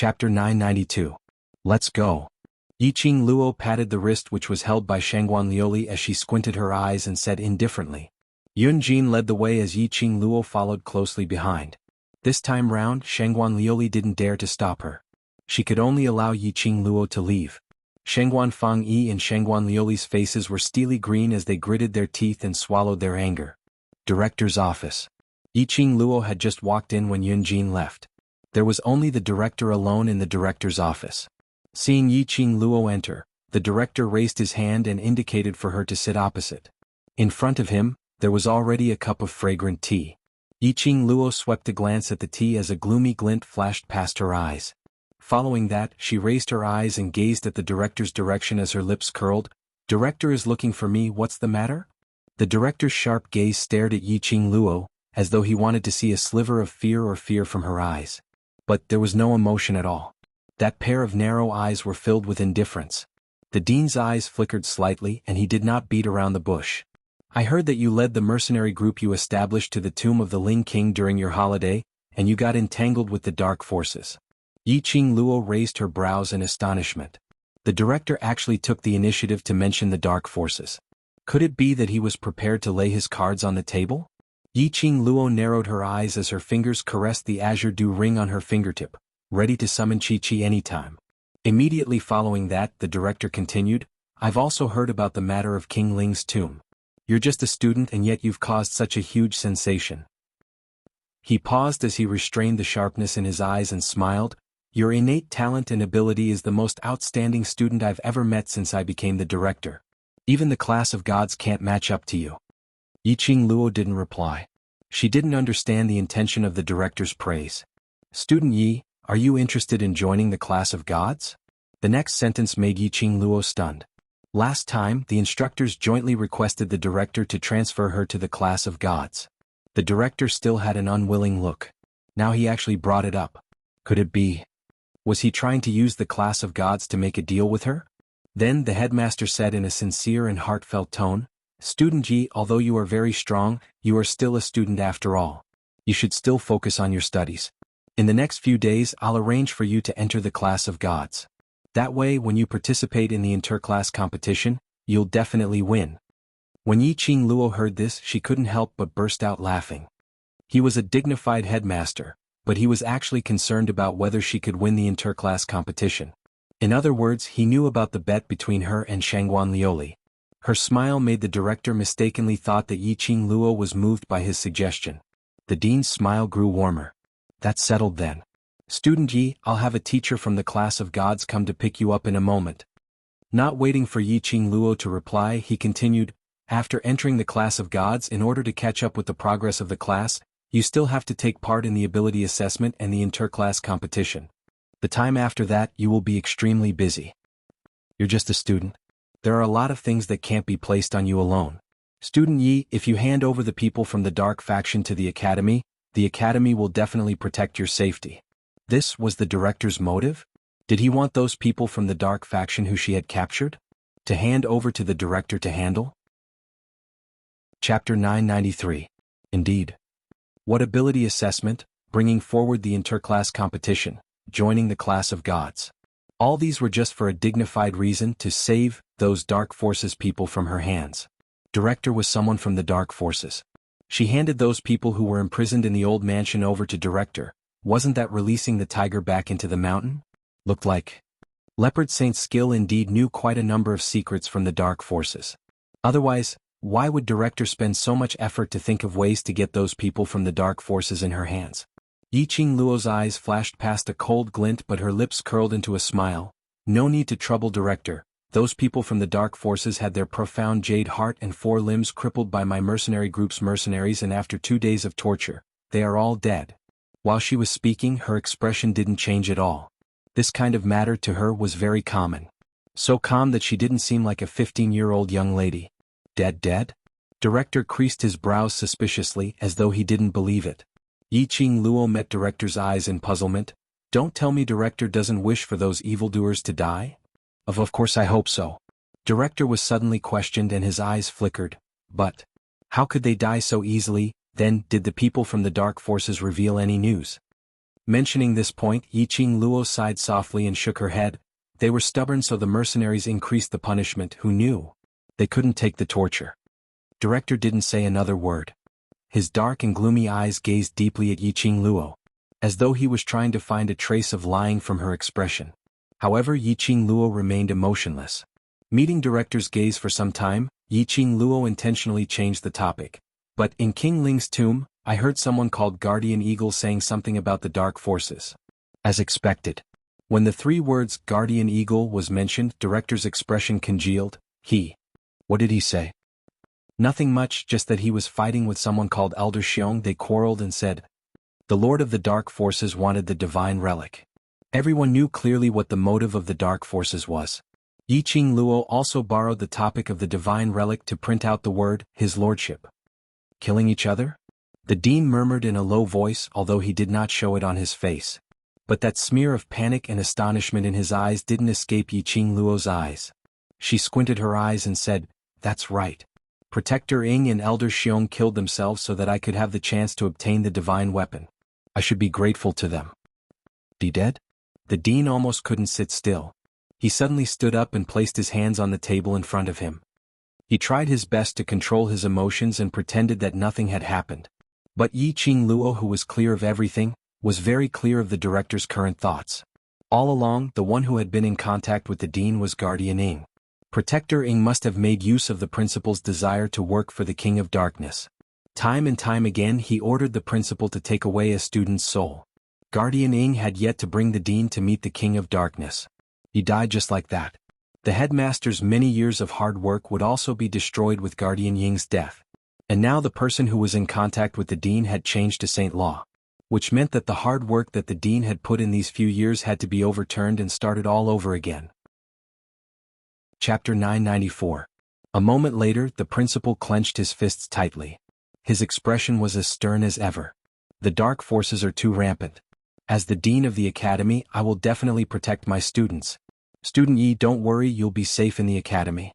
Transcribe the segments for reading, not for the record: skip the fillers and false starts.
Chapter 992. Let's go. Yiqing Luo patted the wrist which was held by Shangguan Liuli as she squinted her eyes and said indifferently. Yun Jin led the way as Yiqing Luo followed closely behind. This time round, Shangguan Liuli didn't dare to stop her. She could only allow Yiqing Luo to leave. Shangguan Fangyi and Shangguan Liuli's faces were steely green as they gritted their teeth and swallowed their anger. Director's office. Yiqing Luo had just walked in when Yun Jin left. There was only the director alone in the director's office. Seeing Yiqing Luo enter, the director raised his hand and indicated for her to sit opposite. In front of him, there was already a cup of fragrant tea. Yiqing Luo swept a glance at the tea as a gloomy glint flashed past her eyes. Following that, she raised her eyes and gazed at the director's direction as her lips curled. "Director is looking for me, what's the matter?" The director's sharp gaze stared at Yiqing Luo, as though he wanted to see a sliver of fear from her eyes. But there was no emotion at all. That pair of narrow eyes were filled with indifference. The dean's eyes flickered slightly and he did not beat around the bush. "I heard that you led the mercenary group you established to the tomb of the Ling King during your holiday, and you got entangled with the dark forces." Yiqing Luo raised her brows in astonishment. The director actually took the initiative to mention the dark forces. Could it be that he was prepared to lay his cards on the table? Yiqing Luo narrowed her eyes as her fingers caressed the azure dew ring on her fingertip, ready to summon Chi-Chi anytime. Immediately following that, the director continued, "I've also heard about the matter of King Ling's tomb. You're just a student and yet you've caused such a huge sensation." He paused as he restrained the sharpness in his eyes and smiled. "Your innate talent and ability is the most outstanding student I've ever met since I became the director. Even the class of gods can't match up to you." Yiqing Luo didn't reply. She didn't understand the intention of the director's praise. "Student Yi, are you interested in joining the class of gods?" The next sentence made Yiqing Luo stunned. Last time, the instructors jointly requested the director to transfer her to the class of gods. The director still had an unwilling look. Now he actually brought it up. Could it be? Was he trying to use the class of gods to make a deal with her? Then the headmaster said in a sincere and heartfelt tone, "Student Yi, although you are very strong, you are still a student after all. You should still focus on your studies. In the next few days I'll arrange for you to enter the class of gods. That way when you participate in the interclass competition, you'll definitely win." When Yiqing Luo heard this, she couldn't help but burst out laughing. He was a dignified headmaster, but he was actually concerned about whether she could win the interclass competition. In other words, he knew about the bet between her and Shangguan Liuli. Her smile made the director mistakenly thought that Yiqing Luo was moved by his suggestion. The dean's smile grew warmer. "That's settled then. Student Yi, I'll have a teacher from the class of gods come to pick you up in a moment." Not waiting for Yiqing Luo to reply, he continued, "After entering the class of gods, in order to catch up with the progress of the class, you still have to take part in the ability assessment and the interclass competition. The time after that, you will be extremely busy. You're just a student. There are a lot of things that can't be placed on you alone. Student Yi, if you hand over the people from the dark faction to the academy will definitely protect your safety." This was the director's motive? Did he want those people from the dark faction who she had captured to hand over to the director to handle? Chapter 993. Indeed. What ability assessment, bringing forward the interclass competition, joining the class of gods. All these were just for a dignified reason, to save those dark forces people from her hands. Director was someone from the dark forces. She handed those people who were imprisoned in the old mansion over to director. Wasn't that releasing the tiger back into the mountain? Looked like. Leopard Saint Skill indeed knew quite a number of secrets from the dark forces. Otherwise, why would director spend so much effort to think of ways to get those people from the dark forces in her hands? Yiqing Luo's eyes flashed past a cold glint, but her lips curled into a smile. "No need to trouble director. Those people from the dark forces had their profound jade heart and 4 limbs crippled by my mercenary group's mercenaries, and after 2 days of torture, they are all dead." While she was speaking, her expression didn't change at all. This kind of matter to her was very common. So calm that she didn't seem like a 15-year-old young lady. Dead? Director creased his brows suspiciously as though he didn't believe it. Yiqing Luo met director's eyes in puzzlement. "Don't tell me director doesn't wish for those evildoers to die?" Of course I hope so." Director was suddenly questioned and his eyes flickered. "But how could they die so easily? Then, did the people from the dark forces reveal any news?" Mentioning this point, Yiqing Luo sighed softly and shook her head. They were stubborn, so the mercenaries increased the punishment. Who knew? They couldn't take the torture. Director didn't say another word. His dark and gloomy eyes gazed deeply at Yiqing Luo, as though he was trying to find a trace of lying from her expression. However, Yiqing Luo remained emotionless. Meeting Director's gaze for some time, Yiqing Luo intentionally changed the topic. But in King Ling's tomb, I heard someone called Guardian Eagle saying something about the dark forces. As expected. When the three words Guardian Eagle was mentioned, Director's expression congealed. What did he say? Nothing much, just that he was fighting with someone called Elder Xiong. They quarreled and said, the Lord of the Dark Forces wanted the divine relic. Everyone knew clearly what the motive of the Dark Forces was. Yiqing Luo also borrowed the topic of the divine relic to print out the word, His Lordship. Killing each other? The dean murmured in a low voice, although he did not show it on his face. But that smear of panic and astonishment in his eyes didn't escape Yiqing Luo's eyes. She squinted her eyes and said, that's right. Protector Ying and Elder Xiong killed themselves so that I could have the chance to obtain the divine weapon. I should be grateful to them. Be dead? The dean almost couldn't sit still. He suddenly stood up and placed his hands on the table in front of him. He tried his best to control his emotions and pretended that nothing had happened. But Yiqing Luo, who was clear of everything, was very clear of the director's current thoughts. All along, the one who had been in contact with the dean was Guardian Ying. Protector Ying must have made use of the principal's desire to work for the King of Darkness. Time and time again he ordered the principal to take away a student's soul. Guardian Ying had yet to bring the dean to meet the King of Darkness. He died just like that. The headmaster's many years of hard work would also be destroyed with Guardian Ying's death. And now the person who was in contact with the dean had changed to Saint Law, which meant that the hard work that the dean had put in these few years had to be overturned and started all over again. Chapter 994. A moment later, the principal clenched his fists tightly. His expression was as stern as ever. The dark forces are too rampant. As the dean of the academy, I will definitely protect my students. Student Yi, don't worry, you'll be safe in the academy.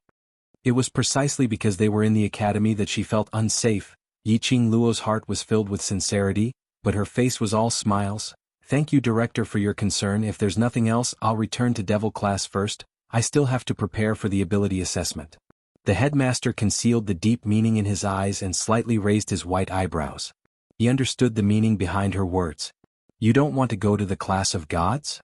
It was precisely because they were in the academy that she felt unsafe. Yiqing Luo's heart was filled with sincerity, but her face was all smiles. Thank you, Director, for your concern. If there's nothing else, I'll return to Devil class first. I still have to prepare for the ability assessment. The headmaster concealed the deep meaning in his eyes and slightly raised his white eyebrows. He understood the meaning behind her words. You don't want to go to the class of gods?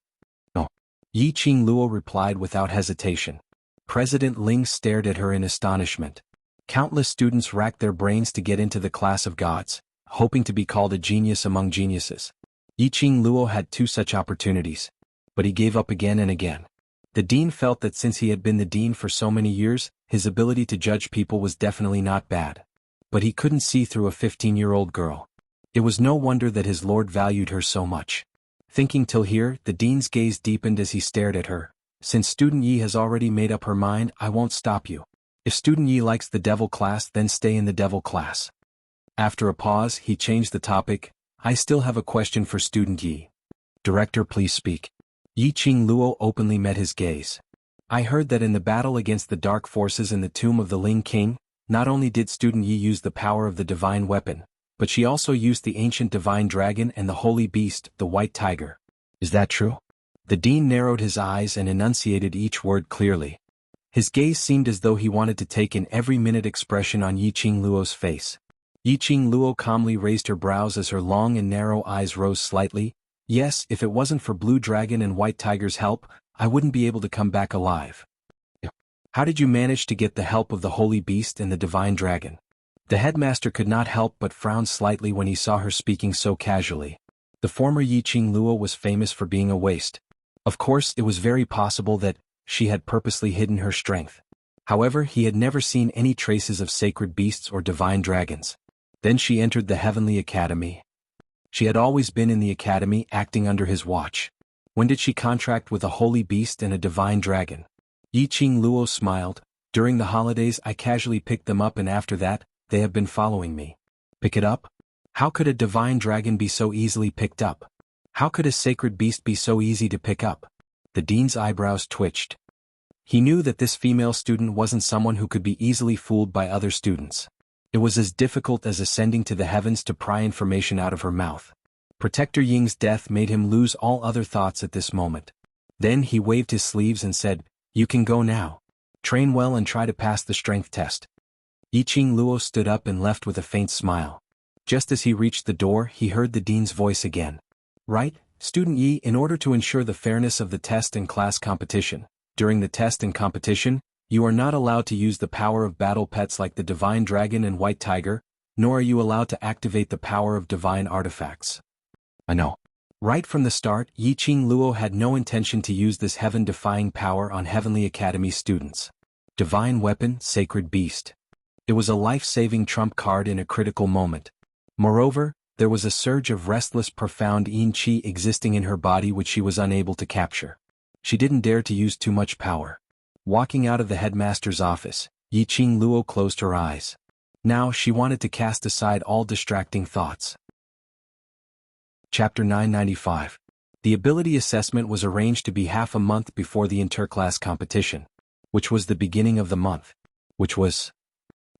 No. Yiqing Luo replied without hesitation. President Ling stared at her in astonishment. Countless students racked their brains to get into the class of gods, hoping to be called a genius among geniuses. Yiqing Luo had two such opportunities, but he gave up again and again. The dean felt that since he had been the dean for so many years, his ability to judge people was definitely not bad. But he couldn't see through a 15-year-old girl. It was no wonder that his lord valued her so much. Thinking till here, the dean's gaze deepened as he stared at her. Since Student Yi has already made up her mind, I won't stop you. If Student Yi likes the devil class, then stay in the devil class. After a pause, he changed the topic. I still have a question for Student Yi. Director, please speak. Yiqing Luo openly met his gaze. I heard that in the battle against the dark forces in the tomb of the Ling King, not only did Student Yi use the power of the divine weapon, but she also used the ancient divine dragon and the holy beast, the white tiger. Is that true? The dean narrowed his eyes and enunciated each word clearly. His gaze seemed as though he wanted to take in every minute expression on Yiqing Luo's face. Yiqing Luo calmly raised her brows as her long and narrow eyes rose slightly. Yes, if it wasn't for Blue Dragon and White Tiger's help, I wouldn't be able to come back alive. How did you manage to get the help of the Holy Beast and the Divine Dragon? The headmaster could not help but frown slightly when he saw her speaking so casually. The former Yiqing Luo was famous for being a waste. Of course, it was very possible that she had purposely hidden her strength. However, he had never seen any traces of sacred beasts or divine dragons. Then she entered the Heavenly Academy. She had always been in the academy, acting under his watch. When did she contract with a holy beast and a divine dragon? Yiqing Luo smiled. During the holidays I casually picked them up, and after that, they have been following me. Pick it up? How could a divine dragon be so easily picked up? How could a sacred beast be so easy to pick up? The dean's eyebrows twitched. He knew that this female student wasn't someone who could be easily fooled by other students. It was as difficult as ascending to the heavens to pry information out of her mouth. Protector Ying's death made him lose all other thoughts at this moment. Then he waved his sleeves and said, "You can go now. Train well and try to pass the strength test." Yiqing Luo stood up and left with a faint smile. Just as he reached the door, he heard the dean's voice again. "Right, Student Yi, in order to ensure the fairness of the test and class competition, during the test and competition, you are not allowed to use the power of battle pets like the Divine Dragon and White Tiger, nor are you allowed to activate the power of divine artifacts." I know. Right from the start, Yiqing Luo had no intention to use this heaven-defying power on Heavenly Academy students. Divine Weapon, Sacred Beast. It was a life-saving trump card in a critical moment. Moreover, there was a surge of restless profound yin qi existing in her body which she was unable to capture. She didn't dare to use too much power. Walking out of the headmaster's office, Yiqing Luo closed her eyes. Now she wanted to cast aside all distracting thoughts. Chapter 995. The ability assessment was arranged to be half a month before the interclass competition, which was the beginning of the month, which was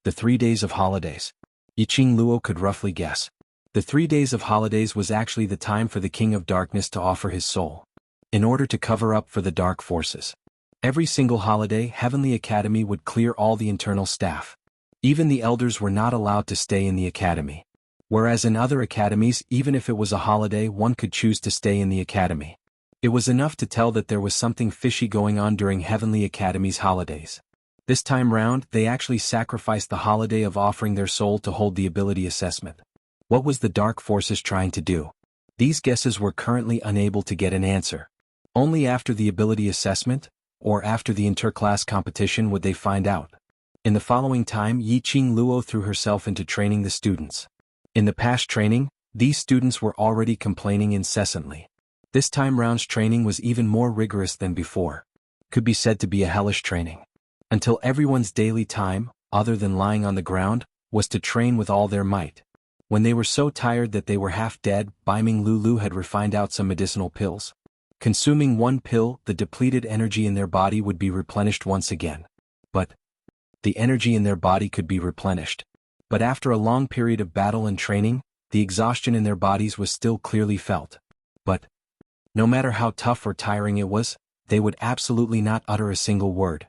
the 3 days of holidays. Yiqing Luo could roughly guess. The 3 days of holidays was actually the time for the King of Darkness to offer his soul, in order to cover up for the dark forces. Every single holiday, Heavenly Academy would clear all the internal staff. Even the elders were not allowed to stay in the academy. Whereas in other academies, even if it was a holiday, one could choose to stay in the academy. It was enough to tell that there was something fishy going on during Heavenly Academy's holidays. This time round, they actually sacrificed the holiday of offering their soul to hold the ability assessment. What was the dark forces trying to do? These guesses were currently unable to get an answer. Only after the ability assessment, or after the interclass competition, would they find out. In the following time, Yiqing Luo threw herself into training the students. In the past training, these students were already complaining incessantly. This time round's training was even more rigorous than before. Could be said to be a hellish training. Until everyone's daily time, other than lying on the ground, was to train with all their might. When they were so tired that they were half dead, Baiming Lulu had refined out some medicinal pills. Consuming one pill, the depleted energy in their body would be replenished once again. But the energy in their body could be replenished. But after a long period of battle and training, the exhaustion in their bodies was still clearly felt. But no matter how tough or tiring it was, they would absolutely not utter a single word.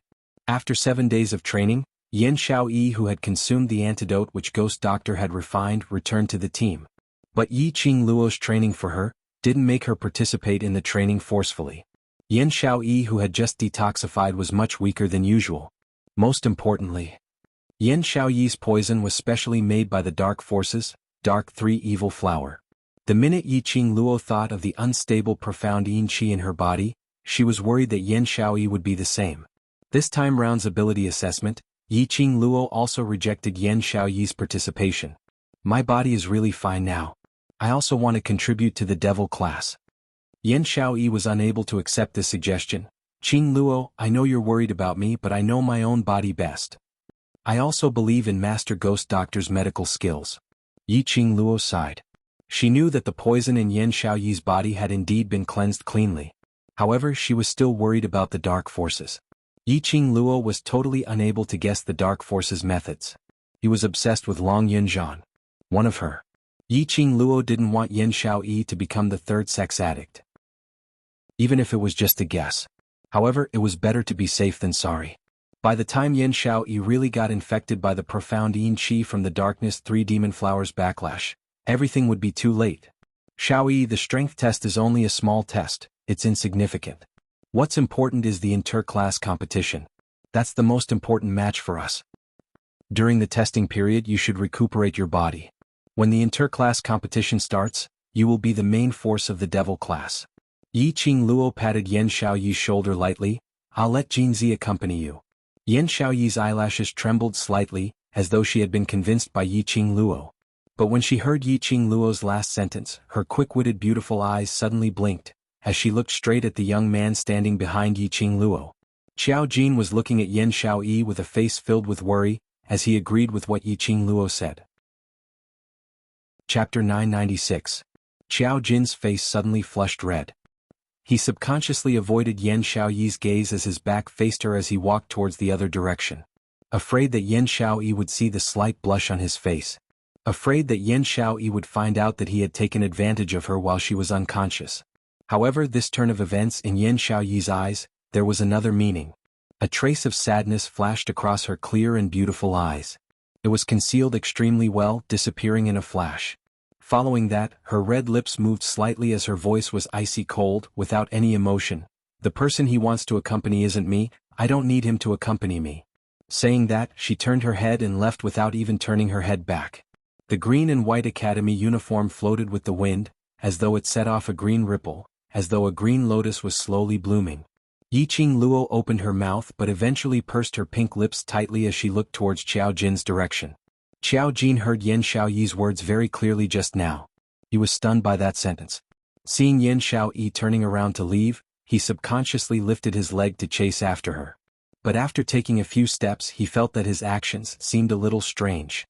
After 7 days of training, Yen Xiaoyi, who had consumed the antidote which Ghost Doctor had refined, returned to the team. But Yiqing Luo's training for her didn't make her participate in the training forcefully. Yen Xiaoyi, who had just detoxified, was much weaker than usual. Most importantly, Yen Xiaoyi's poison was specially made by the dark forces, Dark 3 Evil Flower. The minute Yiqing Luo thought of the unstable profound yin qi in her body, she was worried that Yen Xiaoyi would be the same. This time round's ability assessment, Yiqing Luo also rejected Yen Xiaoyi's participation. "My body is really fine now. I also want to contribute to the devil class." Yen Xiaoyi was unable to accept this suggestion. "Qing Luo, I know you're worried about me, but I know my own body best. I also believe in Master Ghost Doctor's medical skills." Yiqing Luo sighed. She knew that the poison in Yen Xiaoyi's body had indeed been cleansed cleanly. However, she was still worried about the dark forces. Yiqing Luo was totally unable to guess the dark forces' methods. He was obsessed with Long Yunzhan, one of her. Yiqing Luo didn't want Yen Xiaoyi to become the third sex addict. Even if it was just a guess. However, it was better to be safe than sorry. By the time Yen Xiaoyi really got infected by the profound yin qi from the Darkness 3 Demon Flowers backlash, everything would be too late. "Xiaoyi, the strength test is only a small test, it's insignificant. What's important is the interclass competition. That's the most important match for us. During the testing period, you should recuperate your body. When the interclass competition starts, you will be the main force of the devil class." Yiqing Luo patted Yen Xiaoyi's shoulder lightly. "I'll let Jinzi accompany you." Yen Xiaoyi's eyelashes trembled slightly, as though she had been convinced by Yiqing Luo. But when she heard Yiqing Luo's last sentence, her quick-witted beautiful eyes suddenly blinked, as she looked straight at the young man standing behind Yiqing Luo. Xiao Jin was looking at Yen Xiaoyi with a face filled with worry, as he agreed with what Yiqing Luo said. Chapter 996. Xiao Jin's face suddenly flushed red. He subconsciously avoided Yen Xiaoyi's gaze as his back faced her as he walked towards the other direction. Afraid that Yen Xiaoyi would see the slight blush on his face, afraid that Yen Xiaoyi would find out that he had taken advantage of her while she was unconscious. However, this turn of events in Yen Xiaoyi's eyes, there was another meaning. A trace of sadness flashed across her clear and beautiful eyes. It was concealed extremely well, disappearing in a flash. Following that, her red lips moved slightly as her voice was icy cold, without any emotion. The person he wants to accompany isn't me, I don't need him to accompany me. Saying that, she turned her head and left without even turning her head back. The green and white academy uniform floated with the wind, as though it set off a green ripple, as though a green lotus was slowly blooming. Yiqing Luo opened her mouth but eventually pursed her pink lips tightly as she looked towards Qiao Jin's direction. Qiao Jin heard Yen Xiaoyi's words very clearly just now. He was stunned by that sentence. Seeing Yen Xiaoyi turning around to leave, he subconsciously lifted his leg to chase after her. But after taking a few steps he felt that his actions seemed a little strange.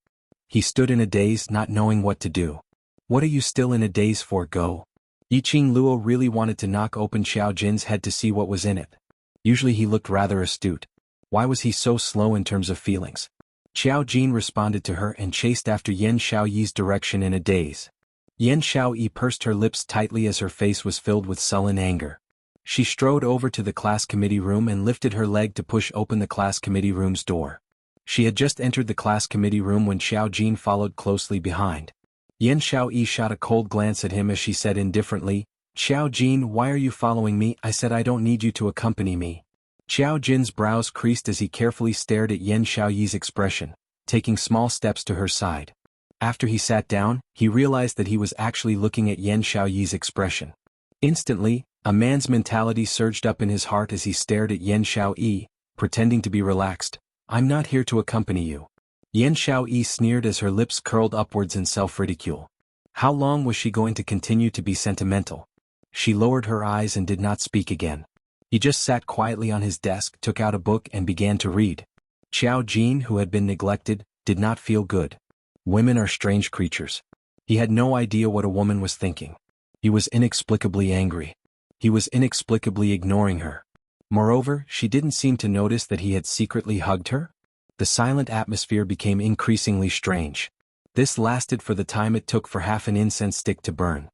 He stood in a daze, not knowing what to do. What are you still in a daze for? Go. Yiqing Luo really wanted to knock open Qiao Jin's head to see what was in it. Usually he looked rather astute. Why was he so slow in terms of feelings? Qiao Jin responded to her and chased after Yen Xiaoyi's direction in a daze. Yen Xiaoyi pursed her lips tightly as her face was filled with sullen anger. She strode over to the class committee room and lifted her leg to push open the class committee room's door. She had just entered the class committee room when Qiao Jin followed closely behind. Yen Xiaoyi shot a cold glance at him as she said indifferently, "Qiao Jin, why are you following me? I said I don't need you to accompany me." Qiao Jin's brows creased as he carefully stared at Yen Xiaoyi's expression, taking small steps to her side. After he sat down, he realized that he was actually looking at Yen Xiaoyi's expression. Instantly, a man's mentality surged up in his heart as he stared at Yen Xiaoyi, pretending to be relaxed. "I'm not here to accompany you." Yen Xiaoyi sneered as her lips curled upwards in self-ridicule. How long was she going to continue to be sentimental? She lowered her eyes and did not speak again. He just sat quietly on his desk, took out a book and began to read. Qiao Jin, who had been neglected, did not feel good. Women are strange creatures. He had no idea what a woman was thinking. He was inexplicably angry. He was inexplicably ignoring her. Moreover, she didn't seem to notice that he had secretly hugged her. The silent atmosphere became increasingly strange. This lasted for the time it took for half an incense stick to burn.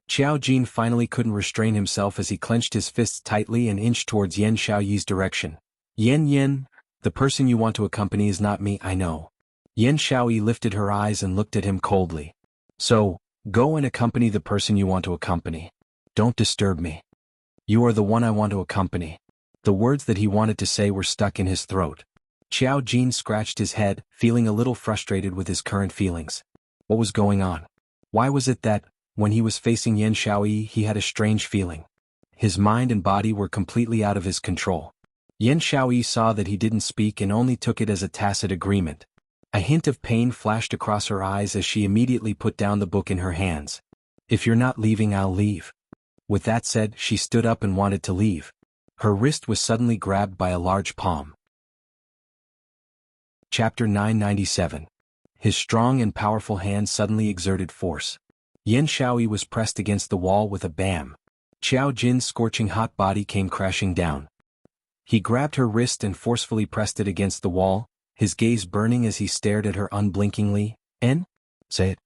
Qiao Jin finally couldn't restrain himself as he clenched his fists tightly and inched towards Yen Xiaoyi's direction. Yen, the person you want to accompany is not me, I know." Yen Xiaoyi lifted her eyes and looked at him coldly. "So, go and accompany the person you want to accompany. Don't disturb me. You are the one I want to accompany." The words that he wanted to say were stuck in his throat. Qiao Jin scratched his head, feeling a little frustrated with his current feelings. What was going on? Why was it that, when he was facing Yen Xiaoyi, he had a strange feeling? His mind and body were completely out of his control. Yen Xiaoyi saw that he didn't speak and only took it as a tacit agreement. A hint of pain flashed across her eyes as she immediately put down the book in her hands. "If you're not leaving, I'll leave." With that said, she stood up and wanted to leave. Her wrist was suddenly grabbed by a large palm. Chapter 997. His strong and powerful hand suddenly exerted force. Yen Xiaoyi was pressed against the wall with a bam. Qiao Jin's scorching hot body came crashing down. He grabbed her wrist and forcefully pressed it against the wall, his gaze burning as he stared at her unblinkingly. Say it."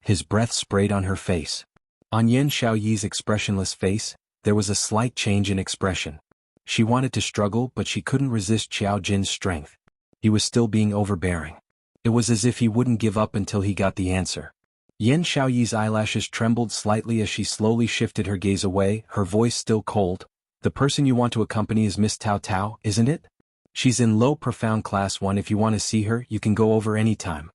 His breath sprayed on her face. On Yen Xiaoyi's expressionless face, there was a slight change in expression. She wanted to struggle but she couldn't resist Qiao Jin's strength. He was still being overbearing. It was as if he wouldn't give up until he got the answer. Yen Xiaoyi's eyelashes trembled slightly as she slowly shifted her gaze away, her voice still cold. "The person you want to accompany is Miss Tao Tao, isn't it? She's in low profound class 1. If you want to see her, you can go over any time."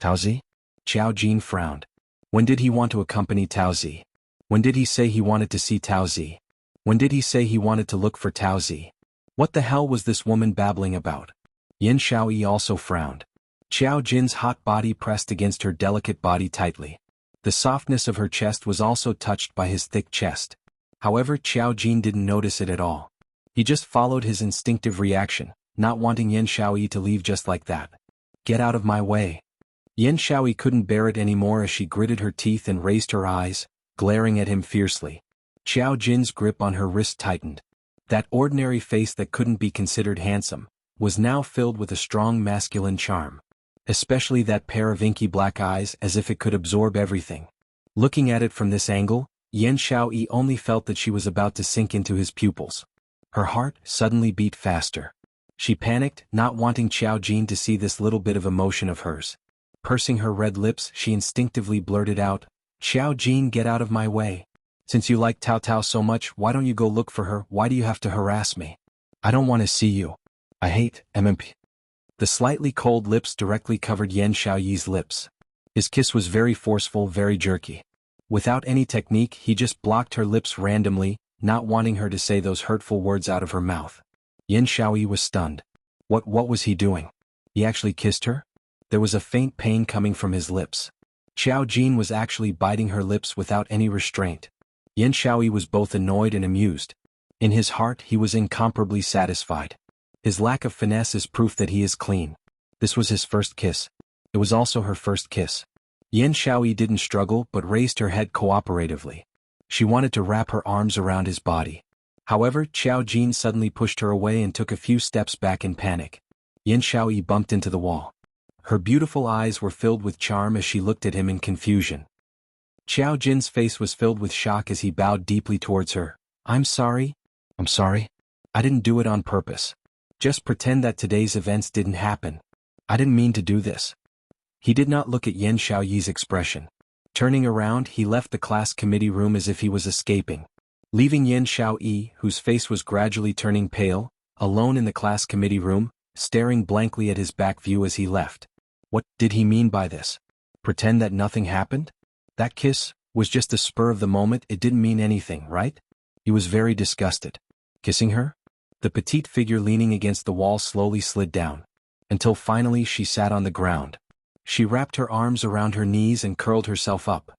"Taozi?" Qiao Jin frowned. When did he want to accompany Taozi? When did he say he wanted to see Taozi? When did he say he wanted to look for Taozi? What the hell was this woman babbling about? Yen Xiaoyi also frowned. Qiao Jin's hot body pressed against her delicate body tightly. The softness of her chest was also touched by his thick chest. However, Qiao Jin didn't notice it at all. He just followed his instinctive reaction, not wanting Yen Xiaoyi to leave just like that. "Get out of my way." Yen Xiaoyi couldn't bear it anymore as she gritted her teeth and raised her eyes, glaring at him fiercely. Qiao Jin's grip on her wrist tightened. That ordinary face that couldn't be considered handsome was now filled with a strong masculine charm. especially that pair of inky black eyes as if it could absorb everything. Looking at it from this angle, Yan Xiaoyi only felt that she was about to sink into his pupils. Her heart suddenly beat faster. She panicked, not wanting Qiao Jin to see this little bit of emotion of hers. Pursing her red lips, she instinctively blurted out, "Qiao Jin, get out of my way. Since you like Tao Tao so much, why don't you go look for her? Why do you have to harass me? I don't want to see you. I hate MMP." The slightly cold lips directly covered Yan Xiaoyi's lips. His kiss was very forceful, very jerky. Without any technique, he just blocked her lips randomly, not wanting her to say those hurtful words out of her mouth. Yan Xiaoyi was stunned. What was he doing? He actually kissed her? There was a faint pain coming from his lips. Qiao Jin was actually biting her lips without any restraint. Yan Xiaoyi was both annoyed and amused. In his heart he was incomparably satisfied. His lack of finesse is proof that he is clean. This was his first kiss. It was also her first kiss. Yan Xiaoyi didn't struggle but raised her head cooperatively. She wanted to wrap her arms around his body. However, Qiao Jin suddenly pushed her away and took a few steps back in panic. Yan Xiaoyi bumped into the wall. Her beautiful eyes were filled with charm as she looked at him in confusion. Qiao Jin's face was filled with shock as he bowed deeply towards her. I'm sorry. I didn't do it on purpose. Just pretend that today's events didn't happen. I didn't mean to do this." He did not look at Yan Xiaoyi's expression. Turning around, he left the class committee room as if he was escaping. Leaving Yan Xiaoyi, whose face was gradually turning pale, alone in the class committee room, staring blankly at his back view as he left. What did he mean by this? Pretend that nothing happened? That kiss was just a spur of the moment, it didn't mean anything, right? He was very disgusted. Kissing her? The petite figure leaning against the wall slowly slid down. Until finally she sat on the ground. She wrapped her arms around her knees and curled herself up.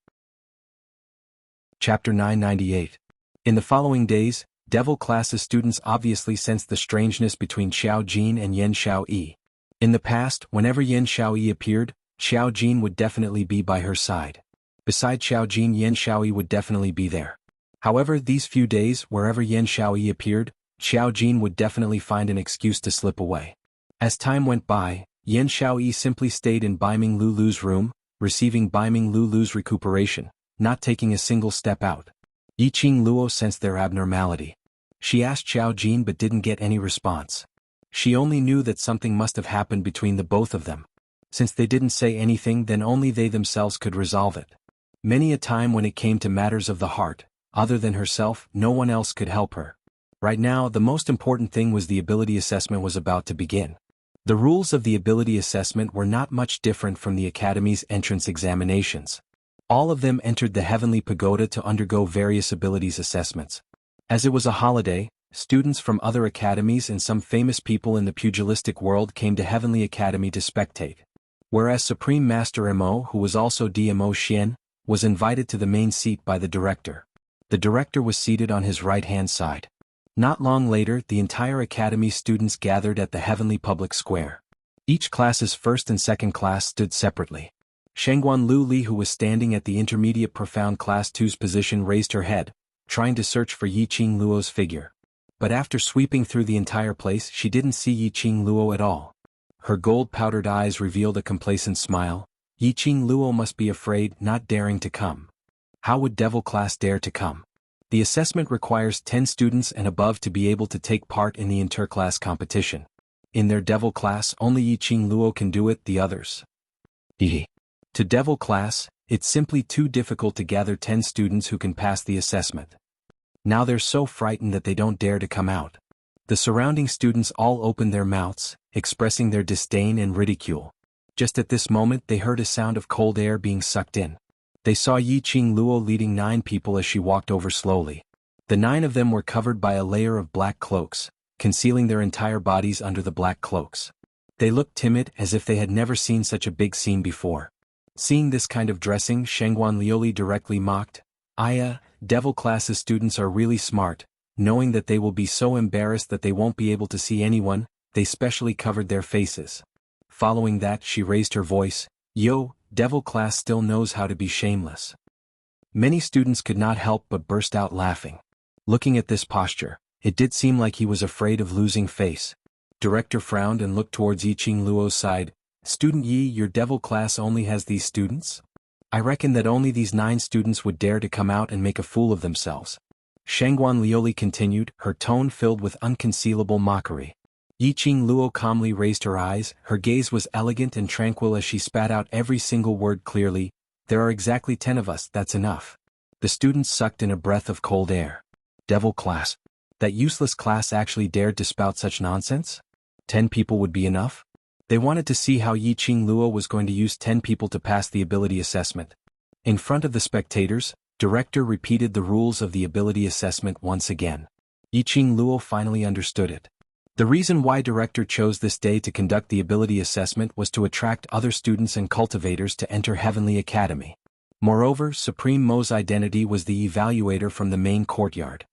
Chapter 998. In the following days, Devil classes students obviously sensed the strangeness between Qiao Jin and Yan Xiaoyi. In the past, whenever Yan Xiaoyi appeared, Qiao Jin would definitely be by her side. Beside Qiao Jin, Yan Xiaoyi would definitely be there. However, these few days, wherever Yan Xiaoyi appeared, Qiao Jin would definitely find an excuse to slip away. As time went by, Yan Xiaoyi simply stayed in Baiming Lulu's room, receiving Baiming Lulu's recuperation, not taking a single step out. Yiqing Luo sensed their abnormality. She asked Qiao Jin but didn't get any response. She only knew that something must have happened between the both of them. Since they didn't say anything, then only they themselves could resolve it. Many a time when it came to matters of the heart, other than herself, no one else could help her. Right now, the most important thing was the ability assessment was about to begin. The rules of the ability assessment were not much different from the Academy's entrance examinations. All of them entered the Heavenly Pagoda to undergo various abilities assessments. As it was a holiday, students from other academies and some famous people in the pugilistic world came to Heavenly Academy to spectate. Whereas Supreme Master Mo, who was also DMO Xian, was invited to the main seat by the director. The director was seated on his right-hand side. Not long later, the entire academy students gathered at the Heavenly Public Square. Each class's first and second class stood separately. Shengguan Lu Li, who was standing at the intermediate profound class 2's position, raised her head, trying to search for Yiqing Luo's figure. But after sweeping through the entire place, she didn't see Yiqing Luo at all. Her gold-powdered eyes revealed a complacent smile. Yiqing Luo must be afraid, not daring to come. How would Devil class dare to come? The assessment requires 10 students and above to be able to take part in the interclass competition. In their Devil class, only Yiqing Luo can do it, the others. To Devil class, it's simply too difficult to gather 10 students who can pass the assessment. Now they're so frightened that they don't dare to come out. The surrounding students all opened their mouths, expressing their disdain and ridicule. Just at this moment they heard a sound of cold air being sucked in. They saw Yiqing Luo leading 9 people as she walked over slowly. The 9 of them were covered by a layer of black cloaks, concealing their entire bodies under the black cloaks. They looked timid, as if they had never seen such a big scene before. Seeing this kind of dressing, Shengguan Liuli directly mocked, Devil classes students are really smart. Knowing that they will be so embarrassed that they won't be able to see anyone, they specially covered their faces. Following that, she raised her voice, Yo, Devil class still knows how to be shameless. Many students could not help but burst out laughing. Looking at this posture, it did seem like he was afraid of losing face. Director frowned and looked towards Yiqing Luo's side. "Student Yi, your devil class only has these students? I reckon that only these 9 students would dare to come out and make a fool of themselves." Shangguan Liuli continued, her tone filled with unconcealable mockery. Yiqing Luo calmly raised her eyes, her gaze was elegant and tranquil as she spat out every single word clearly. "There are exactly 10 of us, that's enough." The students sucked in a breath of cold air. Devil class. That useless class actually dared to spout such nonsense? 10 people would be enough? They wanted to see how Yiqing Luo was going to use 10 people to pass the ability assessment. In front of the spectators, Director repeated the rules of the ability assessment once again. Yiqing Luo finally understood it. The reason why Director chose this day to conduct the ability assessment was to attract other students and cultivators to enter Heavenly Academy. Moreover, Supreme Mo's identity was the evaluator from the main courtyard.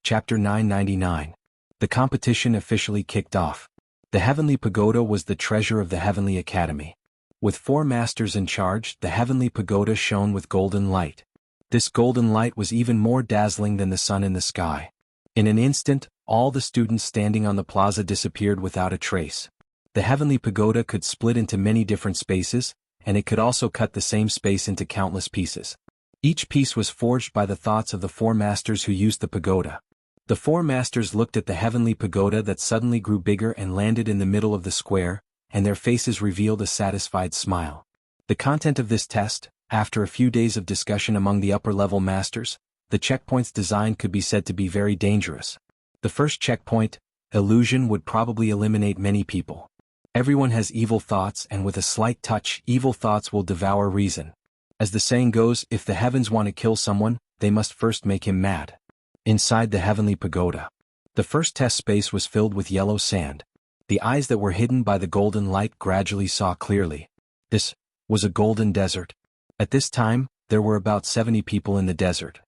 Chapter 999. The competition officially kicked off. The Heavenly Pagoda was the treasure of the Heavenly Academy. With 4 masters in charge, the Heavenly Pagoda shone with golden light. This golden light was even more dazzling than the sun in the sky. In an instant, all the students standing on the plaza disappeared without a trace. The Heavenly Pagoda could split into many different spaces, and it could also cut the same space into countless pieces. Each piece was forged by the thoughts of the 4 masters who used the pagoda. The 4 masters looked at the Heavenly Pagoda that suddenly grew bigger and landed in the middle of the square, and their faces revealed a satisfied smile. The content of this test, after a few days of discussion among the upper-level masters, the checkpoint's design could be said to be very dangerous. The first checkpoint, illusion, would probably eliminate many people. Everyone has evil thoughts, and with a slight touch, evil thoughts will devour reason. As the saying goes, if the heavens want to kill someone, they must first make him mad. Inside the Heavenly Pagoda, the first test space was filled with yellow sand. The eyes that were hidden by the golden light gradually saw clearly. This was a golden desert. At this time, there were about 70 people in the desert.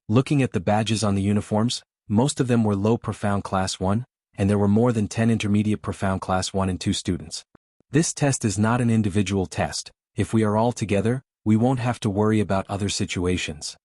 Looking at the badges on the uniforms, most of them were low profound class 1, and there were more than 10 intermediate profound class 1 and 2 students. This test is not an individual test. If we are all together, we won't have to worry about other situations.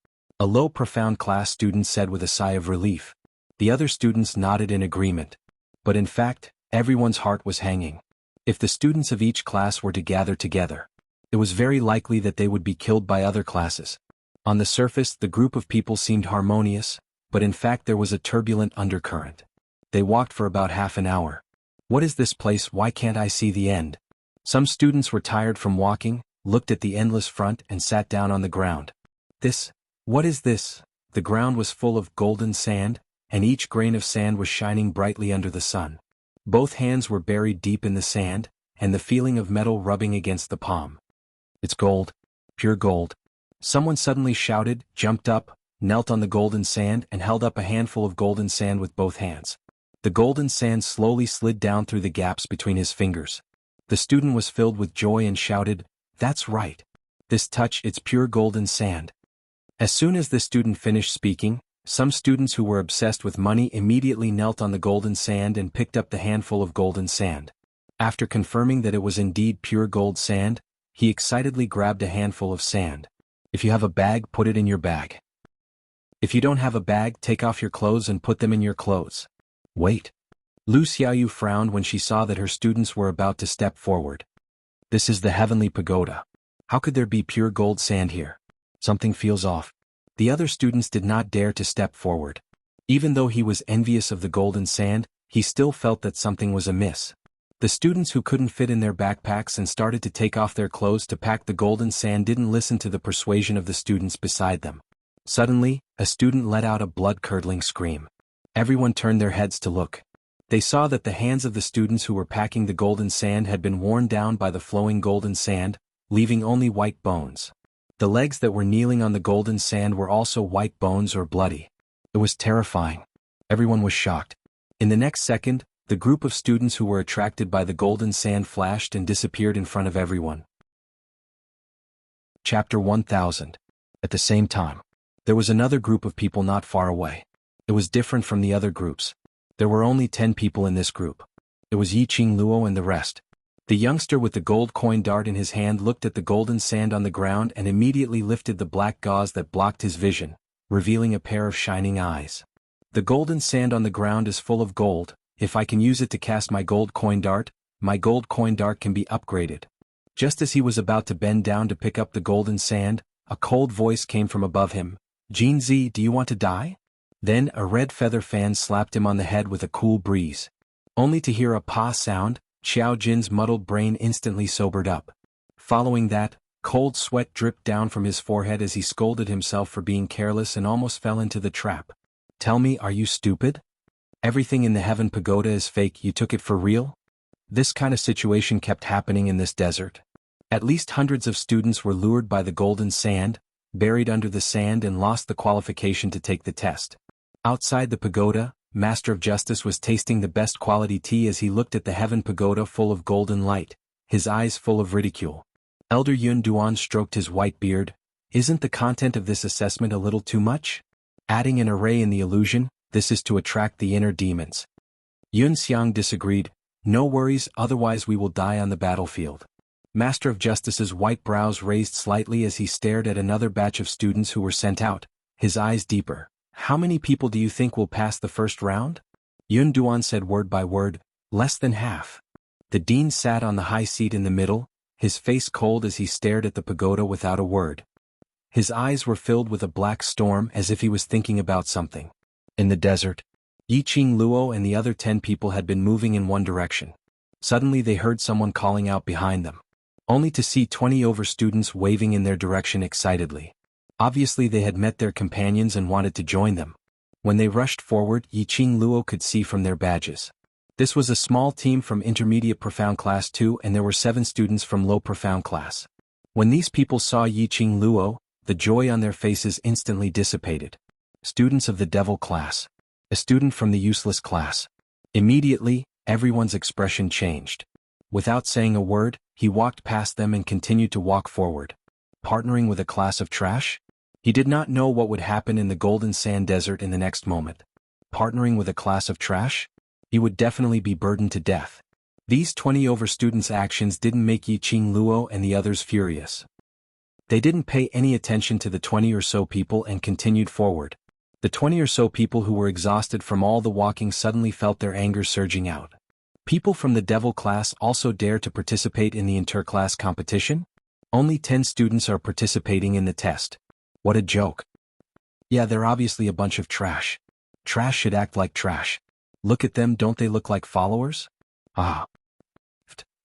A low profound class student said with a sigh of relief. The other students nodded in agreement. But in fact, everyone's heart was hanging. If the students of each class were to gather together, it was very likely that they would be killed by other classes. On the surface, the group of people seemed harmonious, but in fact there was a turbulent undercurrent. They walked for about half an hour. "What is this place? Why can't I see the end?" Some students were tired from walking, looked at the endless front and sat down on the ground. What is this? The ground was full of golden sand, and each grain of sand was shining brightly under the sun. Both hands were buried deep in the sand, and the feeling of metal rubbing against the palm. "It's gold. Pure gold." Someone suddenly shouted, jumped up, knelt on the golden sand and held up a handful of golden sand with both hands. The golden sand slowly slid down through the gaps between his fingers. The student was filled with joy and shouted, "That's right. This touch, it's pure golden sand." As soon as the student finished speaking, some students who were obsessed with money immediately knelt on the golden sand and picked up the handful of golden sand. After confirming that it was indeed pure gold sand, he excitedly grabbed a handful of sand. "If you have a bag, put it in your bag. If you don't have a bag, take off your clothes and put them in your clothes." "Wait." Lu Xiaoyu frowned when she saw that her students were about to step forward. "This is the Heavenly Pagoda. How could there be pure gold sand here? Something feels off." The other students did not dare to step forward. Even though he was envious of the golden sand, he still felt that something was amiss. The students who couldn't fit in their backpacks and started to take off their clothes to pack the golden sand didn't listen to the persuasion of the students beside them. Suddenly, a student let out a blood-curdling scream. Everyone turned their heads to look. They saw that the hands of the students who were packing the golden sand had been worn down by the flowing golden sand, leaving only white bones. The legs that were kneeling on the golden sand were also white bones or bloody. It was terrifying. Everyone was shocked. In the next second, the group of students who were attracted by the golden sand flashed and disappeared in front of everyone. Chapter 1000. At the same time, there was another group of people not far away. It was different from the other groups. There were only 10 people in this group. It was Yiqing Luo and the rest. The youngster with the gold coin dart in his hand looked at the golden sand on the ground and immediately lifted the black gauze that blocked his vision, revealing a pair of shining eyes. "The golden sand on the ground is full of gold. If I can use it to cast my gold coin dart, my gold coin dart can be upgraded. Just as he was about to bend down to pick up the golden sand, a cold voice came from above him. Jin Z, do you want to die? Then a red feather fan slapped him on the head with a cool breeze. Only to hear a pa sound, Xiao Jin's muddled brain instantly sobered up. Following that, cold sweat dripped down from his forehead as he scolded himself for being careless and almost fell into the trap. Tell me, are you stupid? Everything in the Heaven Pagoda is fake, you took it for real? This kind of situation kept happening in this desert. At least hundreds of students were lured by the golden sand, buried under the sand and lost the qualification to take the test. Outside the pagoda, Master of Justice was tasting the best quality tea as he looked at the Heaven Pagoda full of golden light, his eyes full of ridicule. Elder Yun Duan stroked his white beard. Isn't the content of this assessment a little too much? Adding an array in the illusion, this is to attract the inner demons. Yun Xiang disagreed. No worries, otherwise we will die on the battlefield. Master of Justice's white brows raised slightly as he stared at another batch of students who were sent out, his eyes deeper. How many people do you think will pass the first round? Yun Duan said word by word, less than half. The dean sat on the high seat in the middle, his face cold as he stared at the pagoda without a word. His eyes were filled with a black storm as if he was thinking about something. In the desert, Yiqing Luo and the other 10 people had been moving in one direction. Suddenly they heard someone calling out behind them. Only to see 20 over students waving in their direction excitedly. Obviously they had met their companions and wanted to join them. When they rushed forward, Yiqing Luo could see from their badges. This was a small team from Intermediate Profound Class 2 and there were 7 students from Low Profound Class. When these people saw Yiqing Luo, the joy on their faces instantly dissipated. Students of the Devil Class. A student from the Useless Class. Immediately, everyone's expression changed. Without saying a word, he walked past them and continued to walk forward. Partnering with a class of trash? He did not know what would happen in the Golden Sand Desert in the next moment. Partnering with a class of trash? He would definitely be burdened to death. These 20 over students' actions didn't make Yiqing Luo and the others furious. They didn't pay any attention to the 20 or so people and continued forward. The 20 or so people who were exhausted from all the walking suddenly felt their anger surging out. People from the Devil Class also dare to participate in the inter-class competition? Only 10 students are participating in the test. What a joke. Yeah, they're obviously a bunch of trash. Trash should act like trash. Look at them, don't they look like followers? Ah.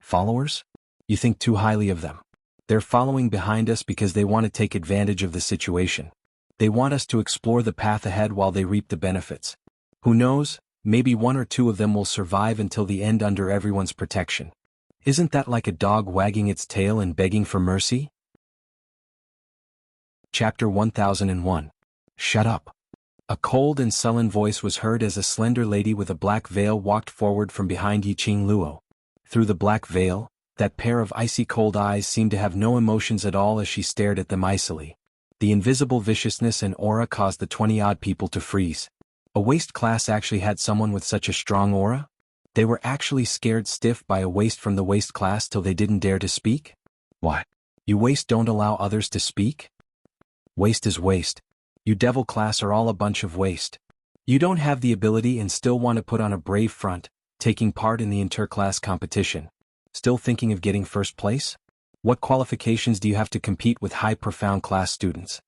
Followers? You think too highly of them. They're following behind us because they want to take advantage of the situation. They want us to explore the path ahead while they reap the benefits. Who knows, maybe 1 or 2 of them will survive until the end under everyone's protection. Isn't that like a dog wagging its tail and begging for mercy? Chapter 1001. Shut up. A cold and sullen voice was heard as a slender lady with a black veil walked forward from behind Yiqing Luo. Through the black veil, that pair of icy cold eyes seemed to have no emotions at all as she stared at them icily. The invisible viciousness and aura caused the 20-odd people to freeze. A waste class actually had someone with such a strong aura? They were actually scared stiff by a waste from the waste class till they didn't dare to speak? What? You waste don't allow others to speak? Waste is waste. You Devil Class are all a bunch of waste. You don't have the ability and still want to put on a brave front, taking part in the inter-class competition. Still thinking of getting first place? What qualifications do you have to compete with high profound class students?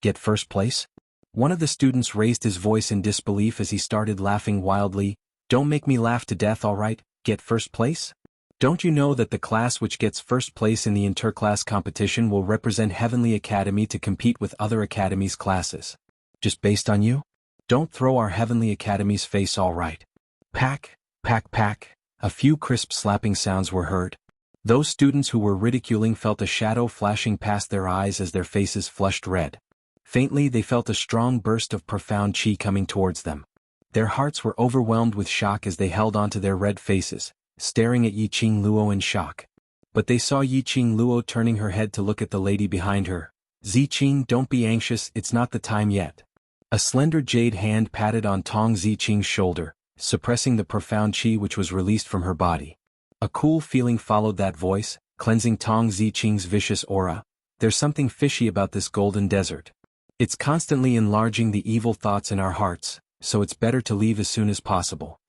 Get first place? One of the students raised his voice in disbelief as he started laughing wildly. Don't make me laugh to death, alright, get first place? Don't you know that the class which gets first place in the inter-class competition will represent Heavenly Academy to compete with other academies' classes? Just based on you? Don't throw our Heavenly Academy's face alright. Pack, pack, pack. A few crisp slapping sounds were heard. Those students who were ridiculing felt a shadow flashing past their eyes as their faces flushed red. Faintly they felt a strong burst of profound chi coming towards them. Their hearts were overwhelmed with shock as they held onto their red faces, staring at Yiqing Luo in shock. But they saw Yiqing Luo turning her head to look at the lady behind her. Ziqing, don't be anxious, it's not the time yet. A slender jade hand patted on Tong Ziqing's shoulder, suppressing the profound chi which was released from her body. A cool feeling followed that voice, cleansing Tong Ziqing's vicious aura. There's something fishy about this golden desert. It's constantly enlarging the evil thoughts in our hearts, so it's better to leave as soon as possible.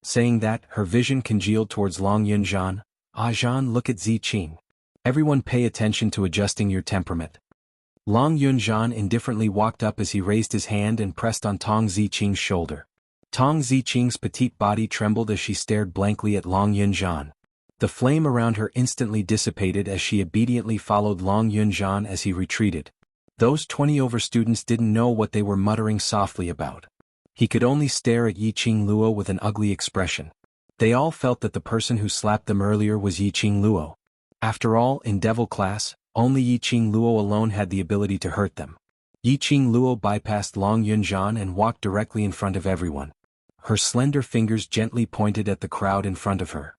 Saying that, her vision congealed towards Long Yunjian. Ah Zhan, look at Ziqing. Everyone pay attention to adjusting your temperament. Long Yunjian indifferently walked up as he raised his hand and pressed on Tong Ziqing's shoulder. Tong Ziqing's petite body trembled as she stared blankly at Long Yunjian. The flame around her instantly dissipated as she obediently followed Long Yunjian as he retreated. Those 20 students didn't know what they were muttering softly about. He could only stare at Yiqing Luo with an ugly expression. They all felt that the person who slapped them earlier was Yiqing Luo. After all, in Devil class, only Yiqing Luo alone had the ability to hurt them. Yiqing Luo bypassed Long Yunjian and walked directly in front of everyone. Her slender fingers gently pointed at the crowd in front of her.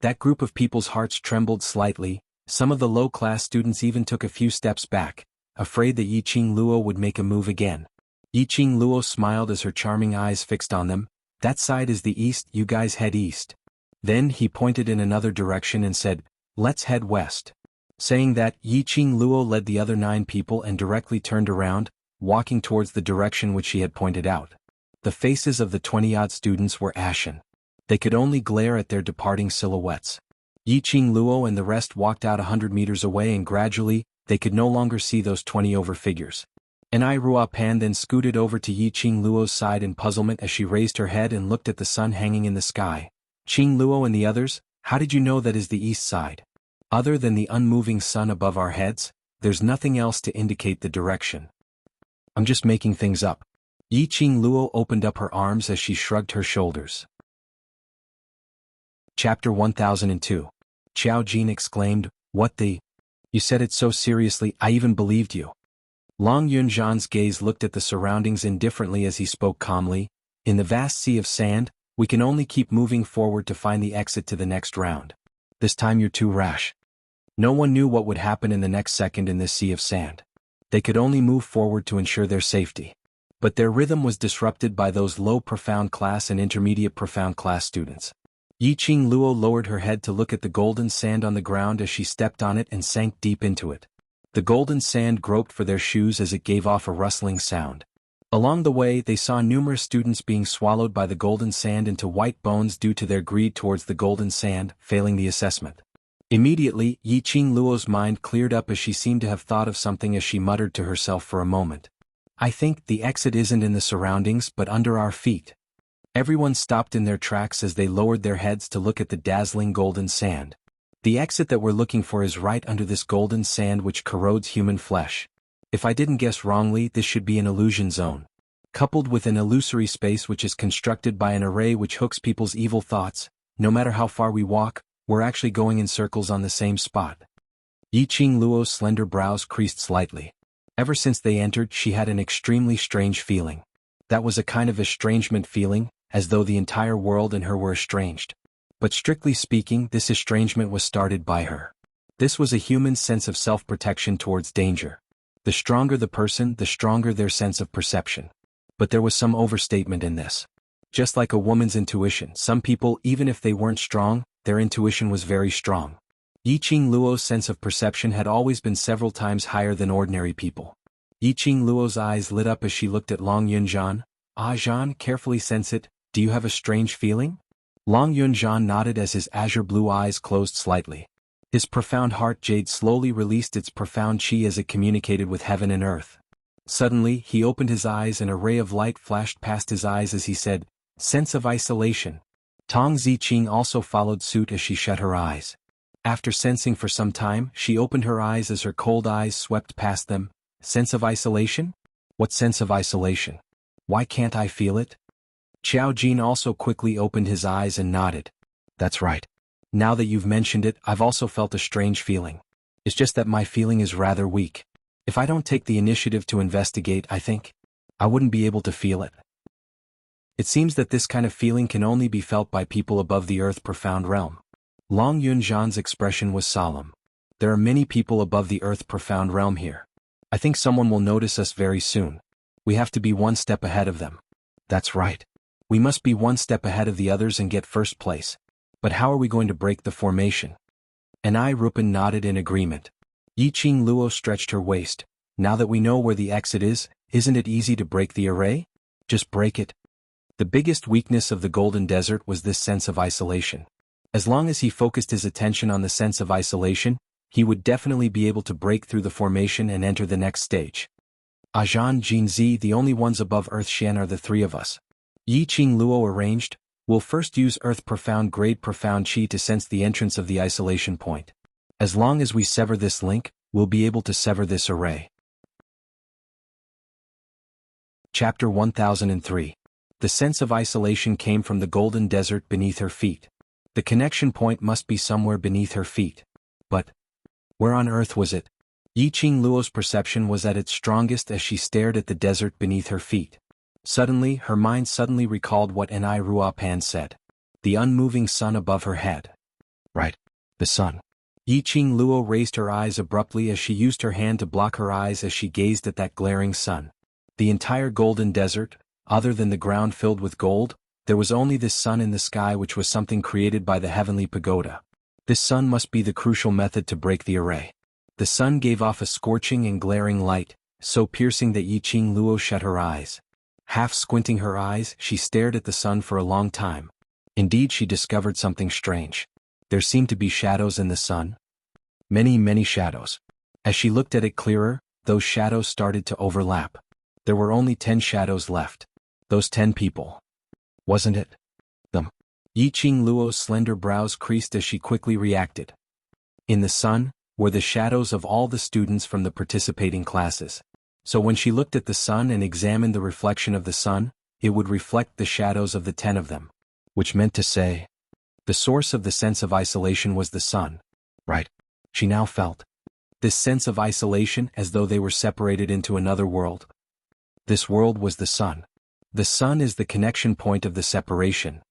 That group of people's hearts trembled slightly. Some of the low-class students even took a few steps back, afraid that Yiqing Luo would make a move again. Yiqing Luo smiled as her charming eyes fixed on them. That side is the east, you guys head east. Then he pointed in another direction and said, let's head west. Saying that, Yiqing Luo led the other 9 people and directly turned around, walking towards the direction which she had pointed out. The faces of the 20-odd students were ashen. They could only glare at their departing silhouettes. Yiqing Luo and the rest walked out 100 meters away and gradually, they could no longer see those 20 figures. Anai Ruopan then scooted over to Yiqing Luo's side in puzzlement as she raised her head and looked at the sun hanging in the sky. Qing Luo and the others, how did you know that is the east side? Other than the unmoving sun above our heads, there's nothing else to indicate the direction. I'm just making things up. Yiqing Luo opened up her arms as she shrugged her shoulders. Chapter 1002. Qiao Jin exclaimed, what the? You said it so seriously, I even believed you. Long Yunjian's gaze looked at the surroundings indifferently as he spoke calmly. In the vast sea of sand, we can only keep moving forward to find the exit to the next round. This time you're too rash. No one knew what would happen in the next second in this sea of sand. They could only move forward to ensure their safety. But their rhythm was disrupted by those low profound class and intermediate profound class students. Yiqing Luo lowered her head to look at the golden sand on the ground as she stepped on it and sank deep into it. The golden sand groped for their shoes as it gave off a rustling sound. Along the way they saw numerous students being swallowed by the golden sand into white bones due to their greed towards the golden sand, failing the assessment. Immediately, Yiqing Luo's mind cleared up as she seemed to have thought of something as she muttered to herself for a moment. I think the exit isn't in the surroundings but under our feet. Everyone stopped in their tracks as they lowered their heads to look at the dazzling golden sand. The exit that we're looking for is right under this golden sand which corrodes human flesh. If I didn't guess wrongly, this should be an illusion zone. Coupled with an illusory space which is constructed by an array which hooks people's evil thoughts, no matter how far we walk, we're actually going in circles on the same spot. Yiqing Luo's slender brows creased slightly. Ever since they entered, she had an extremely strange feeling. That was a kind of estrangement feeling, as though the entire world and her were estranged. But strictly speaking, this estrangement was started by her. This was a human sense of self-protection towards danger. The stronger the person, the stronger their sense of perception. But there was some overstatement in this. Just like a woman's intuition, some people, even if they weren't strong, their intuition was very strong. Yiqing Luo's sense of perception had always been several times higher than ordinary people. Yiqing Luo's eyes lit up as she looked at Long Yunjian. Ah Zhan, carefully sense it, do you have a strange feeling? Long Yunjian nodded as his azure blue eyes closed slightly. His profound heart jade slowly released its profound qi as it communicated with heaven and earth. Suddenly, he opened his eyes and a ray of light flashed past his eyes as he said, sense of isolation. Tong Ziqing also followed suit as she shut her eyes. After sensing for some time, she opened her eyes as her cold eyes swept past them. Sense of isolation? What sense of isolation? Why can't I feel it? Qiao Jin also quickly opened his eyes and nodded. That's right. Now that you've mentioned it, I've also felt a strange feeling. It's just that my feeling is rather weak. If I don't take the initiative to investigate, I think I wouldn't be able to feel it. It seems that this kind of feeling can only be felt by people above the earth profound realm. Long Yunjian's expression was solemn. There are many people above the earth profound realm here. I think someone will notice us very soon. We have to be one step ahead of them. That's right. We must be one step ahead of the others and get first place. But how are we going to break the formation? Anai Rupan nodded in agreement. Yiqing Luo stretched her waist. Now that we know where the exit is, isn't it easy to break the array? Just break it. The biggest weakness of the Golden Desert was this sense of isolation. As long as he focused his attention on the sense of isolation, he would definitely be able to break through the formation and enter the next stage. Ajan Jinzi, the only ones above Earth Shan are the three of us. Yi Qing Luo arranged, we'll first use Earth Profound Grade Profound Qi to sense the entrance of the isolation point. As long as we sever this link, we'll be able to sever this array. Chapter 1003. The sense of isolation came from the Golden Desert beneath her feet. The connection point must be somewhere beneath her feet. But where on earth was it? Yi Qing Luo's perception was at its strongest as she stared at the desert beneath her feet. Suddenly, her mind recalled what Ni Ruopan said. The unmoving sun above her head. Right. The sun. Yi Qing Luo raised her eyes abruptly as she used her hand to block her eyes as she gazed at that glaring sun. The entire Golden Desert, other than the ground filled with gold, there was only this sun in the sky, which was something created by the heavenly pagoda. This sun must be the crucial method to break the array. The sun gave off a scorching and glaring light, so piercing that Yi Qing Luo shut her eyes. Half squinting her eyes, she stared at the sun for a long time. Indeed, she discovered something strange. There seemed to be shadows in the sun. Many shadows. As she looked at it clearer, those shadows started to overlap. There were only 10 shadows left. Those 10 people. Wasn't it? Them. Yi Qing Luo's slender brows creased as she quickly reacted. In the sun were the shadows of all the students from the participating classes. So when she looked at the sun and examined the reflection of the sun, it would reflect the shadows of the 10 of them. Which meant to say, the source of the sense of isolation was the sun. Right. She now felt this sense of isolation as though they were separated into another world. This world was the sun. The sun is the connection point of the separation.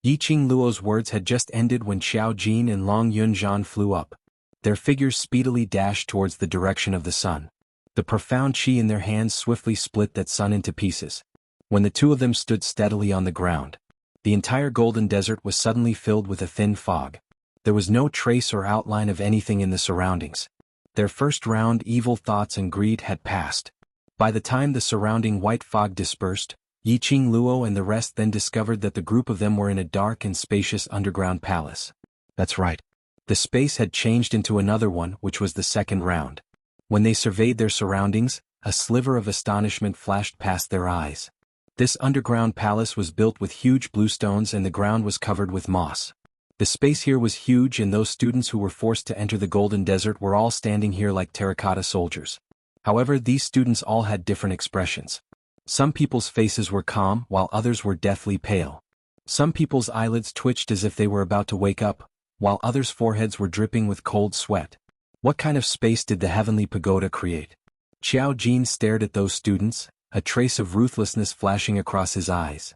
Yi Qing Luo's words had just ended when Xiao Jin and Long Yunzhan flew up. Their figures speedily dashed towards the direction of the sun. The profound qi in their hands swiftly split that sun into pieces. When the two of them stood steadily on the ground, the entire Golden Desert was suddenly filled with a thin fog. There was no trace or outline of anything in the surroundings. Their first round evil thoughts and greed had passed. By the time the surrounding white fog dispersed, Yi Qing Luo and the rest then discovered that the group of them were in a dark and spacious underground palace. That's right. The space had changed into another one, which was the second round. When they surveyed their surroundings, a sliver of astonishment flashed past their eyes. This underground palace was built with huge bluestones and the ground was covered with moss. The space here was huge, and those students who were forced to enter the Golden Desert were all standing here like terracotta soldiers. However, these students all had different expressions. Some people's faces were calm, while others were deathly pale. Some people's eyelids twitched as if they were about to wake up, while others' foreheads were dripping with cold sweat. What kind of space did the heavenly pagoda create? Xiao Jin stared at those students, a trace of ruthlessness flashing across his eyes.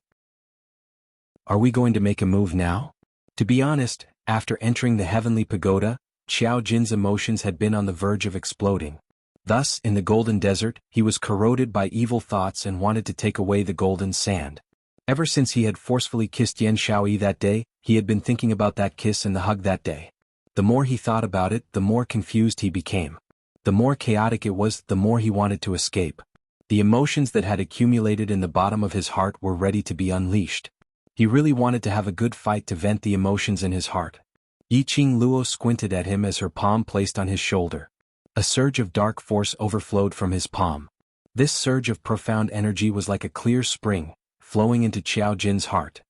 Are we going to make a move now? To be honest, after entering the heavenly pagoda, Xiao Jin's emotions had been on the verge of exploding. Thus, in the Golden Desert, he was corroded by evil thoughts and wanted to take away the golden sand. Ever since he had forcefully kissed Yan Xiaoyi that day, he had been thinking about that kiss and the hug that day. The more he thought about it, the more confused he became. The more chaotic it was, the more he wanted to escape. The emotions that had accumulated in the bottom of his heart were ready to be unleashed. He really wanted to have a good fight to vent the emotions in his heart. Yi Qing Luo squinted at him as her palm placed on his shoulder. A surge of dark force overflowed from his palm. This surge of profound energy was like a clear spring, flowing into Xiao Jin's heart.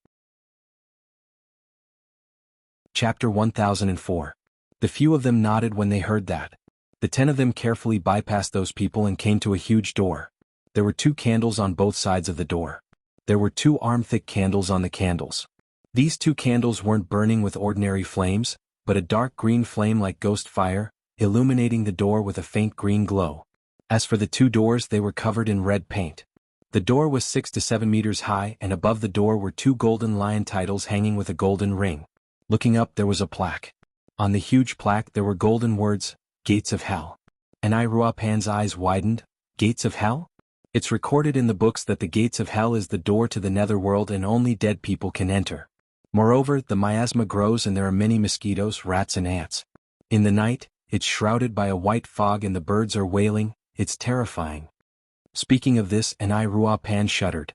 Chapter 1004. The few of them nodded when they heard that. The 10 of them carefully bypassed those people and came to a huge door. There were 2 candles on both sides of the door. There were 2 arm-thick candles on the candles. These 2 candles weren't burning with ordinary flames, but a dark green flame like ghost fire, illuminating the door with a faint green glow. As for the 2 doors, they were covered in red paint. The door was 6 to 7 meters high, and above the door were 2 golden lion titles hanging with a golden ring. Looking up, there was a plaque. On the huge plaque there were golden words, Gates of Hell. And Ruopan's eyes widened. Gates of Hell? It's recorded in the books that the Gates of Hell is the door to the netherworld and only dead people can enter. Moreover, the miasma grows and there are many mosquitoes, rats and ants. In the night, it's shrouded by a white fog and the birds are wailing. It's terrifying. Speaking of this, Ruopan shuddered.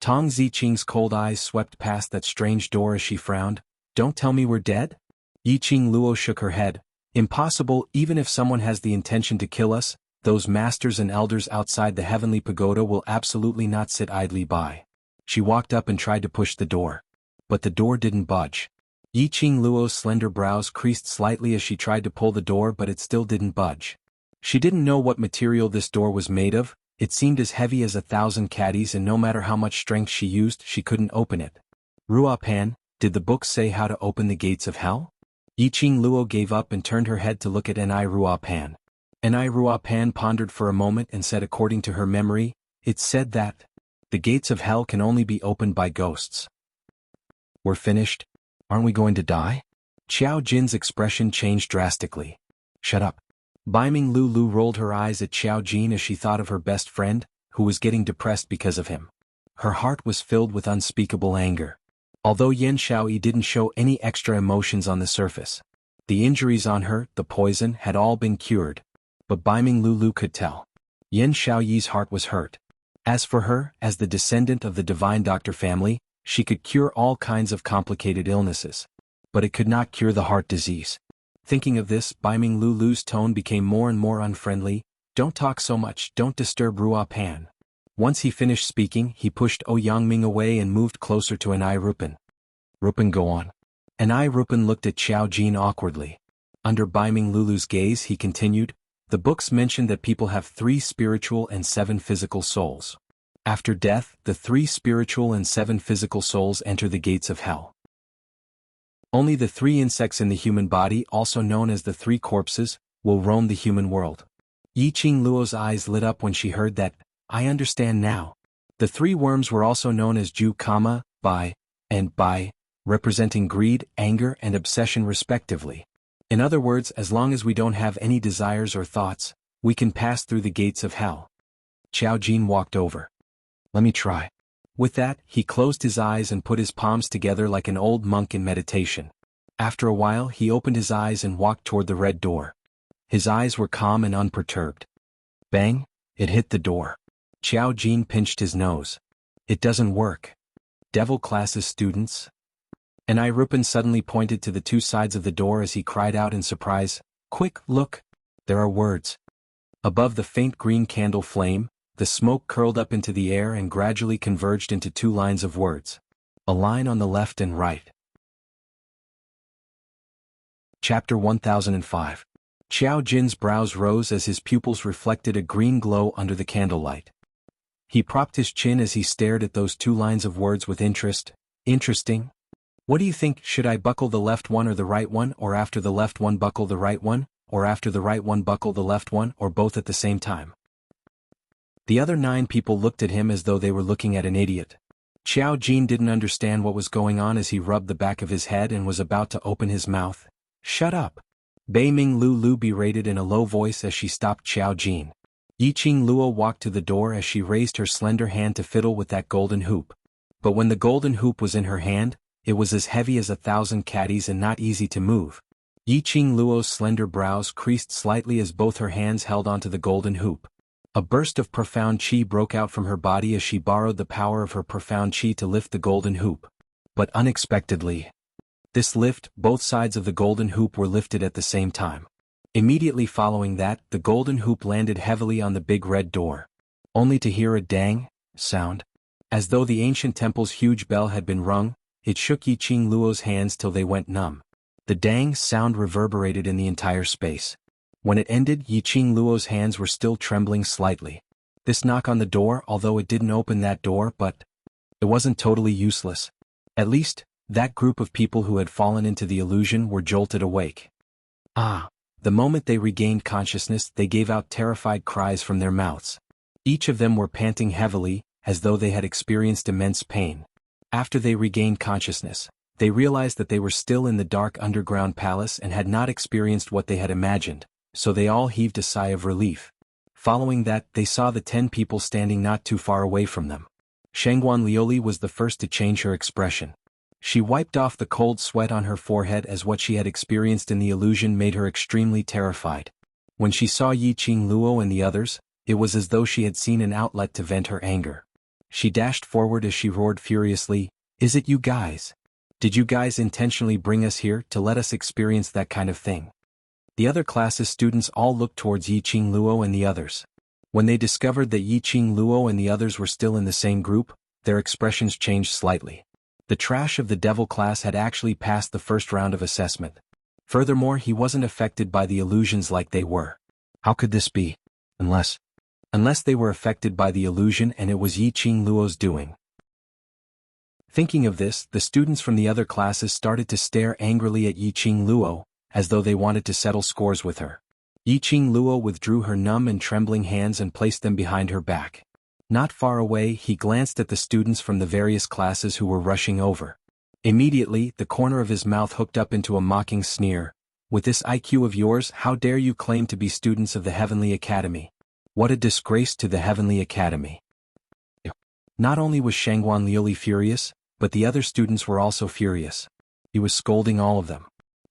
Tong Ziqing's cold eyes swept past that strange door as she frowned. Don't tell me we're dead? Yiqing Luo shook her head. Impossible. Even if someone has the intention to kill us, those masters and elders outside the heavenly pagoda will absolutely not sit idly by. She walked up and tried to push the door. But the door didn't budge. Yiqing Luo's slender brows creased slightly as she tried to pull the door, but it still didn't budge. She didn't know what material this door was made of. It seemed as heavy as 1,000 caddies, and no matter how much strength she used, she couldn't open it. Ruopan, did the book say how to open the gates of hell? Yiqing Luo gave up and turned her head to look at Ni Ruopan. Ni Ruopan pondered for a moment and said, according to her memory, it said that the gates of hell can only be opened by ghosts. We're finished? Aren't we going to die? Qiao Jin's expression changed drastically. Shut up. Baiming Lulu rolled her eyes at Qiao Jin as she thought of her best friend, who was getting depressed because of him. Her heart was filled with unspeakable anger. Although Yan Shaoyi didn't show any extra emotions on the surface. The injuries on her, the poison, had all been cured. But Baiming Lulu could tell. Yan Shaoyi's heart was hurt. As for her, as the descendant of the divine doctor family, she could cure all kinds of complicated illnesses. But it could not cure the heart disease. Thinking of this, Baiming Lulu's tone became more and more unfriendly. Don't talk so much, don't disturb Ruopan. Once he finished speaking, he pushed Yangming away and moved closer to Ni Rupan. Rupan, go on. Ni Rupan looked at Qiao Jin awkwardly. Under Baiming Lulu's gaze, he continued, the books mention that people have 3 spiritual and 7 physical souls. After death, the 3 spiritual and 7 physical souls enter the gates of hell. Only the 3 insects in the human body, also known as the 3 corpses, will roam the human world. Yiqing Luo's eyes lit up when she heard that. I understand now. The 3 worms were also known as Ju, Bai, and Bai, representing greed, anger, and obsession respectively. In other words, as long as we don't have any desires or thoughts, we can pass through the gates of hell. Qiao Jin walked over. Let me try. With that, he closed his eyes and put his palms together like an old monk in meditation. After a while, he opened his eyes and walked toward the red door. His eyes were calm and unperturbed. Bang! It hit the door. Qiao Jin pinched his nose. It doesn't work. Devil classes students? Ni Rupan suddenly pointed to the 2 sides of the door as he cried out in surprise, Quick, look! There are words. Above the faint green candle flame, the smoke curled up into the air and gradually converged into 2 lines of words. A line on the left and right. Chapter 1005. Qiao Jin's brows rose as his pupils reflected a green glow under the candlelight. He propped his chin as he stared at those 2 lines of words with interest. Interesting. What do you think, should I buckle the left one or the right one, or after the left one buckle the right one, or after the right one buckle the left one, or both at the same time? The other 9 people looked at him as though they were looking at an idiot. Qiao Jin didn't understand what was going on as he rubbed the back of his head and was about to open his mouth. Shut up! Baiming Lulu berated in a low voice as she stopped Qiao Jin. Yiqing Luo walked to the door as she raised her slender hand to fiddle with that golden hoop. But when the golden hoop was in her hand, it was as heavy as 1,000 caddies and not easy to move. Yiqing Luo's slender brows creased slightly as both her hands held onto the golden hoop. A burst of profound qi broke out from her body as she borrowed the power of her profound qi to lift the golden hoop. But unexpectedly, this lift, both sides of the golden hoop were lifted at the same time. Immediately following that, the golden hoop landed heavily on the big red door. Only to hear a dang sound. As though the ancient temple's huge bell had been rung, it shook Yiqing Luo's hands till they went numb. The dang sound reverberated in the entire space. When it ended, Yiqing Luo's hands were still trembling slightly. This knock on the door, although it didn't open that door, but it wasn't totally useless. At least, that group of people who had fallen into the illusion were jolted awake. Ah! The moment they regained consciousness, they gave out terrified cries from their mouths. Each of them were panting heavily, as though they had experienced immense pain. After they regained consciousness, they realized that they were still in the dark underground palace and had not experienced what they had imagined, so they all heaved a sigh of relief. Following that, they saw the 10 people standing not too far away from them. Shangguan Lioli was the first to change her expression. She wiped off the cold sweat on her forehead as what she had experienced in the illusion made her extremely terrified. When she saw Yiqing Luo and the others, it was as though she had seen an outlet to vent her anger. She dashed forward as she roared furiously, "Is it you guys? Did you guys intentionally bring us here to let us experience that kind of thing?" The other classes' students all looked towards Yiqing Luo and the others. When they discovered that Yiqing Luo and the others were still in the same group, their expressions changed slightly. The trash of the devil class had actually passed the first round of assessment. Furthermore, he wasn't affected by the illusions like they were. How could this be? Unless they were affected by the illusion and it was Yiqing Luo's doing. Thinking of this, the students from the other classes started to stare angrily at Yiqing Luo, as though they wanted to settle scores with her. Yiqing Luo withdrew her numb and trembling hands and placed them behind her back. Not far away, he glanced at the students from the various classes who were rushing over. Immediately, the corner of his mouth hooked up into a mocking sneer. "With this IQ of yours, how dare you claim to be students of the Heavenly Academy? What a disgrace to the Heavenly Academy." Not only was Shangguan Liuli furious, but the other students were also furious. He was scolding all of them.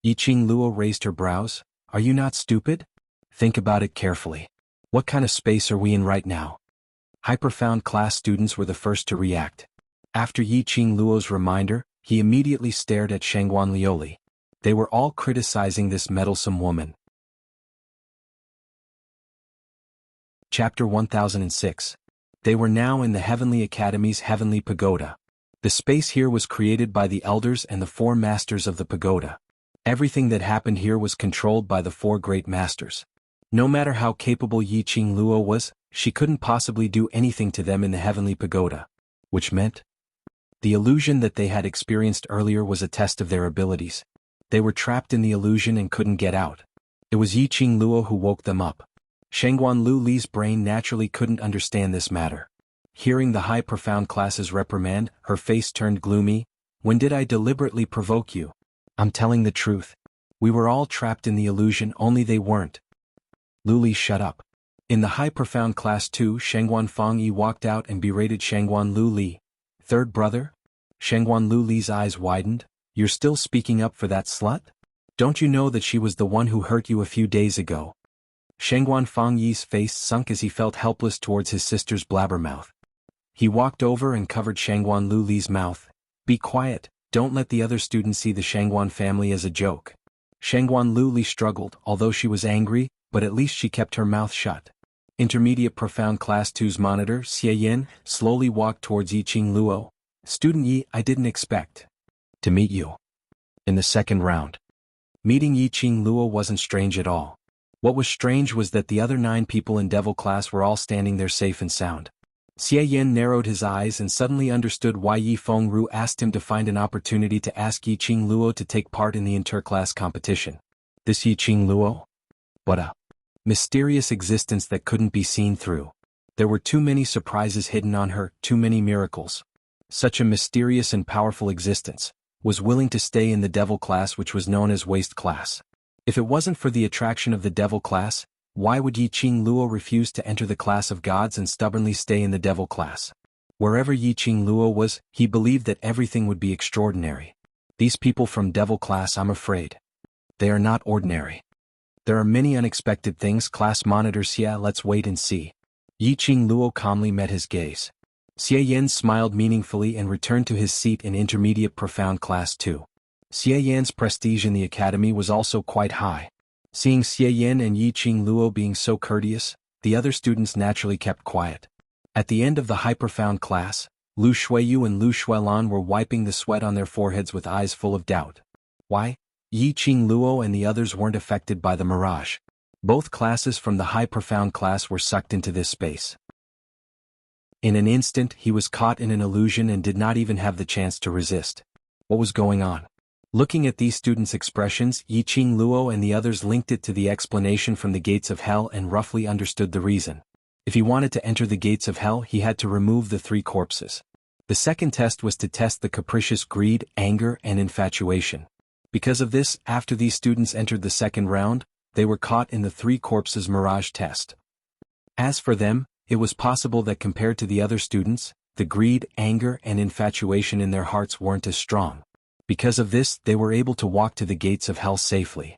Yiqing Luo raised her brows. "Are you not stupid? Think about it carefully. What kind of space are we in right now?" High-profound class students were the first to react. After Yiqing Luo's reminder, he immediately stared at Shangguan Liuli. They were all criticizing this meddlesome woman. Chapter 1006. They were now in the Heavenly Academy's Heavenly Pagoda. The space here was created by the elders and the four masters of the pagoda. Everything that happened here was controlled by the four great masters. No matter how capable Yiqing Luo was, she couldn't possibly do anything to them in the Heavenly Pagoda. Which meant the illusion that they had experienced earlier was a test of their abilities. They were trapped in the illusion and couldn't get out. It was Yiqing Luo who woke them up. Shangguan Liuli's brain naturally couldn't understand this matter. Hearing the high profound class's reprimand, her face turned gloomy. "When did I deliberately provoke you? I'm telling the truth. We were all trapped in the illusion, only they weren't." "Luli, shut up." In the high profound class too, Shangguan Fangyi walked out and berated Shangguan Liuli. "Third brother?" Shangguan Liuli's eyes widened. "You're still speaking up for that slut? Don't you know that she was the one who hurt you a few days ago?" Shangguan Fangyi's face sunk as he felt helpless towards his sister's blabbermouth. He walked over and covered Shangguan Liuli's mouth. "Be quiet, don't let the other students see the Shangguan family as a joke." Shangguan Liuli struggled, although she was angry, but at least she kept her mouth shut. Intermediate Profound Class 2's monitor, Xie Yin, slowly walked towards Yiqing Luo. "Student Yi, I didn't expect to meet you in the second round." Meeting Yiqing Luo wasn't strange at all. What was strange was that the other 9 people in Devil Class were all standing there safe and sound. Xie Yin narrowed his eyes and suddenly understood why Yi Fengru asked him to find an opportunity to ask Yiqing Luo to take part in the interclass competition. This Yiqing Luo? What a mysterious existence that couldn't be seen through. There were too many surprises hidden on her, too many miracles. Such a mysterious and powerful existence was willing to stay in the Devil Class, which was known as Waste Class. If it wasn't for the attraction of the Devil Class, why would Yiqing Luo refuse to enter the class of gods and stubbornly stay in the Devil Class? Wherever Yiqing Luo was, he believed that everything would be extraordinary. These people from Devil Class, I'm afraid, they are not ordinary. There are many unexpected things. Class monitors, Xia, let's wait and see. Yiqing Luo calmly met his gaze. Xie Yin smiled meaningfully and returned to his seat in Intermediate Profound Class 2. Xie Yan's prestige in the academy was also quite high. Seeing Xie Yin and Yiqing Luo being so courteous, the other students naturally kept quiet. At the end of the high profound class, Lu Shuiyu and Lu Shuilan were wiping the sweat on their foreheads with eyes full of doubt. Why? Yiqing Luo and the others weren't affected by the mirage. Both classes from the high profound class were sucked into this space. In an instant, he was caught in an illusion and did not even have the chance to resist. What was going on? Looking at these students' expressions, Yiqing Luo and the others linked it to the explanation from the gates of hell and roughly understood the reason. If he wanted to enter the gates of hell, he had to remove the 3 corpses. The second test was to test the capricious greed, anger, and infatuation. Because of this, after these students entered the second round, they were caught in the 3 corpses mirage test. As for them, it was possible that compared to the other students, the greed, anger, and infatuation in their hearts weren't as strong. Because of this, they were able to walk to the gates of hell safely.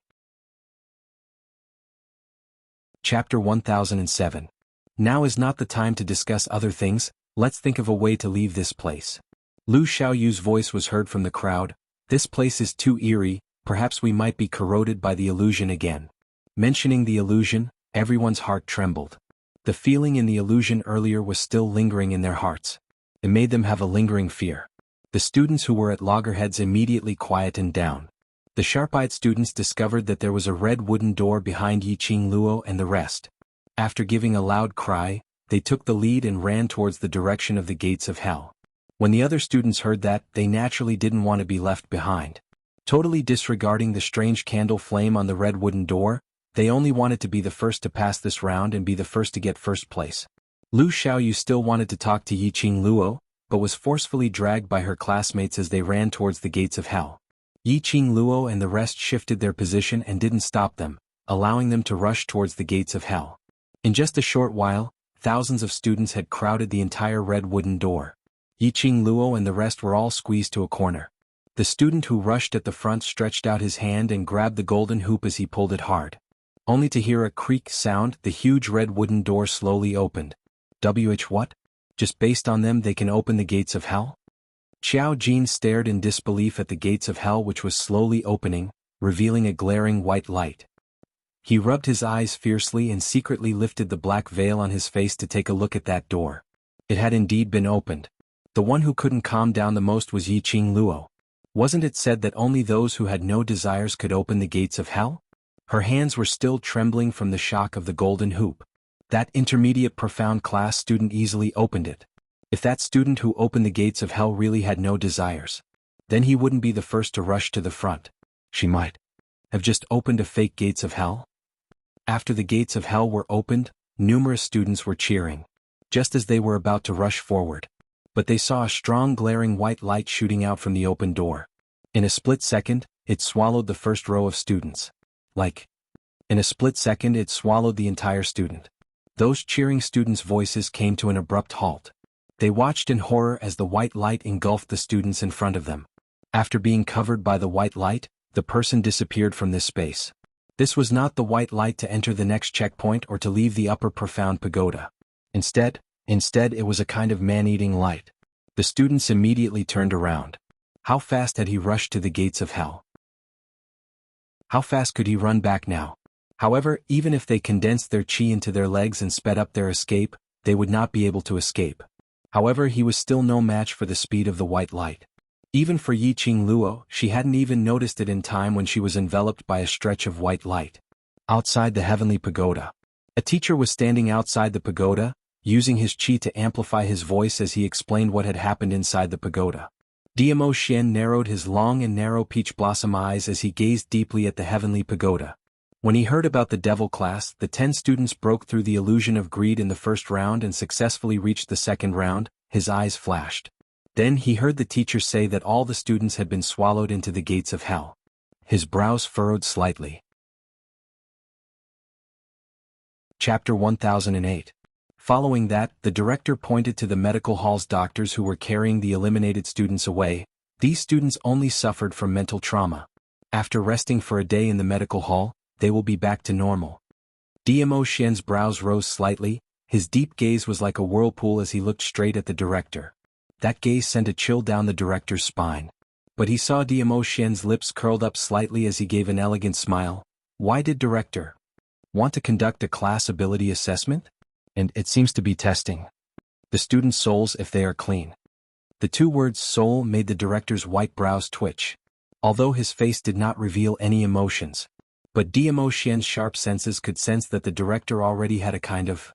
Chapter 1007. Now is not the time to discuss other things, Let's think of a way to leave this place. Lu Xiaoyu's voice was heard from the crowd. This place is too eerie, perhaps we might be corroded by the illusion again. Mentioning the illusion, everyone's heart trembled. The feeling in the illusion earlier was still lingering in their hearts. It made them have a lingering fear. The students who were at loggerheads immediately quietened down. The sharp-eyed students discovered that there was a red wooden door behind Yiqing Luo and the rest. After giving a loud cry, they took the lead and ran towards the direction of the gates of hell. When the other students heard that, they naturally didn't want to be left behind. Totally disregarding the strange candle flame on the red wooden door, they only wanted to be the first to pass this round and be the first to get first place. Lu Xiaoyu still wanted to talk to Yiqing Luo, but was forcefully dragged by her classmates as they ran towards the gates of hell. Yiqing Luo and the rest shifted their position and didn't stop them, allowing them to rush towards the gates of hell. In just a short while, thousands of students had crowded the entire red wooden door. Yiqing Luo and the rest were all squeezed to a corner. The student who rushed at the front stretched out his hand and grabbed the golden hoop as he pulled it hard. Only to hear a creak sound, the huge red wooden door slowly opened. What? Just based on them they can open the gates of hell? Xiao Jin stared in disbelief at the gates of hell which was slowly opening, revealing a glaring white light. He rubbed his eyes fiercely and secretly lifted the black veil on his face to take a look at that door. It had indeed been opened. The one who couldn't calm down the most was Yiqing Luo. Wasn't it said that only those who had no desires could open the gates of hell? Her hands were still trembling from the shock of the golden hoop. That intermediate profound class student easily opened it. If that student who opened the gates of hell really had no desires, then he wouldn't be the first to rush to the front. She might have just opened a fake gates of hell. After the gates of hell were opened, numerous students were cheering, just as they were about to rush forward. But they saw a strong glaring white light shooting out from the open door. In a split second, it swallowed the first row of students. In a split second it swallowed the entire student. Those cheering students' voices came to an abrupt halt. They watched in horror as the white light engulfed the students in front of them. After being covered by the white light, the person disappeared from this space. This was not the white light to enter the next checkpoint or to leave the upper profound pagoda. Instead, it was a kind of man-eating light. The students immediately turned around. How fast had he rushed to the gates of hell? How fast could he run back now? However, even if they condensed their chi into their legs and sped up their escape, they would not be able to escape. However, he was still no match for the speed of the white light. Even for Yiqing Luo, she hadn't even noticed it in time when she was enveloped by a stretch of white light. Outside the heavenly pagoda. A teacher was standing outside the pagoda, using his chi to amplify his voice as he explained what had happened inside the pagoda. Diamo Xian narrowed his long and narrow peach blossom eyes as he gazed deeply at the heavenly pagoda. When he heard about the devil class, the 10 students broke through the illusion of greed in the first round and successfully reached the second round. His eyes flashed. Then he heard the teacher say that all the students had been swallowed into the gates of hell. His brows furrowed slightly. Chapter 1008. Following that, the director pointed to the medical hall's doctors who were carrying the eliminated students away. These students only suffered from mental trauma. After resting for a day in the medical hall, they will be back to normal. Diamo Xian's brows rose slightly, his deep gaze was like a whirlpool as he looked straight at the director. That gaze sent a chill down the director's spine. But he saw Diamo Xian's lips curled up slightly as he gave an elegant smile. Why did director want to conduct a class ability assessment? And it seems to be testing the students' souls if they are clean. The two words soul made the director's white brows twitch, although his face did not reveal any emotions. But Diamo Xian's sharp senses could sense that the director already had a kind of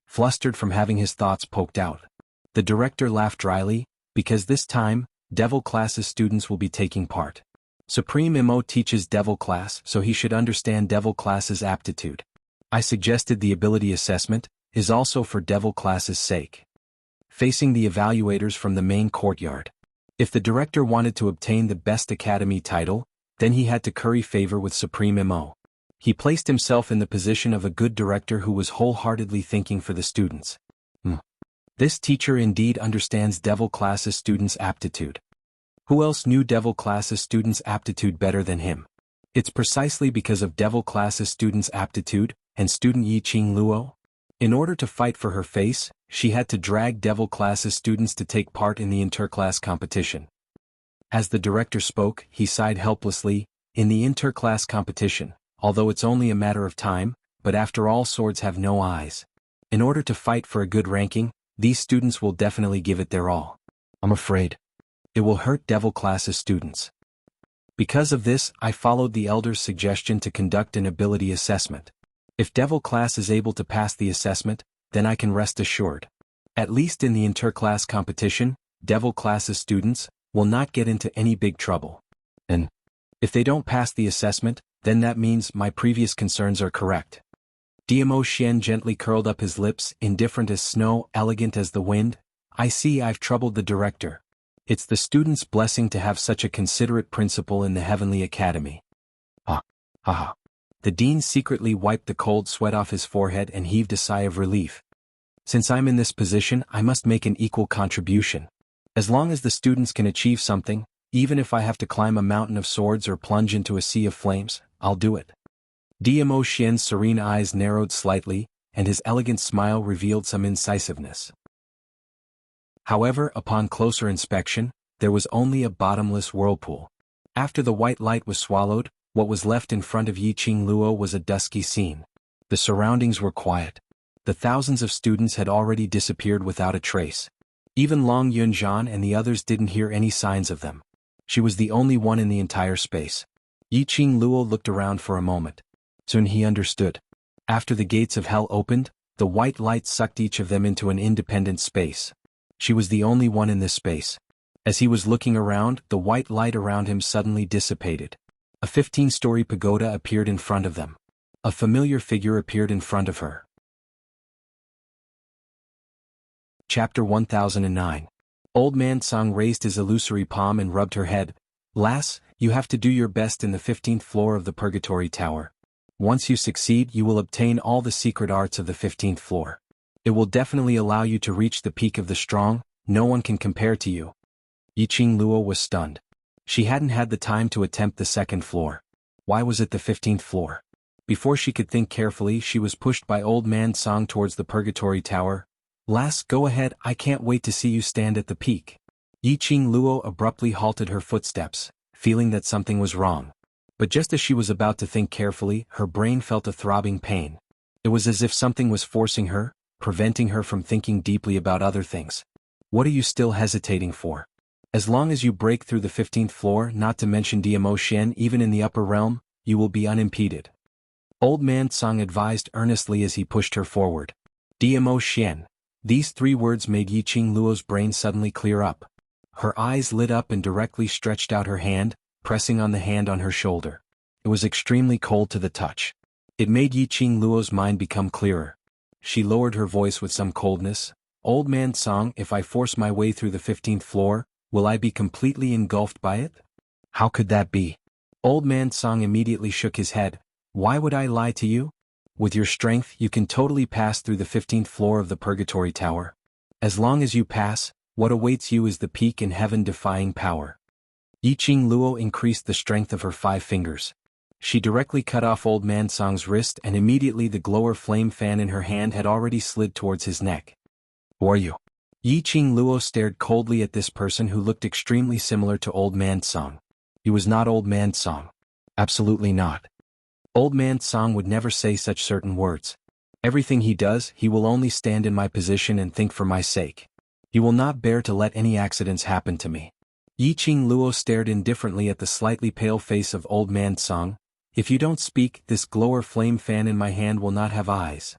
flustered from having his thoughts poked out. The director laughed dryly, because this time, devil class's students will be taking part. Supreme Mo teaches devil class, so he should understand devil class's aptitude. I suggested the ability assessment is also for devil class's sake. Facing the evaluators from the main courtyard. If the director wanted to obtain the best academy title, then he had to curry favor with Supreme Mo. He placed himself in the position of a good director who was wholeheartedly thinking for the students. This teacher indeed understands devil class's students' aptitude. Who else knew devil class's students' aptitude better than him? It's precisely because of devil class's students' aptitude, and student Yiqing Luo. In order to fight for her face, she had to drag Devil Class's students to take part in the interclass competition. As the director spoke, he sighed helplessly, in the interclass competition, although it's only a matter of time, but after all, swords have no eyes. In order to fight for a good ranking, these students will definitely give it their all. I'm afraid it will hurt Devil Class's students. Because of this, I followed the elder's suggestion to conduct an ability assessment. If Devil Class is able to pass the assessment, then I can rest assured. At least in the interclass competition, Devil Class's students will not get into any big trouble. And if they don't pass the assessment, then that means my previous concerns are correct. Diamo Xian gently curled up his lips, indifferent as snow, elegant as the wind. I see I've troubled the director. It's the student's blessing to have such a considerate principal in the Heavenly Academy. Ha ha. The dean secretly wiped the cold sweat off his forehead and heaved a sigh of relief. Since I'm in this position, I must make an equal contribution. As long as the students can achieve something, even if I have to climb a mountain of swords or plunge into a sea of flames, I'll do it. Diamo Xian's serene eyes narrowed slightly, and his elegant smile revealed some incisiveness. However, upon closer inspection, there was only a bottomless whirlpool. After the white light was swallowed, what was left in front of Yiqing Luo was a dusky scene. The surroundings were quiet. The thousands of students had already disappeared without a trace. Even Long Yunzhan and the others didn't hear any signs of them. She was the only one in the entire space. Yiqing Luo looked around for a moment. Soon he understood. After the gates of hell opened, the white light sucked each of them into an independent space. She was the only one in this space. As he was looking around, the white light around him suddenly dissipated. A 15-story pagoda appeared in front of them. A familiar figure appeared in front of her. Chapter 1009. Old Man Song raised his illusory palm and rubbed her head. Lass, you have to do your best in the 15th floor of the Purgatory Tower. Once you succeed, you will obtain all the secret arts of the 15th floor. It will definitely allow you to reach the peak of the strong. No one can compare to you. Yiqing Luo was stunned. She hadn't had the time to attempt the 2nd floor. Why was it the 15th floor? Before she could think carefully, she was pushed by Old Man Song towards the Purgatory Tower. Lass, go ahead, I can't wait to see you stand at the peak. Yiqing Luo abruptly halted her footsteps, feeling that something was wrong. But just as she was about to think carefully, her brain felt a throbbing pain. It was as if something was forcing her, preventing her from thinking deeply about other things. What are you still hesitating for? As long as you break through the 15th floor, not to mention Diamo Xian, even in the upper realm, you will be unimpeded. Old Man Song advised earnestly as he pushed her forward. Diamo Xian. These 3 words made Yiqing Luo's brain suddenly clear up. Her eyes lit up and directly stretched out her hand, pressing on the hand on her shoulder. It was extremely cold to the touch. It made Yiqing Luo's mind become clearer. She lowered her voice with some coldness. Old Man Song, if I force my way through the 15th floor, will I be completely engulfed by it? How could that be? Old Man Song immediately shook his head. Why would I lie to you? With your strength, you can totally pass through the 15th floor of the Purgatory Tower. As long as you pass, what awaits you is the peak in heaven-defying power. Yiqing Luo increased the strength of her 5 fingers. She directly cut off Old Man Song's wrist, and immediately the glower flame fan in her hand had already slid towards his neck. Who are you? Yiqing Luo stared coldly at this person who looked extremely similar to Old Man Song. He was not Old Man Song. Absolutely not. Old Man Song would never say such certain words. Everything he does, he will only stand in my position and think for my sake. He will not bear to let any accidents happen to me. Yiqing Luo stared indifferently at the slightly pale face of Old Man Song. If you don't speak, this glower flame fan in my hand will not have eyes.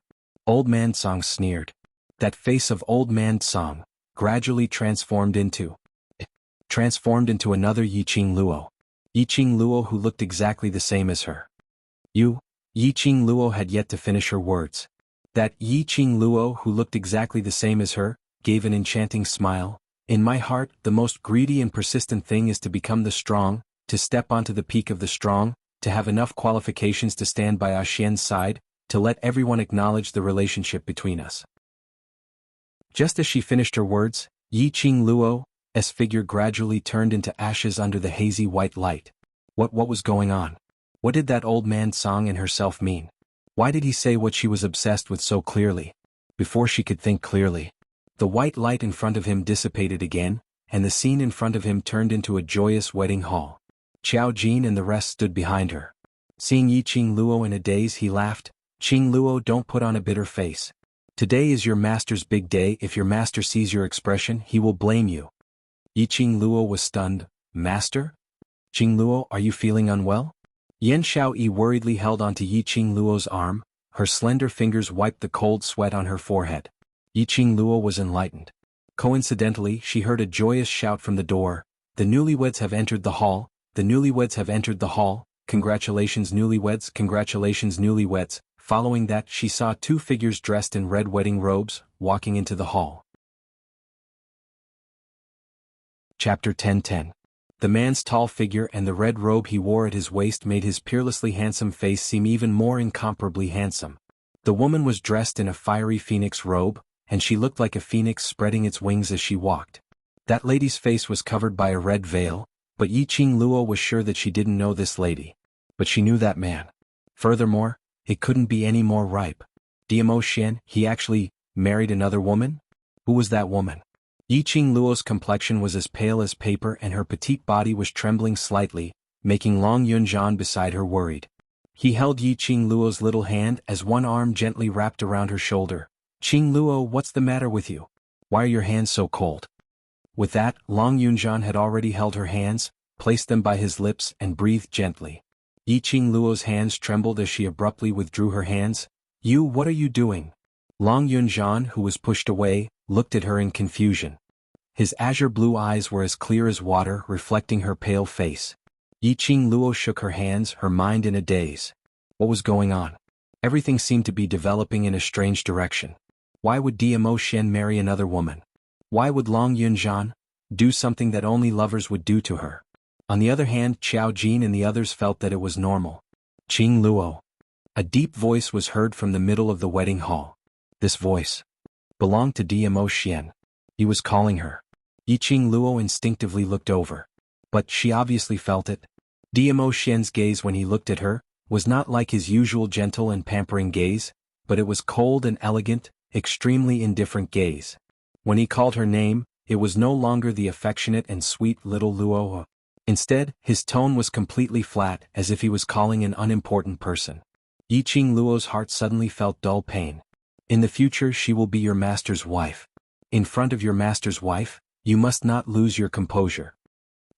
Old Man Song sneered. That face of Old Man Song gradually transformed into another Yiqing Luo. Yiqing Luo who looked exactly the same as her. Yiqing Luo had yet to finish her words. That Yiqing Luo who looked exactly the same as her, gave an enchanting smile. In my heart, the most greedy and persistent thing is to become the strong, to step onto the peak of the strong, to have enough qualifications to stand by Xian's side, to let everyone acknowledge the relationship between us. Just as she finished her words, Yiqing Luo's figure gradually turned into ashes under the hazy white light. What was going on? What did that Old Man Song and herself mean? Why did he say what she was obsessed with so clearly? Before she could think clearly, The white light in front of him dissipated again, and the scene in front of him turned into a joyous wedding hall. Qiao Jin and the rest stood behind her. Seeing Yi Qing Luo in a daze, he laughed. "Qing Luo, don't put on a bitter face. Today is your master's big day. If your master sees your expression, he will blame you." Yi Qing Luo was stunned. "Master? Qing Luo, are you feeling unwell?" Yan Xiaoyi worriedly held onto Yi Qing Luo's arm. Her slender fingers wiped the cold sweat on her forehead. Yi Qing Luo was enlightened. Coincidentally, she heard a joyous shout from the door. "The newlyweds have entered the hall. The newlyweds have entered the hall. Congratulations newlyweds, congratulations newlyweds." Following that, she saw two figures dressed in red wedding robes, walking into the hall. Chapter 10:10. The man's tall figure and the red robe he wore at his waist made his peerlessly handsome face seem even more incomparably handsome. The woman was dressed in a fiery phoenix robe, and she looked like a phoenix spreading its wings as she walked. That lady's face was covered by a red veil, but Yi Qing Luo was sure that she didn't know this lady. But she knew that man. Furthermore, it couldn't be any more ripe. Diamo Xian, he actually married another woman? Who was that woman? Yi Qing Luo's complexion was as pale as paper and her petite body was trembling slightly, making Long Yunzhan beside her worried. He held Yi Qing Luo's little hand as one arm gently wrapped around her shoulder. "Qing Luo, what's the matter with you? Why are your hands so cold?" With that, Long Yunzhan had already held her hands, placed them by his lips and breathed gently. Yi Qing Luo's hands trembled as she abruptly withdrew her hands. What are you doing?" Long Yunzhan, who was pushed away, looked at her in confusion. His azure blue eyes were as clear as water, reflecting her pale face. Yi Qing Luo shook her hands, her mind in a daze. What was going on? Everything seemed to be developing in a strange direction. Why would Diamo Xian marry another woman? Why would Long Yunzhan do something that only lovers would do to her? On the other hand, Qiao Jin and the others felt that it was normal. "Qing Luo." A deep voice was heard from the middle of the wedding hall. This voice belonged to Diamo Xian. He was calling her. Yi Qing Luo instinctively looked over. But she obviously felt it. Diamo Xian's gaze when he looked at her was not like his usual gentle and pampering gaze, but it was cold and elegant, extremely indifferent gaze. When he called her name, it was no longer the affectionate and sweet little Luo. Instead, his tone was completely flat, as if he was calling an unimportant person. Yi Qing Luo's heart suddenly felt dull pain. "In the future she will be your master's wife. In front of your master's wife, you must not lose your composure."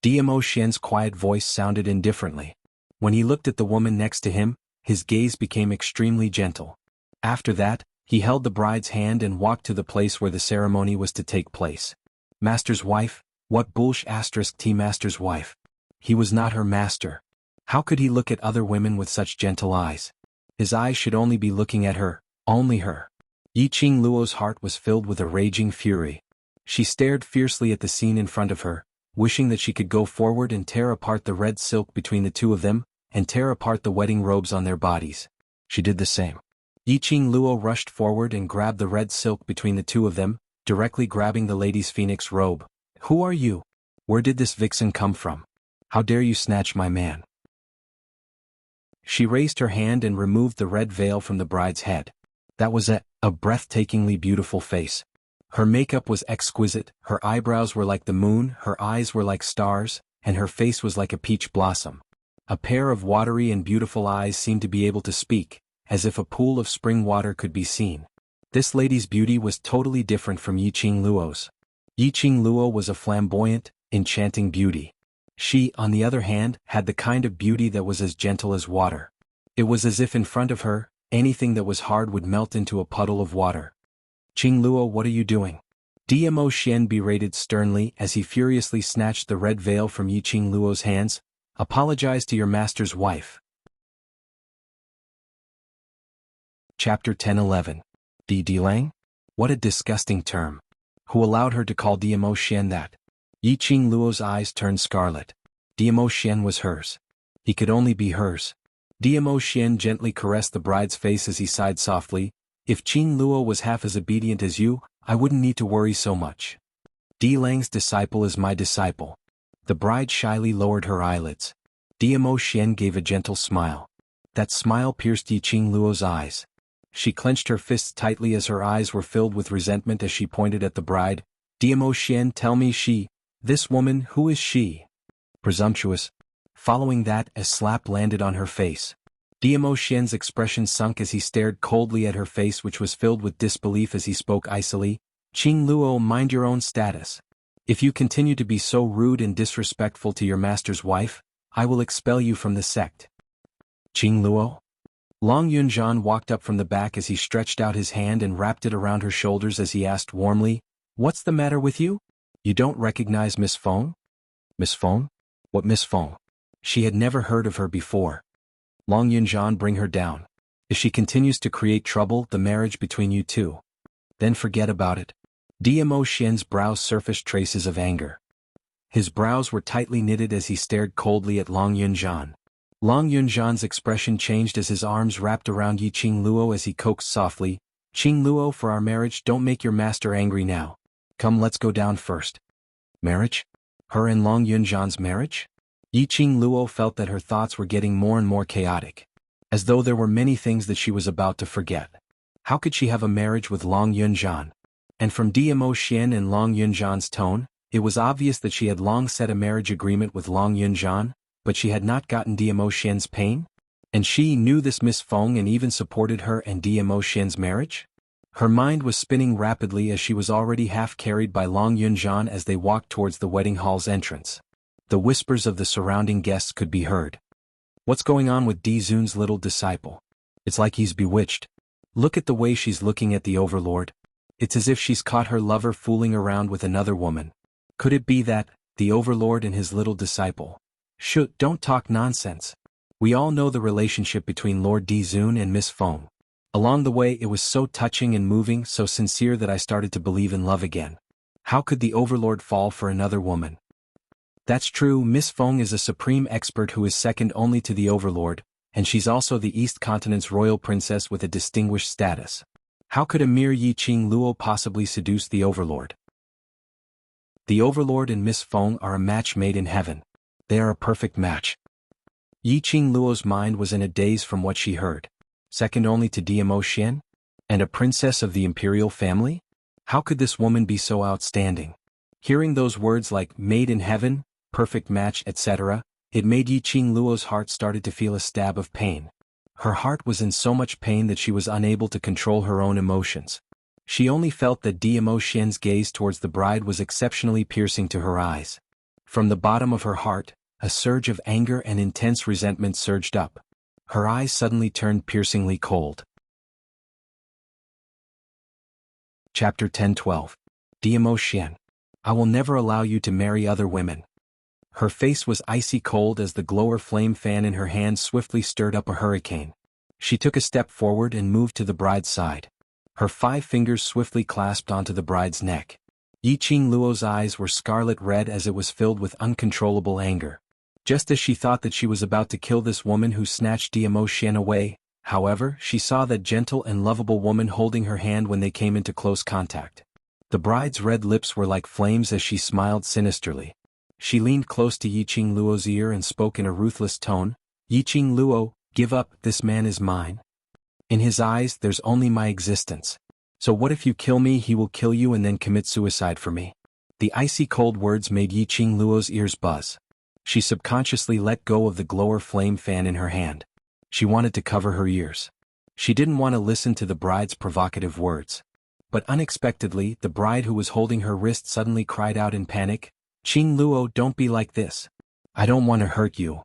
Diamo Xian's quiet voice sounded indifferently. When he looked at the woman next to him, his gaze became extremely gentle. After that, he held the bride's hand and walked to the place where the ceremony was to take place. Master's wife? What bullsh***t master's wife? He was not her master. How could he look at other women with such gentle eyes? His eyes should only be looking at her, only her. Yi Qing Luo's heart was filled with a raging fury. She stared fiercely at the scene in front of her, wishing that she could go forward and tear apart the red silk between the two of them, and tear apart the wedding robes on their bodies. She did the same. Yi Qing Luo rushed forward and grabbed the red silk between the two of them, directly grabbing the lady's phoenix robe. "Who are you? Where did this vixen come from? How dare you snatch my man?" She raised her hand and removed the red veil from the bride's head. That was a breathtakingly beautiful face. Her makeup was exquisite, her eyebrows were like the moon, her eyes were like stars, and her face was like a peach blossom. A pair of watery and beautiful eyes seemed to be able to speak, as if a pool of spring water could be seen. This lady's beauty was totally different from Yi Qing Luo's. Yi Qing Luo was a flamboyant, enchanting beauty. She, on the other hand, had the kind of beauty that was as gentle as water. It was as if in front of her, anything that was hard would melt into a puddle of water. "Qing Luo, what are you doing?" Diamo Xian berated sternly as he furiously snatched the red veil from Yi Qing Luo's hands. "Apologize to your master's wife." Chapter 10:11. Dilang? What a disgusting term. Who allowed her to call Diamo Xian that? Yi Qing Luo's eyes turned scarlet. Diamo Xian was hers. He could only be hers. Diamo Xian gently caressed the bride's face as he sighed softly. "If Qing Luo was half as obedient as you, I wouldn't need to worry so much. Dilang's disciple is my disciple." The bride shyly lowered her eyelids. Diamo Xian gave a gentle smile. That smile pierced Yi Qing Luo's eyes. She clenched her fists tightly as her eyes were filled with resentment as she pointed at the bride. Diamo Xian, tell me this woman, who is she? Presumptuous. Following that, a slap landed on her face. Diamo Xian's expression sunk as he stared coldly at her face, which was filled with disbelief as he spoke icily. Qing Luo, mind your own status. If you continue to be so rude and disrespectful to your master's wife, I will expel you from the sect. Qing Luo? Long Yunzhan walked up from the back as he stretched out his hand and wrapped it around her shoulders as he asked warmly, "What's the matter with you? You don't recognize Miss Feng?" Miss Feng? What Miss Feng? She had never heard of her before. Long Yunzhan, bring her down. If she continues to create trouble, the marriage between you two, then forget about it. Diamo Xian's brows surfaced traces of anger. His brows were tightly knitted as he stared coldly at Long Yunzhan. Long Yunzhan's expression changed as his arms wrapped around Yi Qing Luo as he coaxed softly, "Qing Luo, for our marriage, don't make your master angry now. Come, let's go down first." Marriage? Her and Long Yunzhan's marriage? Yi Qing Luo felt that her thoughts were getting more and more chaotic, as though there were many things that she was about to forget. How could she have a marriage with Long Yunzhan? And from Diamo Xian and Long Yunzhan's tone, it was obvious that she had long set a marriage agreement with Long Yunzhan, but she had not gotten Diamo Xian's pain? And she knew this Miss Feng and even supported her and Diamo Xian's marriage? Her mind was spinning rapidly as she was already half carried by Long Yunzhan as they walked towards the wedding hall's entrance. The whispers of the surrounding guests could be heard. What's going on with Di Zun's little disciple? It's like he's bewitched. Look at the way she's looking at the overlord. It's as if she's caught her lover fooling around with another woman. Could it be that, the overlord and his little disciple? Don't talk nonsense. We all know the relationship between Lord Di Zun and Miss Feng. Along the way it was so touching and moving, so sincere that I started to believe in love again. How could the overlord fall for another woman? That's true, Miss Feng is a supreme expert who is second only to the overlord, and she's also the East Continent's royal princess with a distinguished status. How could a mere Yi Qing Luo possibly seduce the overlord? The overlord and Miss Feng are a match made in heaven. They are a perfect match. Yi Qing Luo's mind was in a daze from what she heard. Second only to Diamo Xian? And a princess of the imperial family? How could this woman be so outstanding? Hearing those words like made in heaven, perfect match, etc., it made Yi Qing Luo's heart started to feel a stab of pain. Her heart was in so much pain that she was unable to control her own emotions. She only felt that Diamo Xian's gaze towards the bride was exceptionally piercing to her eyes. From the bottom of her heart, a surge of anger and intense resentment surged up. Her eyes suddenly turned piercingly cold. Chapter 10-12. Diamo Xian. I will never allow you to marry other women. Her face was icy cold as the glower flame fan in her hand swiftly stirred up a hurricane. She took a step forward and moved to the bride's side. Her 5 fingers swiftly clasped onto the bride's neck. Yi Qing Luo's eyes were scarlet red as it was filled with uncontrollable anger. Just as she thought that she was about to kill this woman who snatched Diamo Xian away, however, she saw that gentle and lovable woman holding her hand when they came into close contact. The bride's red lips were like flames as she smiled sinisterly. She leaned close to Yi Qing Luo's ear and spoke in a ruthless tone, "Yi Qing Luo, give up, this man is mine. In his eyes there's only my existence. So what if you kill me, he will kill you and then commit suicide for me." The icy cold words made Yi Qing Luo's ears buzz. She subconsciously let go of the glower flame fan in her hand. She wanted to cover her ears. She didn't want to listen to the bride's provocative words. But unexpectedly, the bride who was holding her wrist suddenly cried out in panic, "Qing Luo, don't be like this. I don't want to hurt you."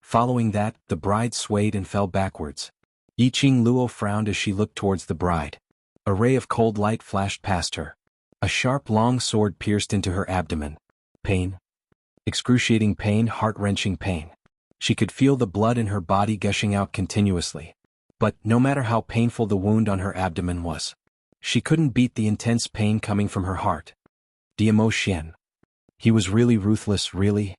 Following that, the bride swayed and fell backwards. Yi Qing Luo frowned as she looked towards the bride. A ray of cold light flashed past her. A sharp long sword pierced into her abdomen. Pain. Excruciating pain, heart-wrenching pain. She could feel the blood in her body gushing out continuously. But, no matter how painful the wound on her abdomen was, she couldn't beat the intense pain coming from her heart. Diamo Xian. He was really ruthless, really.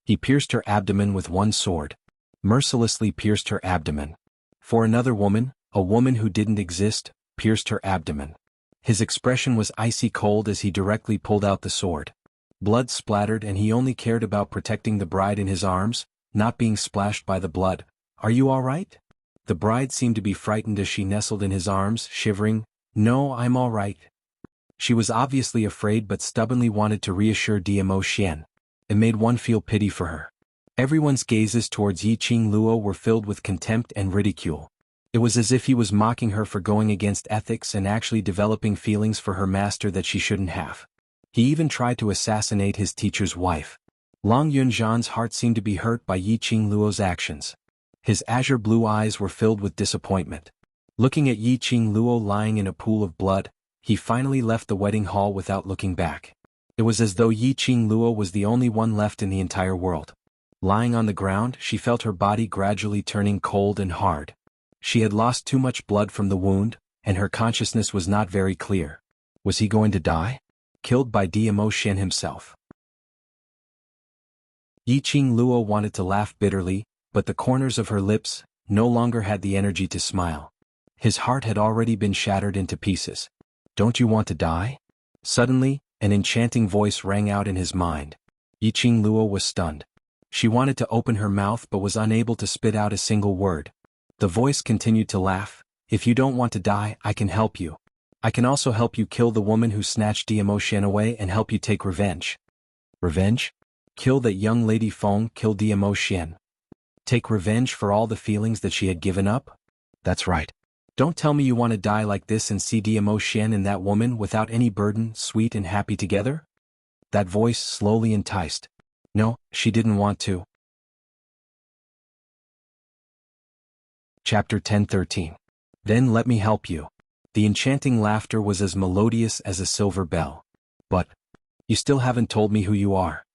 He pierced her abdomen with one sword. Mercilessly pierced her abdomen. For another woman, a woman who didn't exist, pierced her abdomen. His expression was icy cold as he directly pulled out the sword. Blood splattered and he only cared about protecting the bride in his arms, not being splashed by the blood. "Are you all right?" The bride seemed to be frightened as she nestled in his arms, shivering. "No, I'm all right." She was obviously afraid but stubbornly wanted to reassure Diamo Xian. It made one feel pity for her. Everyone's gazes towards Yiqing Luo were filled with contempt and ridicule. It was as if he was mocking her for going against ethics and actually developing feelings for her master that she shouldn't have. He even tried to assassinate his teacher's wife. Long Yunzhan's heart seemed to be hurt by Yiqing Luo's actions. His azure blue eyes were filled with disappointment. Looking at Yiqing Luo lying in a pool of blood, he finally left the wedding hall without looking back. It was as though Yiqing Luo was the only one left in the entire world. Lying on the ground, she felt her body gradually turning cold and hard. She had lost too much blood from the wound, and her consciousness was not very clear. Was he going to die? Killed by Diamo Xian himself. Yiqing Luo wanted to laugh bitterly, but the corners of her lips no longer had the energy to smile. His heart had already been shattered into pieces. "Don't you want to die?" Suddenly, an enchanting voice rang out in his mind. Yiqing Luo was stunned. She wanted to open her mouth but was unable to spit out a single word. The voice continued to laugh. "If you don't want to die, I can help you. I can also help you kill the woman who snatched Diamo Xian away and help you take revenge." Revenge? Kill that young lady Feng, kill Diamo Xian. Take revenge for all the feelings that she had given up? That's right. Don't tell me you want to die like this and see Diamo Xian and that woman without any burden, sweet and happy together? That voice slowly enticed. No, she didn't want to. Chapter 10:13. Then let me help you. The enchanting laughter was as melodious as a silver bell. But, you still haven't told me who you are.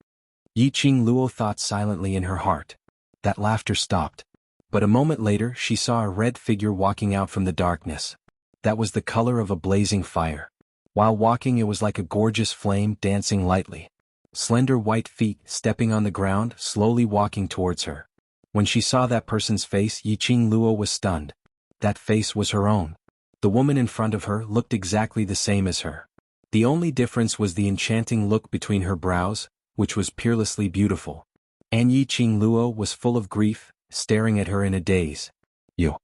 Yiqing Luo thought silently in her heart. That laughter stopped. But a moment later she saw a red figure walking out from the darkness. That was the color of a blazing fire. While walking it was like a gorgeous flame dancing lightly. Slender white feet stepping on the ground, slowly walking towards her. When she saw that person's face, Yiqing Luo was stunned. That face was her own. The woman in front of her looked exactly the same as her. The only difference was the enchanting look between her brows, which was peerlessly beautiful. And Yiqing Luo was full of grief, staring at her in a daze. "You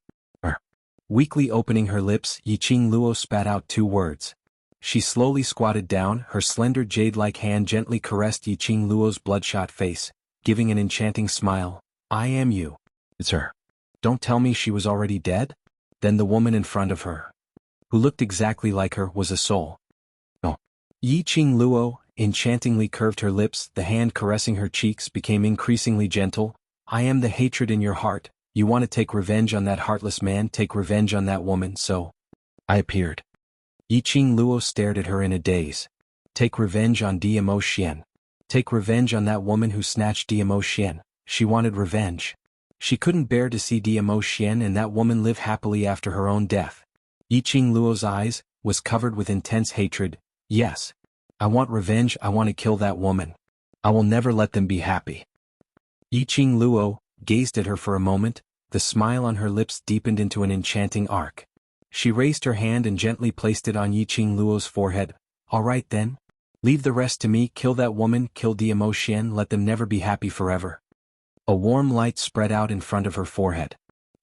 are." Weakly opening her lips, Yiqing Luo spat out two words. She slowly squatted down, her slender jade-like hand gently caressed Yiqing Luo's bloodshot face, giving an enchanting smile. "I am you." It's her. Don't tell me she was already dead? Then the woman in front of her, who looked exactly like her, was a soul. No. Yiqing Luo enchantingly curved her lips, the hand caressing her cheeks became increasingly gentle. "I am the hatred in your heart. You want to take revenge on that heartless man, take revenge on that woman, so I appeared." Yiqing Luo stared at her in a daze. Take revenge on Diamo Xian. Take revenge on that woman who snatched Diamo Xian. She wanted revenge. She couldn't bear to see Diamo Xian and that woman live happily after her own death. Yiqing Luo's eyes was covered with intense hatred. "Yes. I want revenge, I want to kill that woman. I will never let them be happy." Yiqing Luo gazed at her for a moment, the smile on her lips deepened into an enchanting arc. She raised her hand and gently placed it on Yiqing Luo's forehead. "All right then. Leave the rest to me, kill that woman, kill Diamo Xian, let them never be happy forever." A warm light spread out in front of her forehead.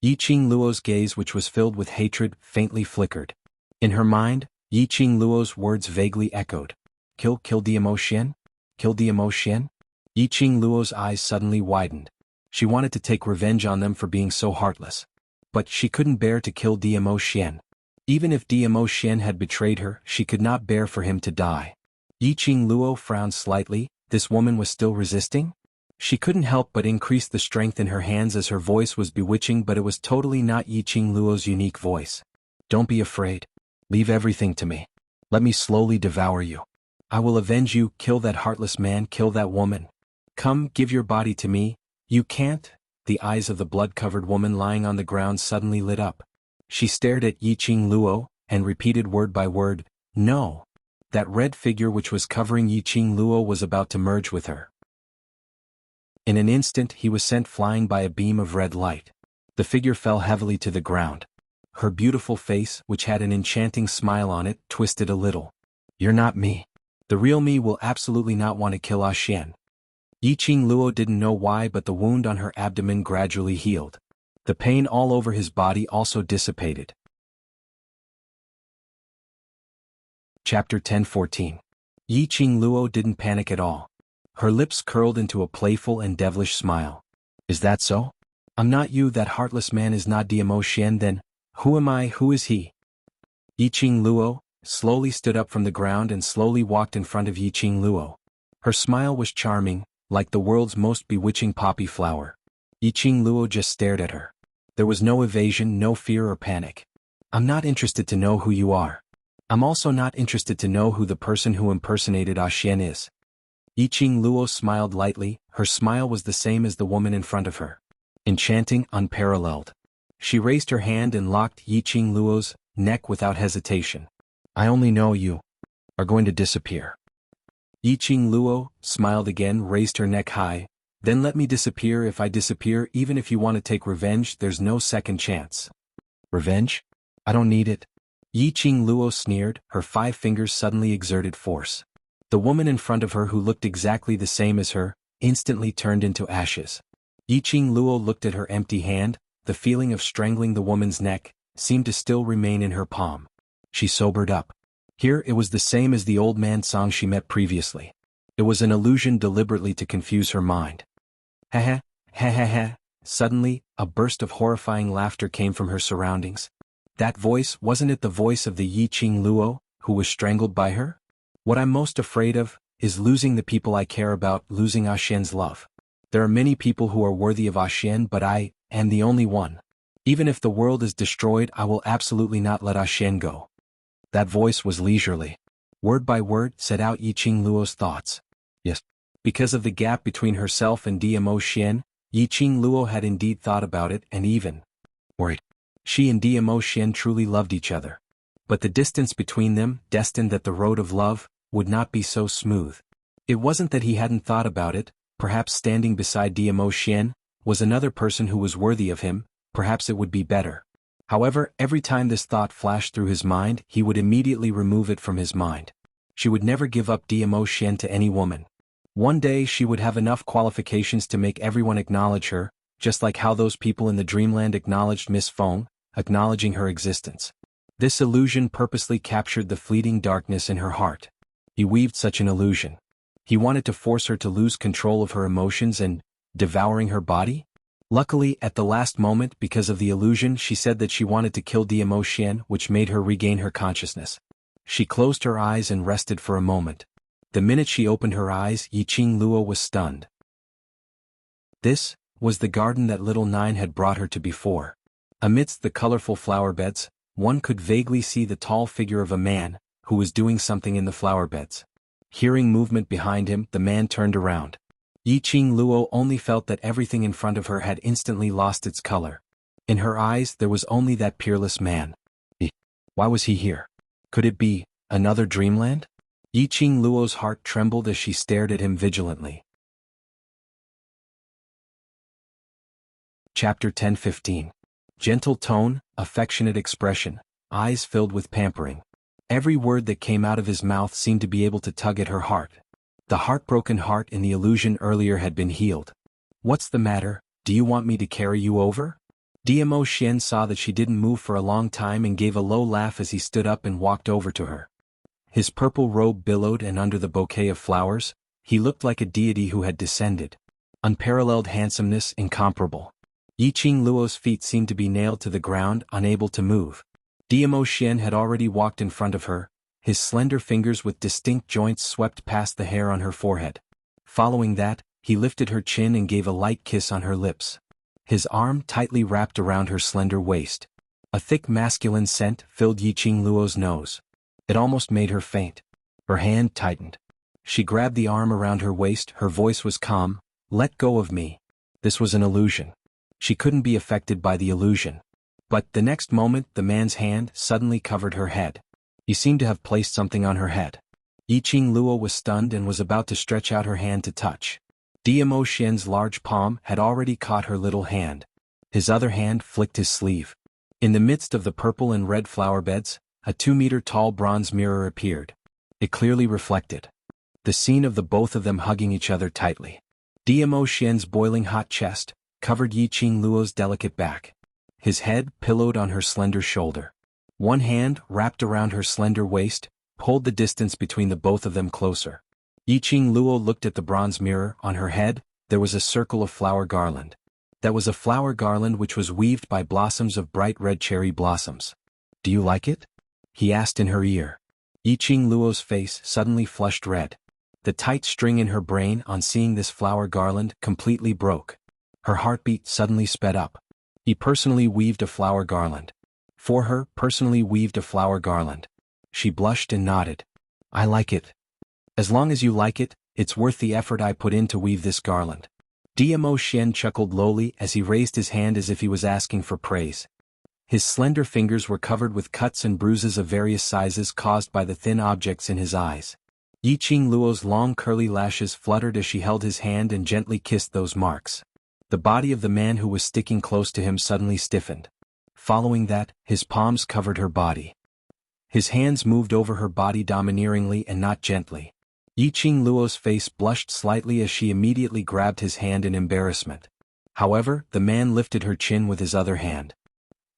Yiqing Luo's gaze, which was filled with hatred, faintly flickered. In her mind, Yiqing Luo's words vaguely echoed. Kill Diamo Xian? Kill Diamo Xian? Yiqing Luo's eyes suddenly widened. She wanted to take revenge on them for being so heartless. But she couldn't bear to kill Diamo Xian. Even if Diamo Xian had betrayed her, she could not bear for him to die. Yiqing Luo frowned slightly. This woman was still resisting? She couldn't help but increase the strength in her hands as her voice was bewitching, but it was totally not Yiqing Luo's unique voice. "Don't be afraid. Leave everything to me. Let me slowly devour you. I will avenge you, kill that heartless man, kill that woman. Come, give your body to me." "You can't." The eyes of the blood-covered woman lying on the ground suddenly lit up. She stared at Yiqing Luo, and repeated word by word, "No." That red figure which was covering Yiqing Luo was about to merge with her. In an instant he was sent flying by a beam of red light. The figure fell heavily to the ground. Her beautiful face, which had an enchanting smile on it, twisted a little. "You're not me. The real me will absolutely not want to kill Xian." Yiqing Luo didn't know why, but the wound on her abdomen gradually healed. The pain all over his body also dissipated. Chapter 10:14. Yi Qing Luo didn't panic at all. Her lips curled into a playful and devilish smile. Is that so? I'm not you, that heartless man is not Diamo Xian, then who am I, who is he? Yi Qing Luo slowly stood up from the ground and slowly walked in front of Yi Qing Luo. Her smile was charming, like the world's most bewitching poppy flower. Yi Qing Luo just stared at her. There was no evasion, no fear or panic. I'm not interested to know who you are. I'm also not interested to know who the person who impersonated Ah Xian is. Yi Qing Luo smiled lightly. Her smile was the same as the woman in front of her. Enchanting, unparalleled. She raised her hand and locked Yi Qing Luo's neck without hesitation. I only know you are going to disappear. Yi Qing Luo smiled again, raised her neck high. Then let me disappear. If I disappear, even if you want to take revenge, there's no second chance. Revenge? I don't need it. Yi Qing Luo sneered, her 5 fingers suddenly exerted force. The woman in front of her, who looked exactly the same as her, instantly turned into ashes. Yi Qing Luo looked at her empty hand. The feeling of strangling the woman's neck seemed to still remain in her palm. She sobered up. Here it was the same as the old man Song she met previously. It was an illusion deliberately to confuse her mind. Ha ha, ha ha ha. Suddenly, a burst of horrifying laughter came from her surroundings. That voice, wasn't it the voice of the Yi Qing Luo, who was strangled by her? What I'm most afraid of is losing the people I care about, losing Ah Xian's love. There are many people who are worthy of Ah Xian, but I am the only one. Even if the world is destroyed, I will absolutely not let Ah Xian go. That voice was leisurely. Word by word, set out Yi Qing Luo's thoughts. Yes. Because of the gap between herself and Diamo Xian, Yi Qing Luo had indeed thought about it and even worried. She and Diamo Xian truly loved each other. But the distance between them, destined that the road of love would not be so smooth. It wasn't that he hadn't thought about it. Perhaps standing beside Diamo Xian was another person who was worthy of him. Perhaps it would be better. However, every time this thought flashed through his mind, he would immediately remove it from his mind. She would never give up Diamo Xian to any woman. One day she would have enough qualifications to make everyone acknowledge her, just like how those people in the dreamland acknowledged Miss Feng, acknowledging her existence. This illusion purposely captured the fleeting darkness in her heart. He weaved such an illusion. He wanted to force her to lose control of her emotions and devouring her body? Luckily, at the last moment, because of the illusion, she said that she wanted to kill Diamo Xian, which made her regain her consciousness. She closed her eyes and rested for a moment. The minute she opened her eyes, Yi Qing Luo was stunned. This was the garden that little Nine had brought her to before. Amidst the colorful flower beds, one could vaguely see the tall figure of a man, who was doing something in the flower beds. Hearing movement behind him, the man turned around. Yi Qing Luo only felt that everything in front of her had instantly lost its color. In her eyes there was only that peerless man. Why was he here? Could it be another dreamland? Yi Qing Luo's heart trembled as she stared at him vigilantly. Chapter 10:15. Gentle tone, affectionate expression, eyes filled with pampering. Every word that came out of his mouth seemed to be able to tug at her heart. The heartbroken heart in the illusion earlier had been healed. What's the matter? Do you want me to carry you over? Diamo Xian saw that she didn't move for a long time and gave a low laugh as he stood up and walked over to her. His purple robe billowed, and under the bouquet of flowers, he looked like a deity who had descended. Unparalleled handsomeness, incomparable. Yi Qing Luo's feet seemed to be nailed to the ground, unable to move. Diamo Xian had already walked in front of her. His slender fingers with distinct joints swept past the hair on her forehead. Following that, he lifted her chin and gave a light kiss on her lips. His arm tightly wrapped around her slender waist. A thick masculine scent filled Yi Qing Luo's nose. It almost made her faint. Her hand tightened. She grabbed the arm around her waist. Her voice was calm. Let go of me. This was an illusion. She couldn't be affected by the illusion. But the next moment, the man's hand suddenly covered her head. He seemed to have placed something on her head. Yi Qing Luo was stunned and was about to stretch out her hand to touch. Diamo Xian's large palm had already caught her little hand. His other hand flicked his sleeve. In the midst of the purple and red flower beds, a 2-meter-tall bronze mirror appeared. It clearly reflected the scene of the both of them hugging each other tightly. Diamo Xian's boiling hot chest covered Yi Qing Luo's delicate back. his head pillowed on her slender shoulder. One hand, wrapped around her slender waist, pulled the distance between the both of them closer. Yiqing Luo looked at the bronze mirror. On her head, there was a circle of flower garland. That was a flower garland which was weaved by blossoms of bright red cherry blossoms. "Do you like it?" he asked in her ear. Yiqing Luo's face suddenly flushed red. The tight string in her brain on seeing this flower garland completely broke. Her heartbeat suddenly sped up. He personally weaved a flower garland. For her, personally weaved a flower garland. She blushed and nodded. "I like it. As long as you like it, it's worth the effort I put in to weave this garland." Dmo Shen chuckled lowly as he raised his hand as if he was asking for praise. His slender fingers were covered with cuts and bruises of various sizes caused by the thin objects in his eyes. Yiqing Luo's long curly lashes fluttered as she held his hand and gently kissed those marks. The body of the man who was sticking close to him suddenly stiffened. Following that, his palms covered her body. His hands moved over her body domineeringly and not gently. Yiqing Luo's face blushed slightly as she immediately grabbed his hand in embarrassment. However, the man lifted her chin with his other hand.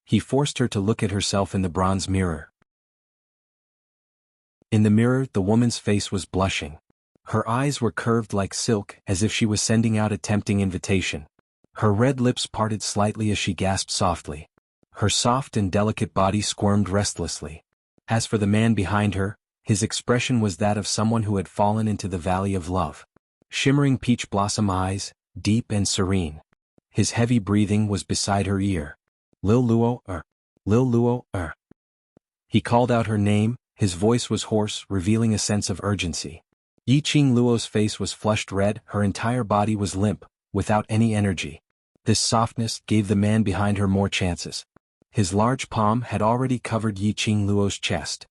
He forced her to look at herself in the bronze mirror. In the mirror, the woman's face was blushing. Her eyes were curved like silk, as if she was sending out a tempting invitation. Her red lips parted slightly as she gasped softly. Her soft and delicate body squirmed restlessly. As for the man behind her, his expression was that of someone who had fallen into the valley of love. Shimmering peach blossom eyes, deep and serene. His heavy breathing was beside her ear. "Lil Luo, Lil Luo, He called out her name, his voice was hoarse, revealing a sense of urgency. Yiqing Luo's face was flushed red, her entire body was limp, without any energy. This softness gave the man behind her more chances. His large palm had already covered Yiqing Luo's chest.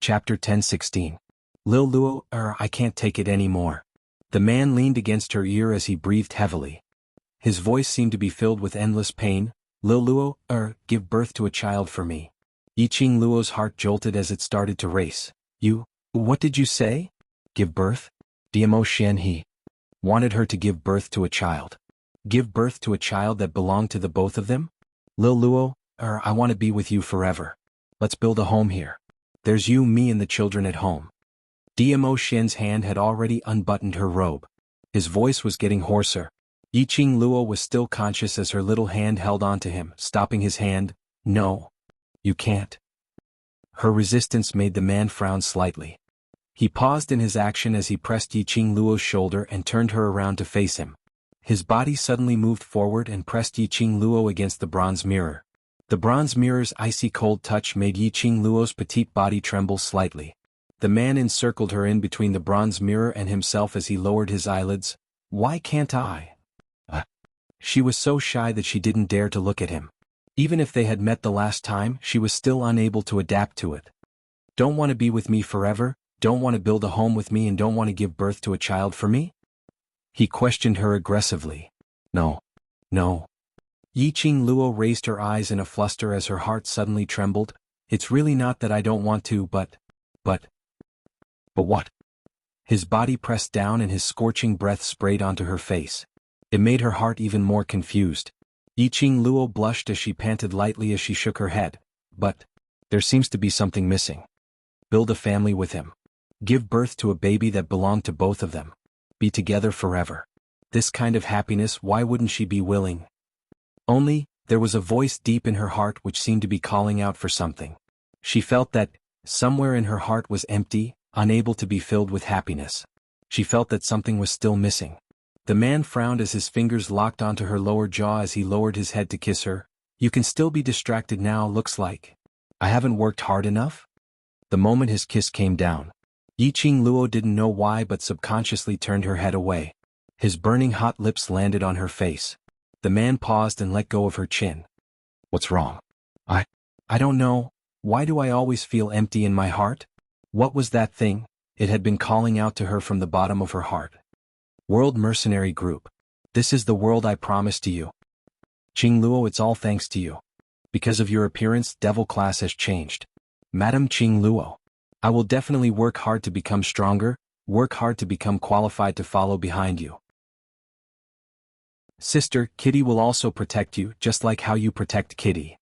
Chapter 10:16. "Lil Luo, I can't take it anymore." The man leaned against her ear as he breathed heavily. His voice seemed to be filled with endless pain. "Lil Luo, give birth to a child for me." Yiqing Luo's heart jolted as it started to race. What did you say?" "Give birth?" Dmo Shen he wanted her to give birth to a child. Give birth to a child that belonged to the both of them? "Lil Luo, I want to be with you forever. Let's build a home here. There's you, me and the children at home." Dmo Shen's hand had already unbuttoned her robe. His voice was getting hoarser. Yiqing Luo was still conscious as her little hand held onto him, stopping his hand. "No. You can't." Her resistance made the man frown slightly. He paused in his action as he pressed Yiqing Luo's shoulder and turned her around to face him. His body suddenly moved forward and pressed Yiqing Luo against the bronze mirror. The bronze mirror's icy cold touch made Yiqing Luo's petite body tremble slightly. The man encircled her in between the bronze mirror and himself as he lowered his eyelids. "Why can't I?" She was so shy that she didn't dare to look at him. Even if they had met the last time, she was still unable to adapt to it. "Don't want to be with me forever? Don't want to build a home with me and don't want to give birth to a child for me?" He questioned her aggressively. No. Yiqing Luo raised her eyes in a fluster as her heart suddenly trembled. "It's really not that I don't want to, but what?" His body pressed down and his scorching breath sprayed onto her face. It made her heart even more confused. Yiqing Luo blushed as she panted lightly as she shook her head. "But there seems to be something missing. Build a family with him. Give birth to a baby that belonged to both of them. Be together forever. This kind of happiness, why wouldn't she be willing?" Only, there was a voice deep in her heart which seemed to be calling out for something. She felt that, somewhere in her heart was empty, unable to be filled with happiness. She felt that something was still missing. The man frowned as his fingers locked onto her lower jaw as he lowered his head to kiss her. "You can still be distracted now, looks like. I haven't worked hard enough?" The moment his kiss came down, Yiqing Luo didn't know why but subconsciously turned her head away. His burning hot lips landed on her face. The man paused and let go of her chin. "What's wrong?" I don't know. Why do I always feel empty in my heart?" What was that thing? It had been calling out to her from the bottom of her heart. "World Mercenary Group. This is the world I promised to you. Qing Luo, it's all thanks to you. Because of your appearance, Devil Class has changed. Madam Qing Luo. I will definitely work hard to become stronger, work hard to become qualified to follow behind you." Sister, Kitty will also protect you, just like how you protect Kitty.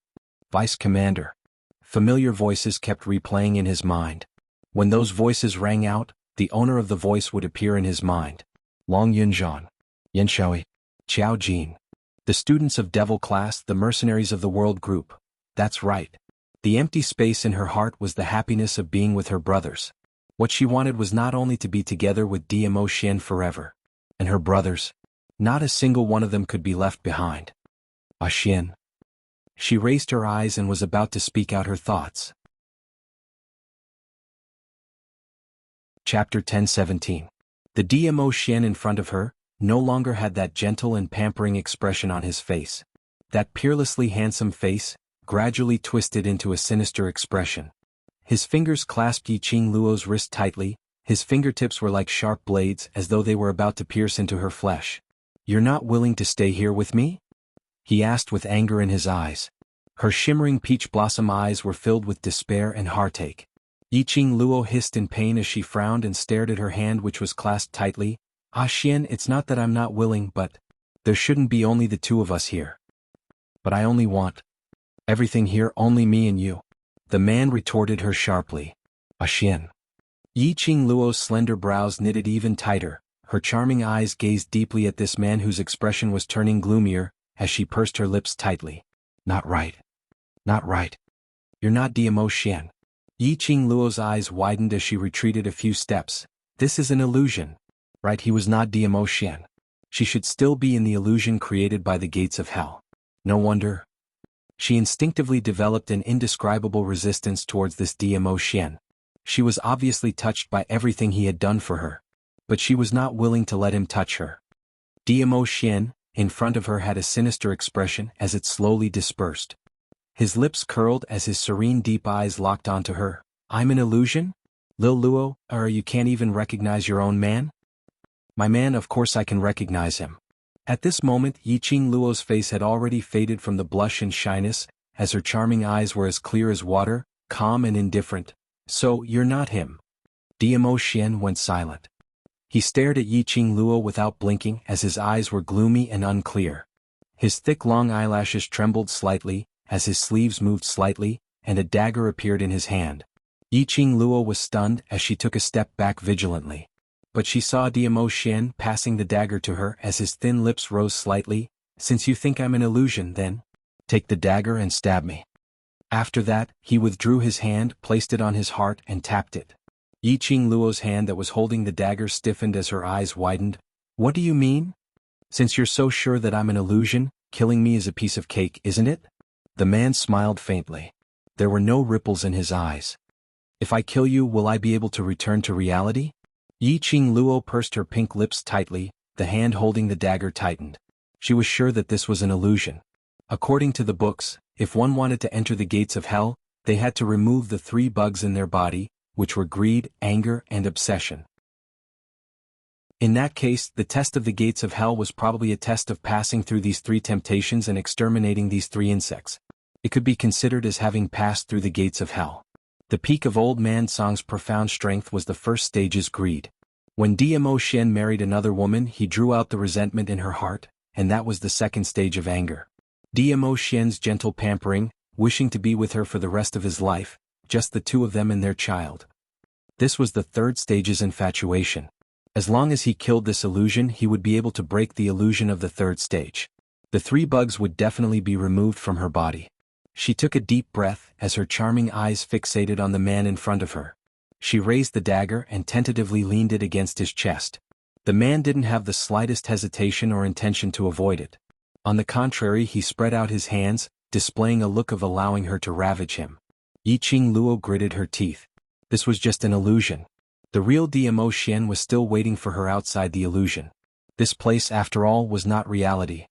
Vice Commander. Familiar voices kept replaying in his mind. When those voices rang out, the owner of the voice would appear in his mind. Long Yunzhan. Yanshui. Qiao Jin. The students of Devil Class, the mercenaries of the World Group. That's right. The empty space in her heart was the happiness of being with her brothers. What she wanted was not only to be together with DMO Xian forever. And her brothers. Not a single one of them could be left behind. Ah Xian. She raised her eyes and was about to speak out her thoughts. Chapter 10:17. The DMO Xian in front of her no longer had that gentle and pampering expression on his face. That peerlessly handsome face gradually twisted into a sinister expression. His fingers clasped Yiqing Luo's wrist tightly, his fingertips were like sharp blades as though they were about to pierce into her flesh. "You're not willing to stay here with me?" he asked with anger in his eyes. Her shimmering peach blossom eyes were filled with despair and heartache. Yiqing Luo hissed in pain as she frowned and stared at her hand which was clasped tightly. "Ah Xian, it's not that I'm not willing, but there shouldn't be only the two of us here. But I only want everything here, only me and you." The man retorted her sharply. "Ah Xian." Yiqing Luo's slender brows knitted even tighter, her charming eyes gazed deeply at this man whose expression was turning gloomier, as she pursed her lips tightly. "Not right. Not right. You're not DMO Xian." Yiqing Luo's eyes widened as she retreated a few steps. "This is an illusion." Right, he was not DMO Xian. She should still be in the illusion created by the gates of hell. No wonder. She instinctively developed an indescribable resistance towards this DMO Xian. She was obviously touched by everything he had done for her. But she was not willing to let him touch her. DMO Xian, in front of her, had a sinister expression as it slowly dispersed. His lips curled as his serene deep eyes locked onto her. "I'm an illusion? Lil Luo, or you can't even recognize your own man?" "My man, of course I can recognize him." At this moment Yiqing Luo's face had already faded from the blush and shyness, as her charming eyes were as clear as water, calm and indifferent. "So, you're not him." DMO Xian went silent. He stared at Yiqing Luo without blinking as his eyes were gloomy and unclear. His thick long eyelashes trembled slightly, as his sleeves moved slightly, and a dagger appeared in his hand. Yiqing Luo was stunned as she took a step back vigilantly. But she saw DMO Xian passing the dagger to her as his thin lips rose slightly. "Since you think I'm an illusion, then take the dagger and stab me." After that, he withdrew his hand, placed it on his heart and tapped it. Yiqing Luo's hand that was holding the dagger stiffened as her eyes widened. "What do you mean? Since you're so sure that I'm an illusion, killing me is a piece of cake, isn't it?" The man smiled faintly. There were no ripples in his eyes. "If I kill you, will I be able to return to reality?" Yiqing Luo pursed her pink lips tightly, the hand holding the dagger tightened. She was sure that this was an illusion. According to the books, if one wanted to enter the gates of hell, they had to remove the 3 bugs in their body, which were greed, anger, and obsession. In that case, the test of the gates of hell was probably a test of passing through these 3 temptations and exterminating these 3 insects. It could be considered as having passed through the gates of hell. The peak of Old Man Song's profound strength was the first stage's greed. When DMO Xian married another woman, he drew out the resentment in her heart, and that was the second stage of anger. DMO Xian's gentle pampering, wishing to be with her for the rest of his life, just the 2 of them and their child. This was the third stage's infatuation. As long as he killed this illusion, he would be able to break the illusion of the third stage. The 3 bugs would definitely be removed from her body. She took a deep breath as her charming eyes fixated on the man in front of her. She raised the dagger and tentatively leaned it against his chest. The man didn't have the slightest hesitation or intention to avoid it. On the contrary, he spread out his hands, displaying a look of allowing her to ravage him. Yiqing Luo gritted her teeth. This was just an illusion. The real DMO Xian was still waiting for her outside the illusion. This place, after all, was not reality.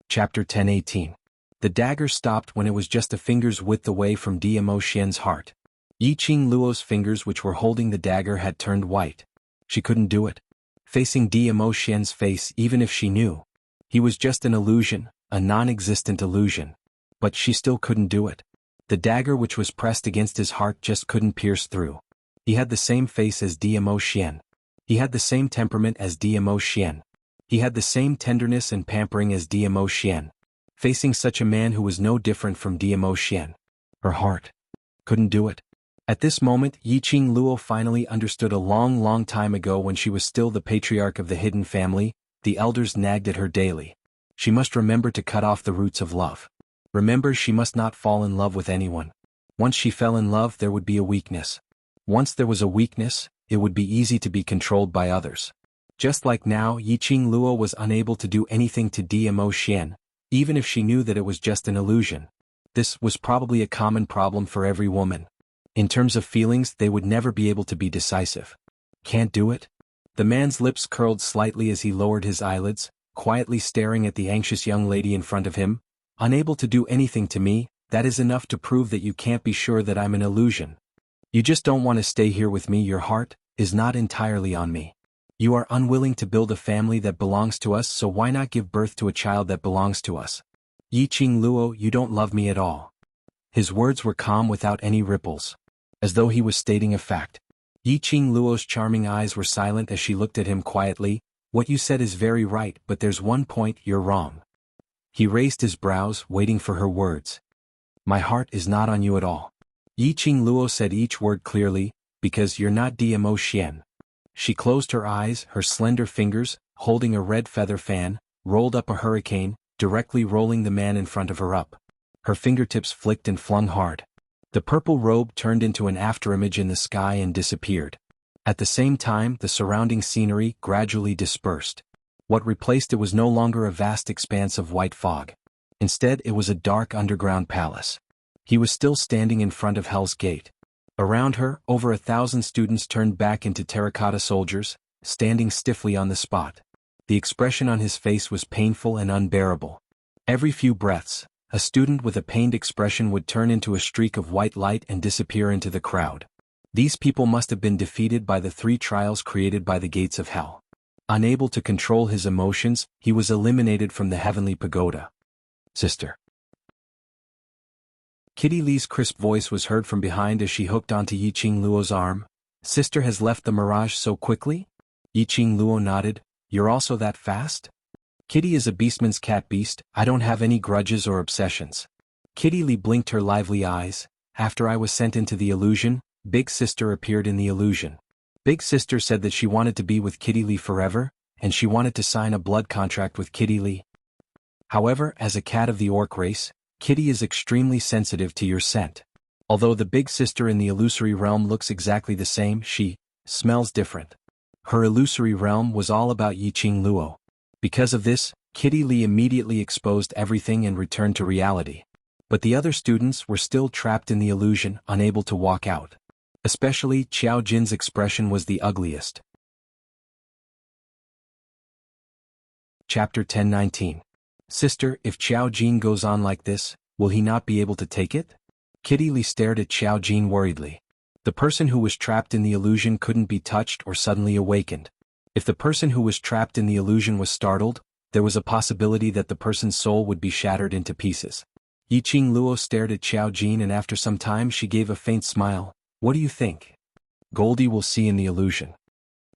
Chapter 10:18. The dagger stopped when it was just a finger's width away from DMO Xian's heart. Yiqing Luo's fingers which were holding the dagger had turned white. She couldn't do it. Facing DMO Xian's face, even if she knew. He was just an illusion, a non-existent illusion. But she still couldn't do it. The dagger which was pressed against his heart just couldn't pierce through. He had the same face as DMO Xian. He had the same temperament as Dmo Xian. He had the same tenderness and pampering as Dmo Xian. Facing such a man who was no different from Dmo Xian. Her heart couldn't do it. At this moment, Yiqing Luo finally understood a long time ago when she was still the patriarch of the hidden family, the elders nagged at her daily. She must remember to cut off the roots of love. Remember, she must not fall in love with anyone. Once she fell in love, there would be a weakness. Once there was a weakness, it would be easy to be controlled by others. Just like now, Yiqing Luo was unable to do anything to Dmo Xian, even if she knew that it was just an illusion. This was probably a common problem for every woman. In terms of feelings, they would never be able to be decisive. Can't do it? The man's lips curled slightly as he lowered his eyelids, quietly staring at the anxious young lady in front of him. Unable to do anything to me, that is enough to prove that you can't be sure that I'm an illusion. You just don't want to stay here with me. Your heart is not entirely on me. You are unwilling to build a family that belongs to us, so why not give birth to a child that belongs to us? Yiqing Luo, you don't love me at all. His words were calm without any ripples, as though he was stating a fact. Yiqing Luo's charming eyes were silent as she looked at him quietly. What you said is very right, but there's one point you're wrong. He raised his brows, waiting for her words. My heart is not on you at all. Yiqing Luo said each word clearly, because you're not Dmo Xian. She closed her eyes, her slender fingers, holding a red feather fan, rolled up a hurricane, directly rolling the man in front of her up. Her fingertips flicked and flung hard. The purple robe turned into an afterimage in the sky and disappeared. At the same time, the surrounding scenery gradually dispersed. What replaced it was no longer a vast expanse of white fog. Instead, it was a dark underground palace. He was still standing in front of Hell's Gate. Around her, over 1,000 students turned back into terracotta soldiers, standing stiffly on the spot. The expression on his face was painful and unbearable. Every few breaths, a student with a pained expression would turn into a streak of white light and disappear into the crowd. These people must have been defeated by the 3 trials created by the gates of hell. Unable to control his emotions, he was eliminated from the heavenly pagoda. Sister. Kitty Lee's crisp voice was heard from behind as she hooked onto Yiqing Luo's arm. Sister has left the mirage so quickly? Yiqing Luo nodded. You're also that fast? Kitty is a beastman's cat beast. I don't have any grudges or obsessions. Kitty Lee blinked her lively eyes. After I was sent into the illusion, Big Sister appeared in the illusion. Big Sister said that she wanted to be with Kitty Lee forever, and she wanted to sign a blood contract with Kitty Lee. However, as a cat of the orc race, Kitty is extremely sensitive to your scent. Although the Big Sister in the illusory realm looks exactly the same, she smells different. Her illusory realm was all about Yiqing Luo. Because of this, Kitty Lee immediately exposed everything and returned to reality. But the other students were still trapped in the illusion, unable to walk out. Especially, Qiao Jin's expression was the ugliest. Chapter 10:19. Sister, if Qiao Jin goes on like this, will he not be able to take it? Kitty Lee stared at Qiao Jin worriedly. The person who was trapped in the illusion couldn't be touched or suddenly awakened. If the person who was trapped in the illusion was startled, there was a possibility that the person's soul would be shattered into pieces. Yiqing Luo stared at Qiao Jin and after some time she gave a faint smile. What do you think? Goldie will see in the illusion.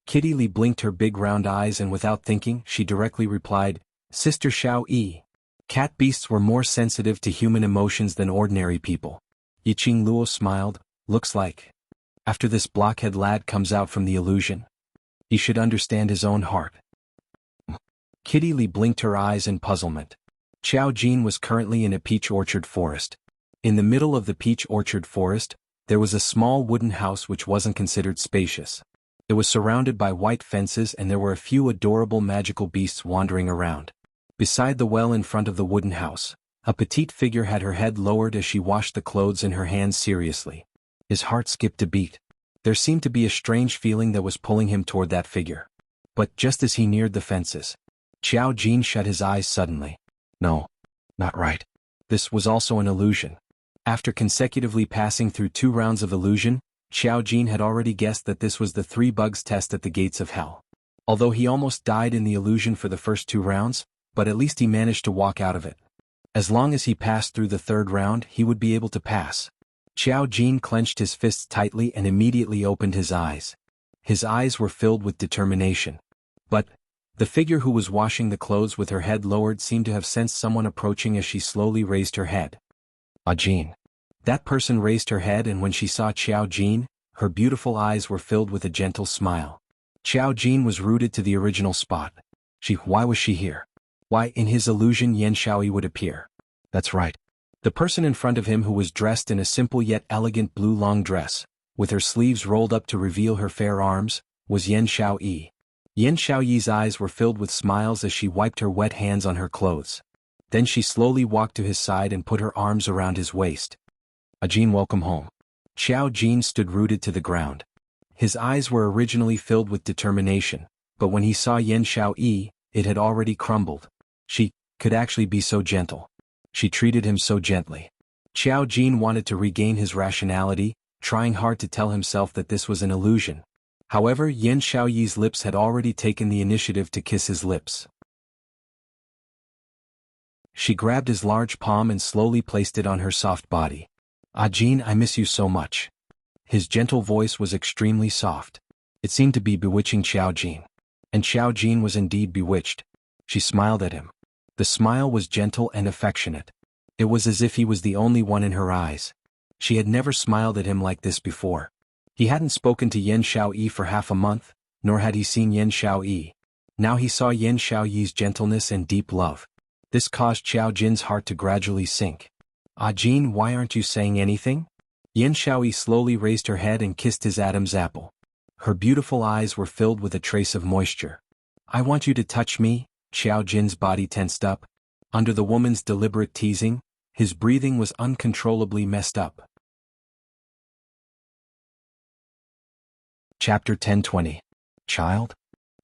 Kitty Lee blinked her big round eyes and without thinking, she directly replied, Sister Xiao Yi. Cat beasts were more sensitive to human emotions than ordinary people. Yiqing Luo smiled. Looks like. After this blockhead lad comes out from the illusion, he should understand his own heart. Kitty Lee blinked her eyes in puzzlement. Qiao Jin was currently in a peach orchard forest. In the middle of the peach orchard forest, there was a small wooden house which wasn't considered spacious. It was surrounded by white fences and there were a few adorable magical beasts wandering around. Beside the well in front of the wooden house, a petite figure had her head lowered as she washed the clothes in her hands seriously. His heart skipped a beat. There seemed to be a strange feeling that was pulling him toward that figure. But just as he neared the fences, Qiao Jin shut his eyes suddenly. No, not right. This was also an illusion. After consecutively passing through 2 rounds of illusion, Qiao Jin had already guessed that this was the 3 bugs test at the gates of hell. Although he almost died in the illusion for the first 2 rounds, but at least he managed to walk out of it. As long as he passed through the 3rd round, he would be able to pass. Qiao Jin clenched his fists tightly and immediately opened his eyes. His eyes were filled with determination. But the figure who was washing the clothes with her head lowered seemed to have sensed someone approaching as she slowly raised her head. Jin. That person raised her head, and when she saw Qiao Jin, her beautiful eyes were filled with a gentle smile. Qiao Jin was rooted to the original spot. Why was she here? Why, in his illusion, Yan Shaoyi would appear. That's right. The person in front of him, who was dressed in a simple yet elegant blue long dress, with her sleeves rolled up to reveal her fair arms, was Yan Shaoyi. Yan Shaoyi's eyes were filled with smiles as she wiped her wet hands on her clothes. Then she slowly walked to his side and put her arms around his waist. Jin, welcome home. Qiao Jin stood rooted to the ground. His eyes were originally filled with determination, but when he saw Yan Shaoyi, it had already crumbled. She could actually be so gentle. She treated him so gently. Qiao Jin wanted to regain his rationality, trying hard to tell himself that this was an illusion. However, Yan Shaoyi's lips had already taken the initiative to kiss his lips. She grabbed his large palm and slowly placed it on her soft body. Jin, I miss you so much. His gentle voice was extremely soft. It seemed to be bewitching Qiao Jin. And Qiao Jin was indeed bewitched. She smiled at him. The smile was gentle and affectionate. It was as if he was the only one in her eyes. She had never smiled at him like this before. He hadn't spoken to Yan Shaoyi for half a month, nor had he seen Yan Shaoyi. Now he saw Yan Shaoyi's gentleness and deep love. This caused Qiao Jin's heart to gradually sink. Jin, why aren't you saying anything? Yan Shaoyi slowly raised her head and kissed his Adam's apple. Her beautiful eyes were filled with a trace of moisture. I want you to touch me. Qiao Jin's body tensed up. Under the woman's deliberate teasing, his breathing was uncontrollably messed up. Chapter 10:20. Child?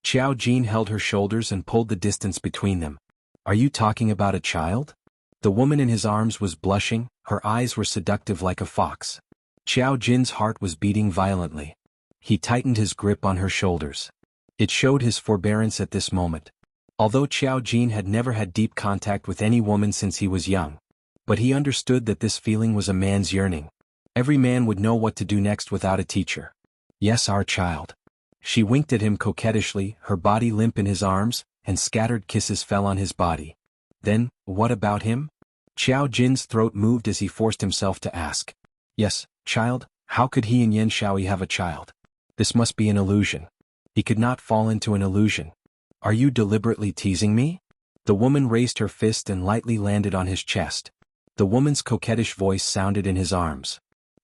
Qiao Jin held her shoulders and pulled the distance between them. Are you talking about a child? The woman in his arms was blushing, her eyes were seductive like a fox. Qiao Jin's heart was beating violently. He tightened his grip on her shoulders. It showed his forbearance at this moment. Although Qiao Jin had never had deep contact with any woman since he was young, but he understood that this feeling was a man's yearning. Every man would know what to do next without a teacher. Yes, our child. She winked at him coquettishly, her body limp in his arms, and scattered kisses fell on his body. Then, what about him? Qiao Jin's throat moved as he forced himself to ask. Yes, child, how could he and Yan Shaoyi have a child? This must be an illusion. He could not fall into an illusion. Are you deliberately teasing me? The woman raised her fist and lightly landed on his chest. The woman's coquettish voice sounded in his arms.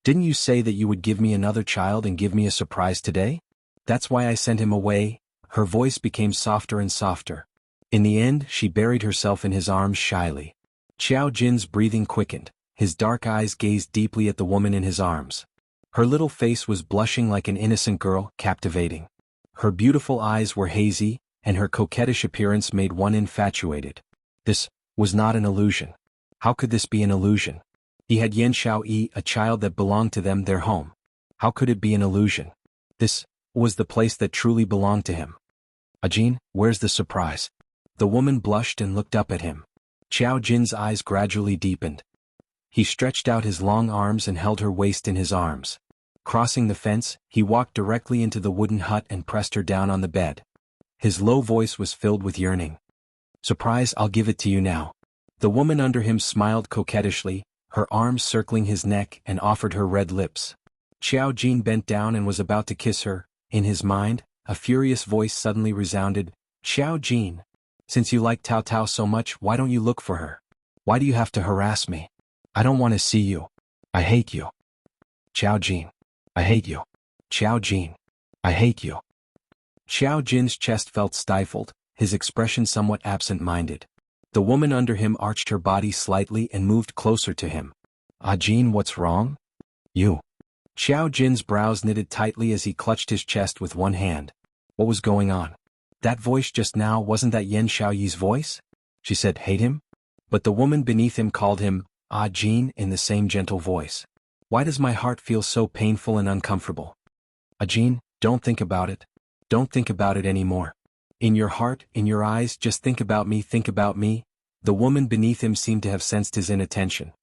Didn't you say that you would give me another child and give me a surprise today? That's why I sent him away. Her voice became softer and softer. In the end, she buried herself in his arms shyly. Qiao Jin's breathing quickened. His dark eyes gazed deeply at the woman in his arms. Her little face was blushing like an innocent girl, captivating. Her beautiful eyes were hazy, and her coquettish appearance made one infatuated. This was not an illusion. How could this be an illusion? He had Yan Shaoyi, a child that belonged to them, their home. How could it be an illusion? This was the place that truly belonged to him. Jin, where's the surprise? The woman blushed and looked up at him. Qiao Jin's eyes gradually deepened. He stretched out his long arms and held her waist in his arms. Crossing the fence, he walked directly into the wooden hut and pressed her down on the bed. His low voice was filled with yearning. Surprise, I'll give it to you now. The woman under him smiled coquettishly, her arms circling his neck, and offered her red lips. Qiao Jin bent down and was about to kiss her. In his mind, a furious voice suddenly resounded. Qiao Jin, since you like Tao Tao so much, why don't you look for her? Why do you have to harass me? I don't want to see you. I hate you. Qiao Jin, I hate you. Qiao Jin, I hate you. Qiao Jin's chest felt stifled, his expression somewhat absent-minded. The woman under him arched her body slightly and moved closer to him. Jin, what's wrong? You. Qiao Jin's brows knitted tightly as he clutched his chest with one hand. What was going on? That voice just now, wasn't that Yan Shaoyi's voice? She said, hate him? But the woman beneath him called him, Jin, in the same gentle voice. Why does my heart feel so painful and uncomfortable? Jin, don't think about it. Don't think about it anymore. In your heart, in your eyes, just think about me, think about me. The woman beneath him seemed to have sensed his inattention.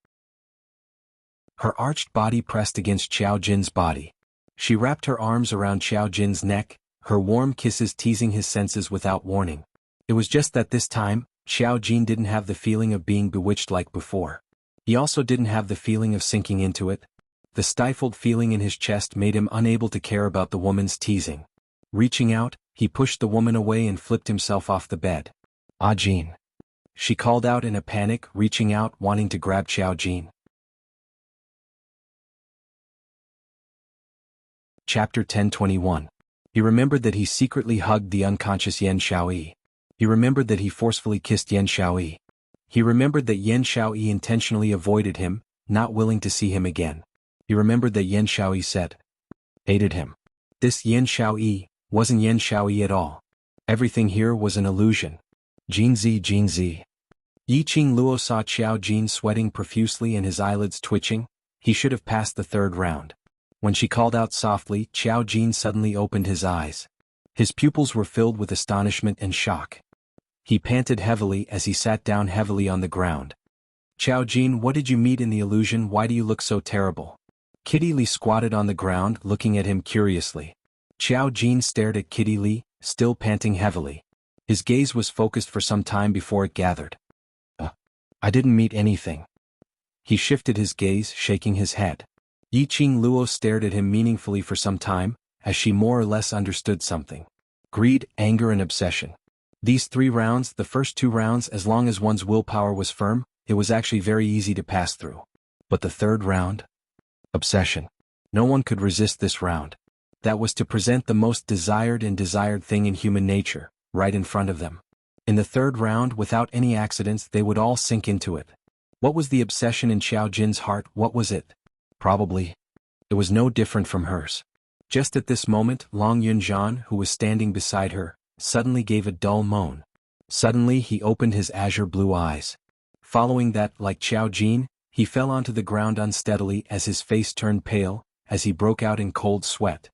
Her arched body pressed against Qiao Jin's body. She wrapped her arms around Xiao Jin's neck, her warm kisses teasing his senses without warning. It was just that this time, Xiao Jin didn't have the feeling of being bewitched like before. He also didn't have the feeling of sinking into it. The stifled feeling in his chest made him unable to care about the woman's teasing. Reaching out, he pushed the woman away and flipped himself off the bed. "Ah, Jin," she called out in a panic, reaching out wanting to grab Xiao Jin. Chapter 1021. He remembered that he secretly hugged the unconscious Yan Xiaoyi. He remembered that he forcefully kissed Yan Xiaoyi. He remembered that Yan Xiaoyi intentionally avoided him, not willing to see him again. He remembered that Yan Xiaoyi said, hated him. This Yan Xiaoyi wasn't Yan Xiaoyi at all. Everything here was an illusion. Jinzi, Jinzi. Yi Qing Luo saw Xiao Jin sweating profusely and his eyelids twitching. He should have passed the third round. When she called out softly, Xiao Jin suddenly opened his eyes. His pupils were filled with astonishment and shock. He panted heavily as he sat down heavily on the ground. "Xiao Jin, what did you meet in the illusion? Why do you look so terrible?" Kitty Li squatted on the ground, looking at him curiously. Xiao Jin stared at Kitty Li, still panting heavily. His gaze was focused for some time before it gathered. I didn't meet anything." He shifted his gaze, shaking his head. Yi Qing Luo stared at him meaningfully for some time, as she more or less understood something. Greed, anger and obsession. These 3 rounds, the first 2 rounds, as long as one's willpower was firm, it was actually very easy to pass through. But the third round? Obsession. No one could resist this round. That was to present the most desired and desired thing in human nature, right in front of them. In the third round, without any accidents, they would all sink into it. What was the obsession in Xiao Jin's heart? What was it? Probably. It was no different from hers. Just at this moment, Long Yunzhan, who was standing beside her, suddenly gave a dull moan. Suddenly he opened his azure blue eyes. Following that, like Xiao Jin, he fell onto the ground unsteadily as his face turned pale, as he broke out in cold sweat.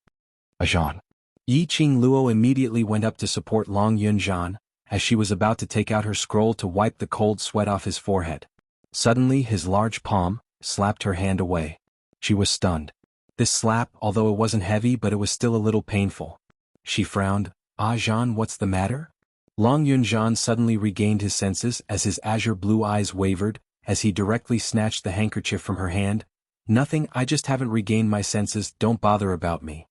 "Ajan." Yi Qing Luo immediately went up to support Long Yunzhan, as she was about to take out her scroll to wipe the cold sweat off his forehead. Suddenly his large palm slapped her hand away. She was stunned. This slap, although it wasn't heavy, but it was still a little painful. She frowned. "Ah Jean, what's the matter?" Long Yunzhan suddenly regained his senses as his azure blue eyes wavered, as he directly snatched the handkerchief from her hand. "Nothing, I just haven't regained my senses, don't bother about me."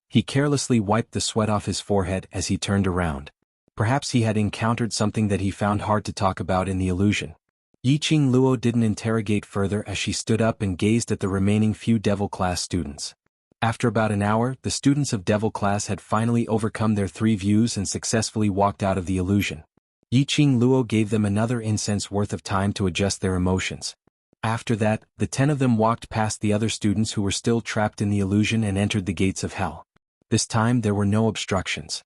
He carelessly wiped the sweat off his forehead as he turned around. Perhaps he had encountered something that he found hard to talk about in the illusion. Yi Qing Luo didn't interrogate further as she stood up and gazed at the remaining few Devil Class students. After about an hour, the students of Devil Class had finally overcome their 3 views and successfully walked out of the illusion. Yi Qing Luo gave them another incense worth of time to adjust their emotions. After that, the 10 of them walked past the other students who were still trapped in the illusion and entered the gates of hell. This time there were no obstructions.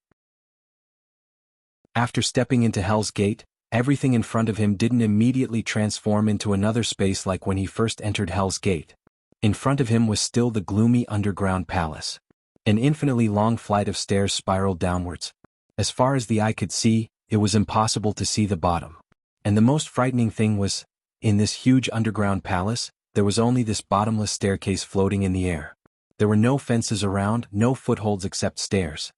After stepping into Hell's Gate, everything in front of him didn't immediately transform into another space like when he first entered Hell's Gate. In front of him was still the gloomy underground palace. An infinitely long flight of stairs spiraled downwards. As far as the eye could see, it was impossible to see the bottom. And the most frightening thing was, in this huge underground palace, there was only this bottomless staircase floating in the air. There were no fences around, no footholds except stairs.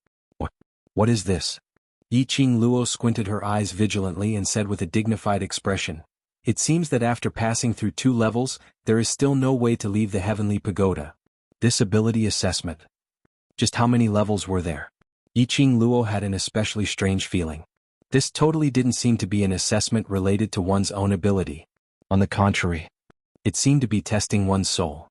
What is this?" Yi Qing Luo squinted her eyes vigilantly and said with a dignified expression, "It seems that after passing through 2 levels, there is still no way to leave the heavenly pagoda. This ability assessment. Just how many levels were there?" Yi Qing Luo had an especially strange feeling. This totally didn't seem to be an assessment related to one's own ability. On the contrary, it seemed to be testing one's soul.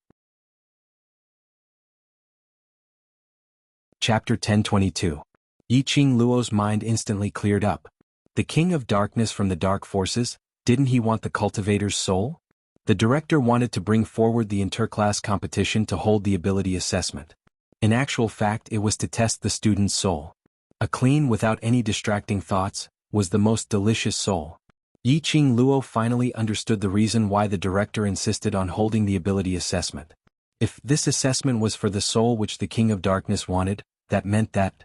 Chapter 1022. Yi Qing Luo's mind instantly cleared up. The King of Darkness from the Dark Forces, didn't he want the cultivator's soul? The director wanted to bring forward the interclass competition to hold the ability assessment. In actual fact, it was to test the student's soul. A clean, without any distracting thoughts, was the most delicious soul. Yi Qing Luo finally understood the reason why the director insisted on holding the ability assessment. If this assessment was for the soul which the King of Darkness wanted, that meant that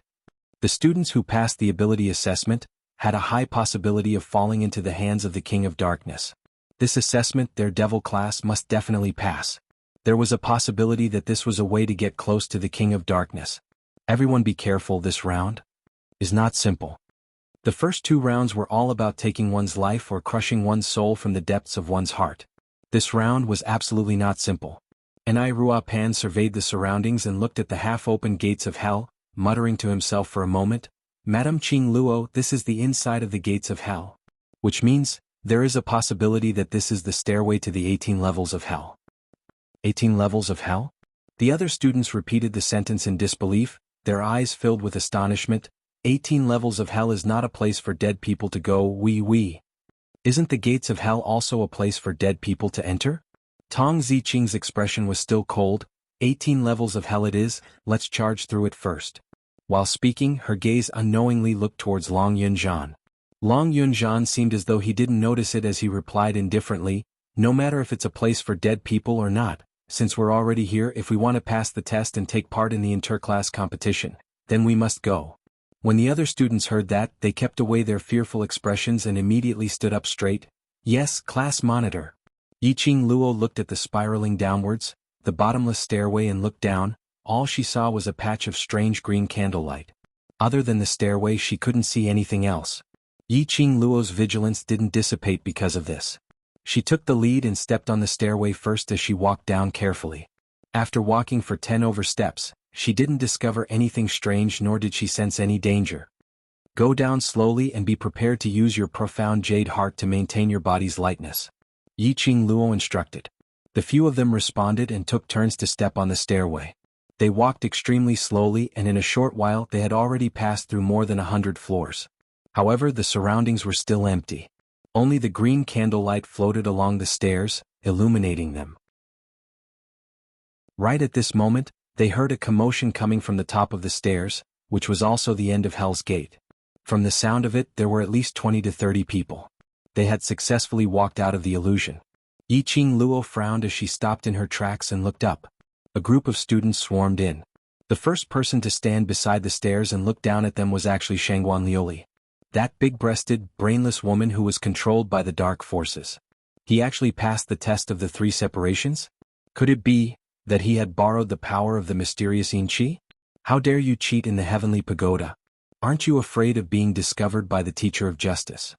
the students who passed the ability assessment had a high possibility of falling into the hands of the King of Darkness. This assessment their Devil Class must definitely pass. There was a possibility that this was a way to get close to the King of Darkness. Everyone be careful, this round is not simple. The first 2 rounds were all about taking one's life or crushing one's soul from the depths of one's heart. This round was absolutely not simple. Anai Ruapan surveyed the surroundings and looked at the half-open gates of hell, muttering to himself for a moment, "Madame Qing Luo, this is the inside of the gates of hell. Which means, there is a possibility that this is the stairway to the 18 levels of hell." 18 levels of hell? The other students repeated the sentence in disbelief, their eyes filled with astonishment. 18 levels of hell is not a place for dead people to go, wee. Isn't the gates of hell also a place for dead people to enter? Tong Ziqing's expression was still cold. 18 levels of hell it is, let's charge through it first. While speaking, her gaze unknowingly looked towards Long Yunzhan. Long Yunzhan seemed as though he didn't notice it as he replied indifferently, "No matter if it's a place for dead people or not, since we're already here, if we want to pass the test and take part in the interclass competition, then we must go." When the other students heard that, they kept away their fearful expressions and immediately stood up straight. "Yes, class monitor." Yiqing Luo looked at the spiraling downwards, the bottomless stairway and looked down. All she saw was a patch of strange green candlelight. Other than the stairway, she couldn't see anything else. Yiqing Luo's vigilance didn't dissipate because of this. She took the lead and stepped on the stairway first as she walked down carefully. After walking for 10 over steps, she didn't discover anything strange nor did she sense any danger. Go down slowly and be prepared to use your profound jade heart to maintain your body's lightness. Yiqing Luo instructed. The few of them responded and took turns to step on the stairway. They walked extremely slowly and in a short while they had already passed through more than 100 floors. However, the surroundings were still empty. Only the green candlelight floated along the stairs, illuminating them. Right at this moment, they heard a commotion coming from the top of the stairs, which was also the end of Hell's Gate. From the sound of it, there were at least 20 to 30 people. They had successfully walked out of the illusion. Yiqing Luo frowned as she stopped in her tracks and looked up. A group of students swarmed in. The first person to stand beside the stairs and look down at them was actually Shangguan Liuli. That big-breasted, brainless woman who was controlled by the dark forces. He actually passed the test of the 3 separations? Could it be that he had borrowed the power of the mysterious Yin Qi? How dare you cheat in the heavenly pagoda? Aren't you afraid of being discovered by the teacher of justice?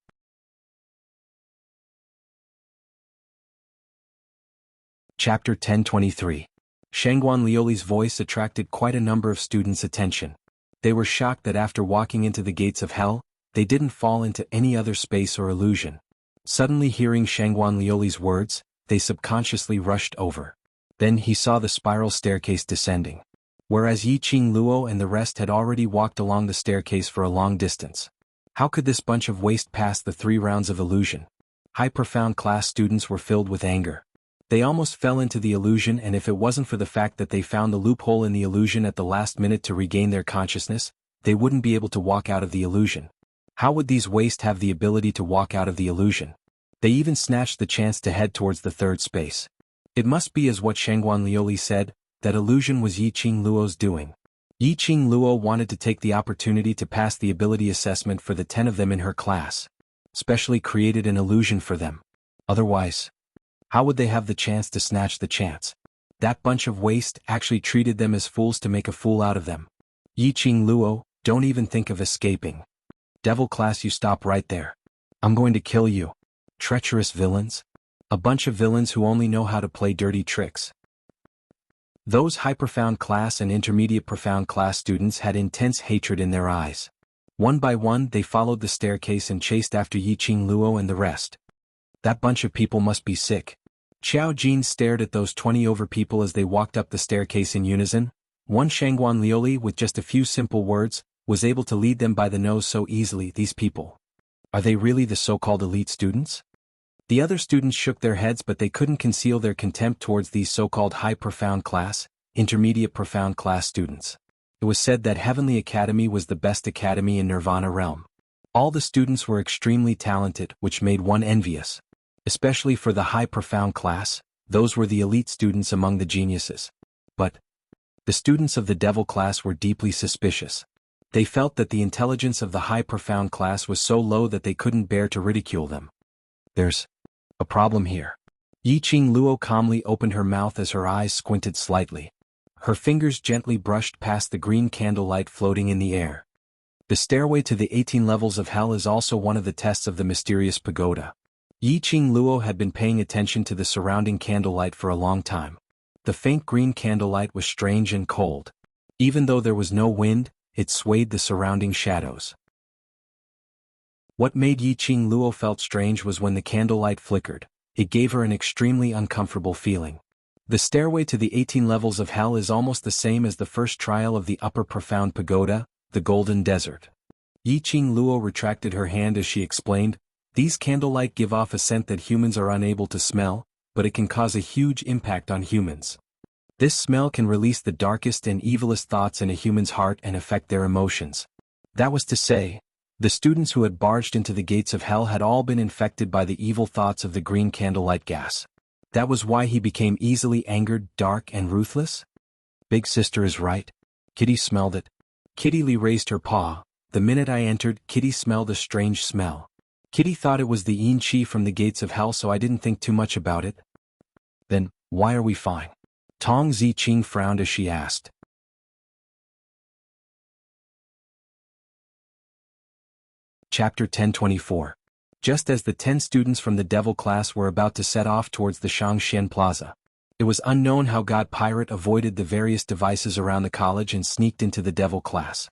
Chapter 1023. Shangguan Liuli's voice attracted quite a number of students' attention. They were shocked that after walking into the gates of hell, they didn't fall into any other space or illusion. Suddenly hearing Shangguan Liuli's words, they subconsciously rushed over. Then he saw the spiral staircase descending. Whereas Yiqing Luo and the rest had already walked along the staircase for a long distance. How could this bunch of waste pass the 3 rounds of illusion? High profound class students were filled with anger. They almost fell into the illusion, and if it wasn't for the fact that they found the loophole in the illusion at the last minute to regain their consciousness, they wouldn't be able to walk out of the illusion. How would these waste have the ability to walk out of the illusion? They even snatched the chance to head towards the 3rd space. It must be as what Shangguan Liuli said, that illusion was Yiqing Luo's doing. Yiqing Luo wanted to take the opportunity to pass the ability assessment for the 10 of them in her class. Specially created an illusion for them. Otherwise, how would they have the chance to snatch the chance? That bunch of waste actually treated them as fools to make a fool out of them. Yiqing Luo, don't even think of escaping. Devil class, you stop right there. I'm going to kill you. Treacherous villains. A bunch of villains who only know how to play dirty tricks. Those high profound class and intermediate profound class students had intense hatred in their eyes. One by one they followed the staircase and chased after Yiqing Luo and the rest. That bunch of people must be sick. Qiao Jin stared at those 20 over people as they walked up the staircase in unison. One Shangguan Liuli, with just a few simple words, was able to lead them by the nose so easily. These people. Are they really the so-called elite students? The other students shook their heads, but they couldn't conceal their contempt towards these so-called high profound class, intermediate profound class students. It was said that Heavenly Academy was the best academy in Nirvana realm. All the students were extremely talented, which made one envious. Especially for the high profound class, those were the elite students among the geniuses. But the students of the devil class were deeply suspicious. They felt that the intelligence of the high profound class was so low that they couldn't bear to ridicule them. There's a problem here. Yiqing Luo calmly opened her mouth as her eyes squinted slightly. Her fingers gently brushed past the green candlelight floating in the air. The stairway to the 18 levels of hell is also one of the tests of the mysterious pagoda. Yiqing Luo had been paying attention to the surrounding candlelight for a long time. The faint green candlelight was strange and cold. Even though there was no wind, it swayed the surrounding shadows. What made Yiqing Luo felt strange was when the candlelight flickered. It gave her an extremely uncomfortable feeling. The stairway to the 18 levels of hell is almost the same as the first trial of the upper profound pagoda, the Golden Desert. Yiqing Luo retracted her hand as she explained, "These candlelight give off a scent that humans are unable to smell, but it can cause a huge impact on humans. This smell can release the darkest and evilest thoughts in a human's heart and affect their emotions." That was to say, the students who had barged into the gates of hell had all been infected by the evil thoughts of the green candlelight gas. That was why he became easily angered, dark and ruthless? Big sister is right. Kitty smelled it. Kitty Lee raised her paw. The minute I entered, Kitty smelled a strange smell. Kitty thought it was the yin qi from the gates of hell, so I didn't think too much about it. Then, why are we fine? Tong Ziqing frowned as she asked. Chapter 1024. Just as the 10 students from the Devil class were about to set off towards the Shangxian Plaza, it was unknown how God Pirate avoided the various devices around the college and sneaked into the Devil class.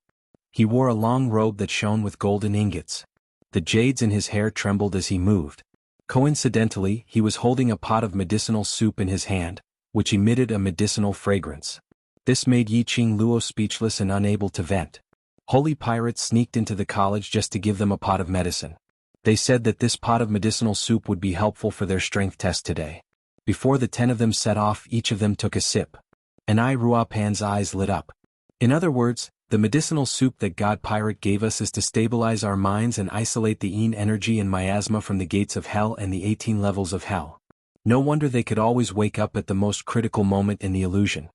He wore a long robe that shone with golden ingots. The jades in his hair trembled as he moved. Coincidentally, he was holding a pot of medicinal soup in his hand, which emitted a medicinal fragrance. This made Yiqing Luo speechless and unable to vent. Holy pirates sneaked into the college just to give them a pot of medicine. They said that this pot of medicinal soup would be helpful for their strength test today. Before the 10 of them set off, each of them took a sip. And Ruopan's eyes lit up. In other words, the medicinal soup that God Pirate gave us is to stabilize our minds and isolate the yin energy and miasma from the gates of hell and the 18 levels of hell. No wonder they could always wake up at the most critical moment in the illusion.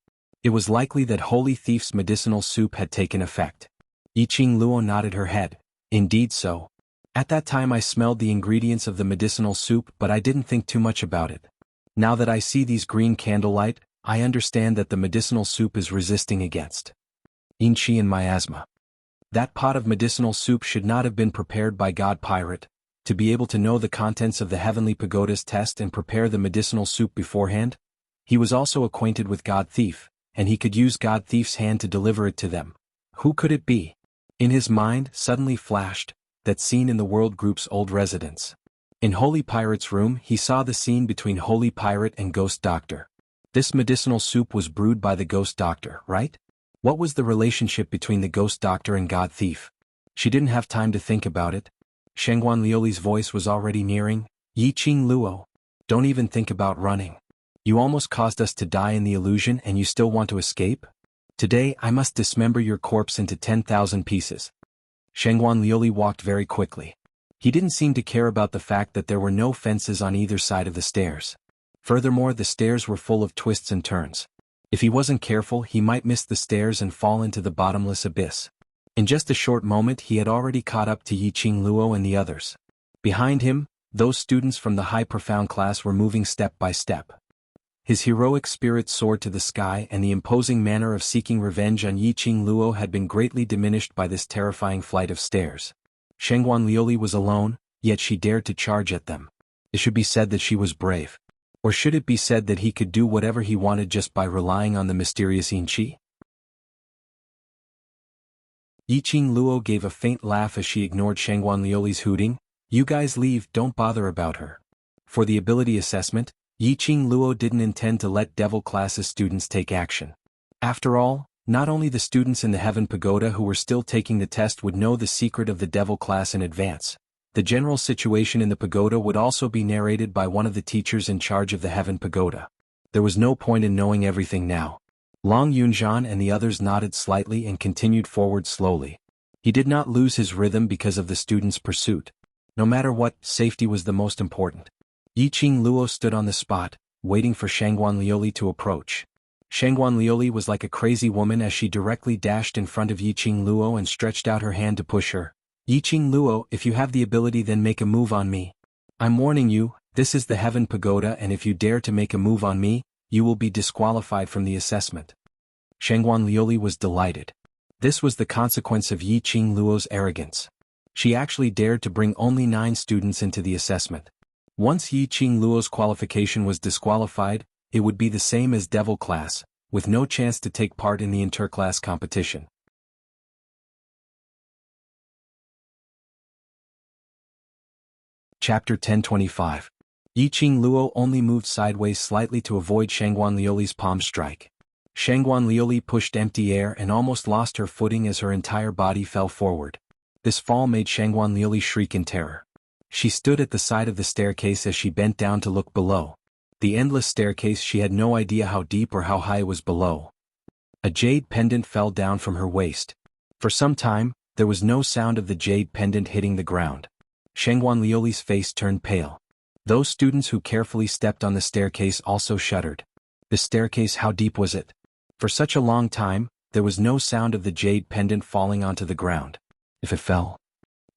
It was likely that Holy Thief's medicinal soup had taken effect. Yiqing Luo nodded her head. Indeed so. At that time I smelled the ingredients of the medicinal soup, but I didn't think too much about it. Now that I see these green candlelight, I understand that the medicinal soup is resisting against yin qi and miasma. That pot of medicinal soup should not have been prepared by God Pirate. To be able to know the contents of the Heavenly Pagoda's test and prepare the medicinal soup beforehand, he was also acquainted with God Thief, and he could use God Thief's hand to deliver it to them. Who could it be? In his mind suddenly flashed that scene in the World Group's old residence. In Holy Pirate's room, he saw the scene between Holy Pirate and Ghost Doctor. This medicinal soup was brewed by the Ghost Doctor, right? What was the relationship between the Ghost Doctor and God Thief? She didn't have time to think about it. Shangguan Liuli's voice was already nearing. Yiqing Luo, don't even think about running. You almost caused us to die in the illusion and you still want to escape? Today I must dismember your corpse into 10,000 pieces. Shangguan Liuli walked very quickly. He didn't seem to care about the fact that there were no fences on either side of the stairs. Furthermore, the stairs were full of twists and turns. If he wasn't careful, he might miss the stairs and fall into the bottomless abyss. In just a short moment he had already caught up to Yiqing Luo and the others. Behind him, those students from the high profound class were moving step by step. His heroic spirit soared to the sky, and the imposing manner of seeking revenge on Yiqing Luo had been greatly diminished by this terrifying flight of stairs. Shangguan Liuli was alone, yet she dared to charge at them. It should be said that she was brave. Or should it be said that he could do whatever he wanted just by relying on the mysterious yin qi? Yiqing Luo gave a faint laugh as she ignored Shangguan Liuli's hooting. You guys leave, don't bother about her. For the ability assessment, Yiqing Luo didn't intend to let Devil Class's students take action. After all, not only the students in the Heaven Pagoda who were still taking the test would know the secret of the Devil Class in advance. The general situation in the pagoda would also be narrated by one of the teachers in charge of the Heaven Pagoda. There was no point in knowing everything now. Long Yunzhan and the others nodded slightly and continued forward slowly. He did not lose his rhythm because of the students' pursuit. No matter what, safety was the most important. Yiqing Luo stood on the spot, waiting for Shangguan Liuli to approach. Shangguan Liuli was like a crazy woman as she directly dashed in front of Yiqing Luo and stretched out her hand to push her. Yiqing Luo, if you have the ability, then make a move on me. I'm warning you, This is the Heaven Pagoda, and if you dare to make a move on me, you will be disqualified from the assessment. Shangguan Liuli was delighted. This was the consequence of Yi Qing Luo's arrogance. She actually dared to bring only 9 students into the assessment. Once Yi Qing Luo's qualification was disqualified, it would be the same as Devil class, with no chance to take part in the interclass competition. Chapter 1025. Yi Qing Luo only moved sideways slightly to avoid Shangguan Liuli's palm strike. Shangguan Liuli pushed empty air and almost lost her footing as her entire body fell forward. This fall made Shangguan Liuli shriek in terror. She stood at the side of the staircase as she bent down to look below. The endless staircase, she had no idea how deep or how high it was below. A jade pendant fell down from her waist. For some time, there was no sound of the jade pendant hitting the ground. Shangguan Liuli's face turned pale. Those students who carefully stepped on the staircase also shuddered. The staircase, how deep was it? For such a long time, there was no sound of the jade pendant falling onto the ground. If it fell,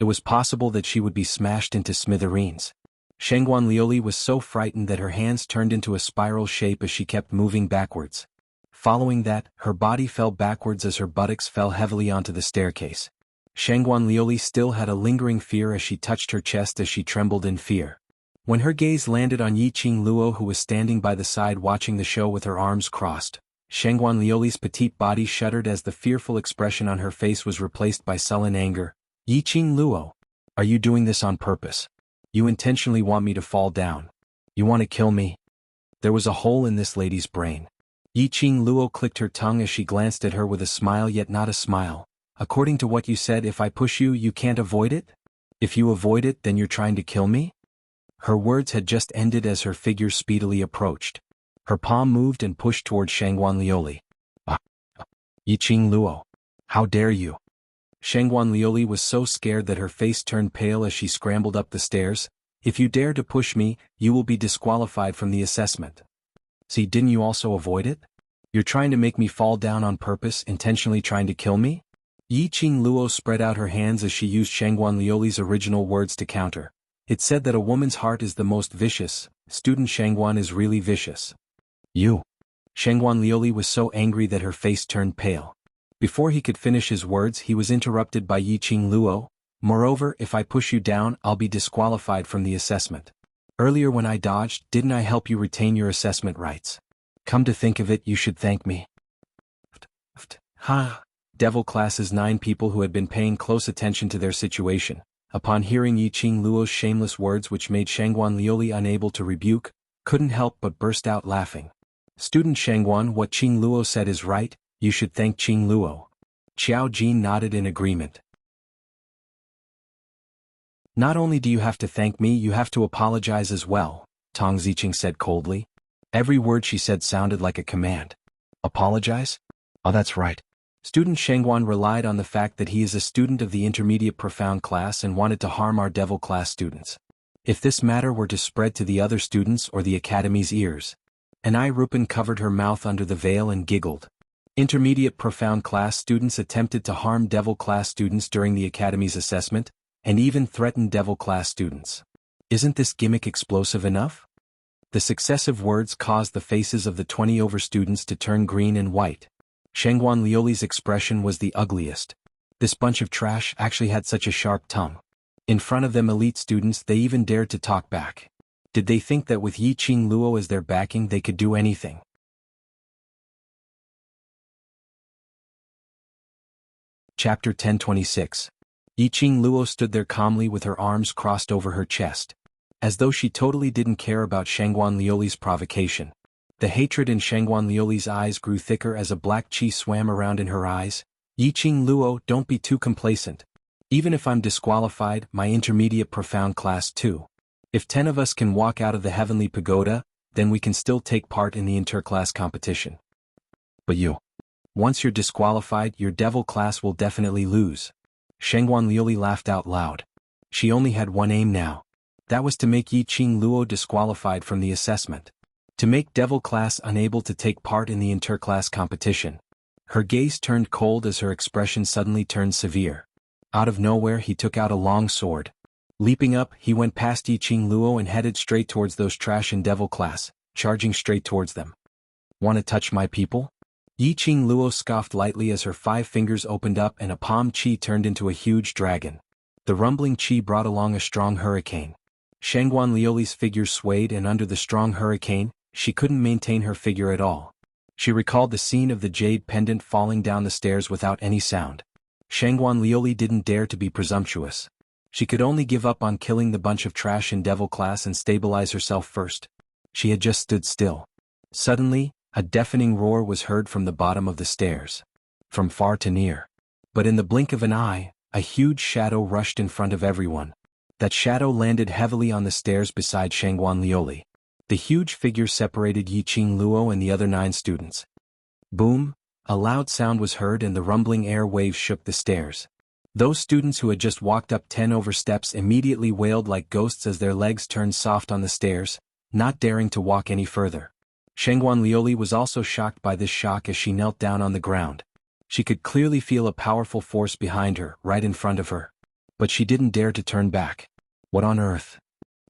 it was possible that she would be smashed into smithereens. Shangguan Liuli was so frightened that her hands turned into a spiral shape as she kept moving backwards. Following that, her body fell backwards as her buttocks fell heavily onto the staircase. Shangguan Liuli still had a lingering fear as she touched her chest as she trembled in fear. When her gaze landed on Yi Qing Luo, who was standing by the side watching the show with her arms crossed, Shangguan Liuli's petite body shuddered as the fearful expression on her face was replaced by sullen anger. Yi Qing Luo, are you doing this on purpose? You intentionally want me to fall down. You want to kill me? There was a hole in this lady's brain. Yi Qing Luo clicked her tongue as she glanced at her with a smile, yet not a smile. According to what you said, if I push you, you can't avoid it? If you avoid it, then you're trying to kill me? Her words had just ended as her figure speedily approached. Her palm moved and pushed toward Shangguan Liuli. Yi Qing Luo, how dare you? Shangguan Liuli was so scared that her face turned pale as she scrambled up the stairs. If you dare to push me, you will be disqualified from the assessment. See, didn't you also avoid it? You're trying to make me fall down on purpose, intentionally trying to kill me? Yi Qing Luo spread out her hands as she used Shangguan Liuli's original words to counter. It said that a woman's heart is the most vicious. Student Shangguan is really vicious. You. Shangguan Liuli was so angry that her face turned pale. Before he could finish his words, he was interrupted by Yi Qing Luo. Moreover, if I push you down, I'll be disqualified from the assessment. Earlier when I dodged, didn't I help you retain your assessment rights? Come to think of it, you should thank me. Ha! Devil class's 9 people who had been paying close attention to their situation, upon hearing Yi Qing Luo's shameless words which made Shangguan Liuli unable to rebuke, couldn't help but burst out laughing. Student Shangguan, what Qing Luo said is right, you should thank Qing Luo. Qiao Jin nodded in agreement. Not only do you have to thank me, you have to apologize as well, Tong Ziqing said coldly. Every word she said sounded like a command. Apologize? Oh, that's right. Student Shangguan relied on the fact that he is a student of the intermediate profound class and wanted to harm our devil class students. If this matter were to spread to the other students or the academy's ears. Anai Rupin covered her mouth under the veil and giggled. Intermediate profound class students attempted to harm devil class students during the academy's assessment, and even threatened devil class students. Isn't this gimmick explosive enough? The successive words caused the faces of the 20 over students to turn green and white. Shangguan Liuli's expression was the ugliest. This bunch of trash actually had such a sharp tongue. In front of them elite students, they even dared to talk back. Did they think that with Yi Qing Luo as their backing they could do anything? Chapter 1026. Yi Qing Luo stood there calmly with her arms crossed over her chest. As though she totally didn't care about Shangguan Liuli's provocation. The hatred in Shangguan Liuli's eyes grew thicker as a black chi swam around in her eyes. Yi Qing Luo, don't be too complacent. Even if I'm disqualified, my intermediate profound class too. If 10 of us can walk out of the heavenly pagoda, then we can still take part in the interclass competition. But you. Once you're disqualified, your devil class will definitely lose. Shangguan Liuli laughed out loud. She only had one aim now. That was to make Yi Qing Luo disqualified from the assessment. To make devil class unable to take part in the interclass competition. Her gaze turned cold as her expression suddenly turned severe. Out of nowhere he took out a long sword. Leaping up, he went past Yi Qing Luo and headed straight towards those trash and devil class, charging straight towards them. "Want to touch my people?" Yi Qing Luo scoffed lightly as her 5 fingers opened up and a palm chi turned into a huge dragon. The rumbling chi brought along a strong hurricane. Shangguan Liuli's figure swayed, and under the strong hurricane, she couldn't maintain her figure at all. She recalled the scene of the jade pendant falling down the stairs without any sound. Shangguan Liuli didn't dare to be presumptuous. She could only give up on killing the bunch of trash in devil class and stabilize herself first. She had just stood still. Suddenly, a deafening roar was heard from the bottom of the stairs. From far to near. But in the blink of an eye, a huge shadow rushed in front of everyone. That shadow landed heavily on the stairs beside Shangguan Liuli. The huge figure separated Yi Qing Luo and the other 9 students. Boom! A loud sound was heard and the rumbling air waves shook the stairs. Those students who had just walked up 10 over steps immediately wailed like ghosts as their legs turned soft on the stairs, not daring to walk any further. Shangguan Liuli was also shocked by this shock as she knelt down on the ground. She could clearly feel a powerful force behind her, right in front of her. But she didn't dare to turn back. What on earth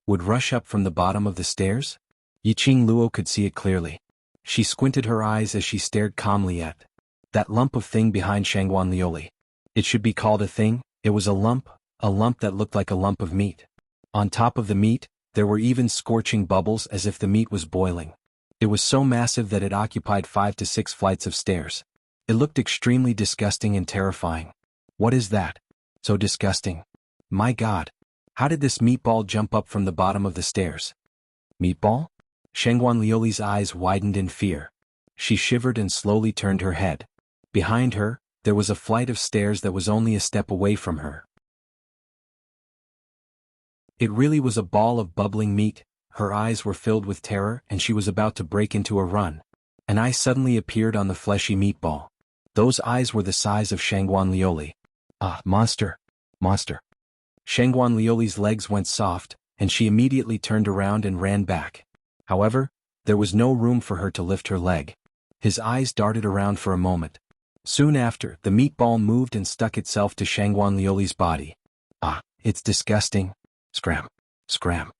would rush up from the bottom of the stairs? Yi Qing Luo could see it clearly. She squinted her eyes as she stared calmly at that lump of thing behind Shangguan Liuli. It should be called a thing. It was a lump that looked like a lump of meat. On top of the meat, there were even scorching bubbles as if the meat was boiling. It was so massive that it occupied 5 to 6 flights of stairs. It looked extremely disgusting and terrifying. What is that? So disgusting. My God! How did this meatball jump up from the bottom of the stairs? Meatball? Shangguan Liuli's eyes widened in fear. She shivered and slowly turned her head. Behind her, there was a flight of stairs that was only a step away from her. It really was a ball of bubbling meat. Her eyes were filled with terror and she was about to break into a run. An eye suddenly appeared on the fleshy meatball. Those eyes were the size of Shangguan Liuli. Ah, monster! Monster! Shangguan Liuli's legs went soft, and she immediately turned around and ran back. However, there was no room for her to lift her leg. His eyes darted around for a moment. Soon after, the meatball moved and stuck itself to Shangguan Liuli's body. Ah, it's disgusting. Scram. Scram.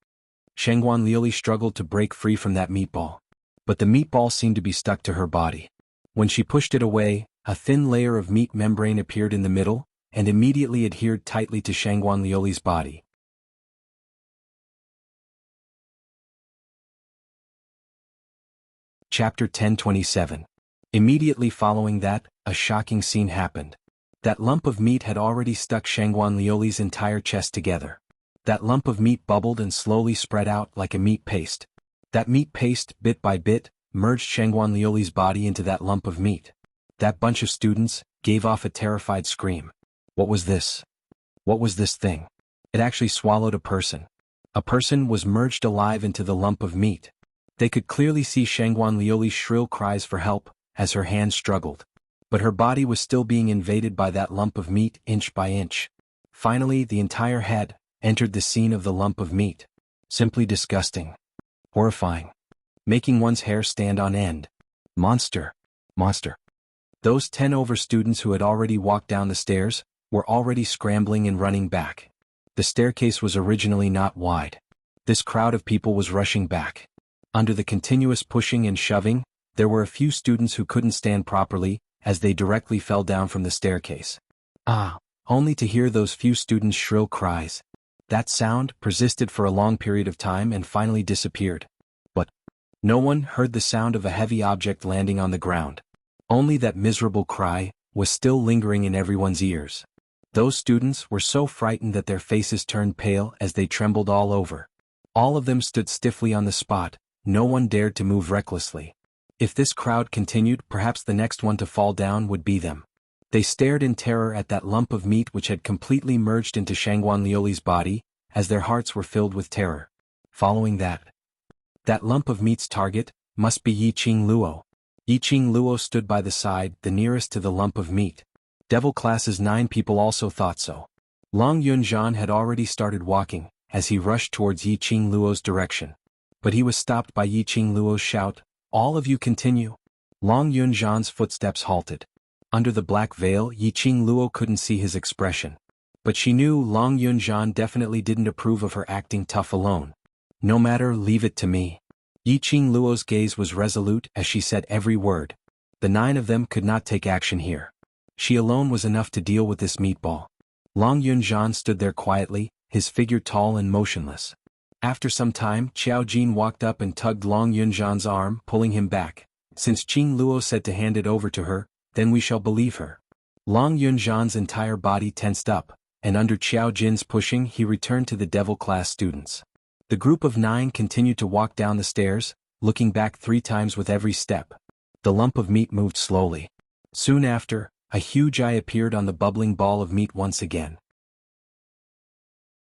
Shangguan Liuli struggled to break free from that meatball. But the meatball seemed to be stuck to her body. When she pushed it away, a thin layer of meat membrane appeared in the middle, and immediately adhered tightly to Shangguan Liuli's body. Chapter 1027. Immediately following that, a shocking scene happened. That lump of meat had already stuck Shangguan Liuli's entire chest together. That lump of meat bubbled and slowly spread out like a meat paste. That meat paste, bit by bit, merged Shangguan Liuli's body into that lump of meat. That bunch of students gave off a terrified scream. What was this? What was this thing? It actually swallowed a person. A person was merged alive into the lump of meat. They could clearly see Shangguan Liuli's shrill cries for help as her hands struggled. But her body was still being invaded by that lump of meat inch by inch. Finally, the entire head entered the scene of the lump of meat. Simply disgusting. Horrifying. Making one's hair stand on end. Monster. Monster. Those 10 over students who had already walked down the stairs were already scrambling and running back. The staircase was originally not wide. This crowd of people was rushing back. Under the continuous pushing and shoving, there were a few students who couldn't stand properly, as they directly fell down from the staircase. Ah, only to hear those few students' shrill cries. That sound persisted for a long period of time and finally disappeared. But no one heard the sound of a heavy object landing on the ground. Only that miserable cry was still lingering in everyone's ears. Those students were so frightened that their faces turned pale as they trembled all over. All of them stood stiffly on the spot. No one dared to move recklessly. If this crowd continued, perhaps the next one to fall down would be them. They stared in terror at that lump of meat which had completely merged into Shangguan Liuli's body, as their hearts were filled with terror. Following that lump of meat's target must be Yi Qing Luo. Yi Qing Luo stood by the side, the nearest to the lump of meat. Devil Class's 9 people also thought so. Long Yunzhan had already started walking, as he rushed towards Yi Qing Luo's direction. But he was stopped by Yi Qing Luo's shout, "All of you continue." Long Yunzhan's footsteps halted. Under the black veil, Yi Qing Luo couldn't see his expression. But she knew Long Yunjian definitely didn't approve of her acting tough alone. No matter, leave it to me. Yiqing Luo's gaze was resolute as she said every word. The 9 of them could not take action here. She alone was enough to deal with this meatball. Long Yunjian stood there quietly, his figure tall and motionless. After some time, Qiao Jin walked up and tugged Long Yunjian's arm, pulling him back. Since Qing Luo said to hand it over to her, then we shall believe her. Long Yunjian's entire body tensed up, and under Qiao Jin's pushing he returned to the devil class students. The group of 9 continued to walk down the stairs, looking back 3 times with every step. The lump of meat moved slowly. Soon after, a huge eye appeared on the bubbling ball of meat once again.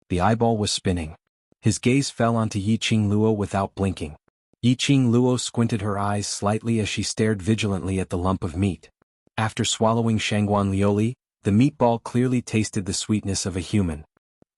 The eyeball was spinning. His gaze fell onto Yiqing Luo without blinking. Yiqing Luo squinted her eyes slightly as she stared vigilantly at the lump of meat. After swallowing Shangguan Lioli, the meatball clearly tasted the sweetness of a human.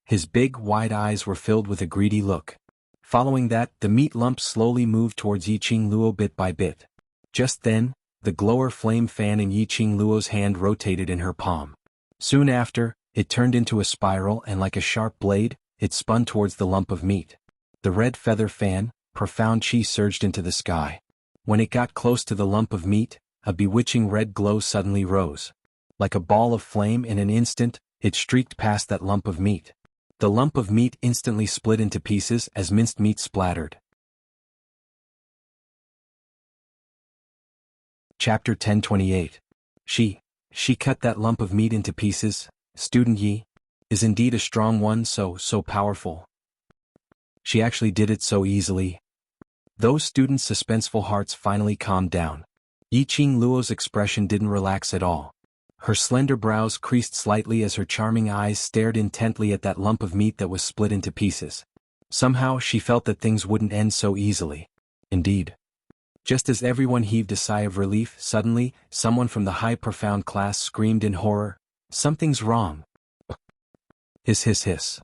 His big, wide eyes were filled with a greedy look. Following that, the meat lump slowly moved towards Yiqing Luo bit by bit. Just then, the glower flame fan in Yiqing Luo's hand rotated in her palm. Soon after, it turned into a spiral and like a sharp blade, it spun towards the lump of meat. The red feather fan, profound chi surged into the sky. When it got close to the lump of meat, a bewitching red glow suddenly rose. Like a ball of flame in an instant, it streaked past that lump of meat. The lump of meat instantly split into pieces as minced meat splattered. Chapter 1028. She cut that lump of meat into pieces. Student Yi is indeed a strong one, so powerful. She actually did it so easily. Those students' suspenseful hearts finally calmed down. Yiqing Luo's expression didn't relax at all. Her slender brows creased slightly as her charming eyes stared intently at that lump of meat that was split into pieces. Somehow she felt that things wouldn't end so easily. Indeed. Just as everyone heaved a sigh of relief, suddenly, someone from the high profound class screamed in horror, "Something's wrong." Hiss hiss hiss.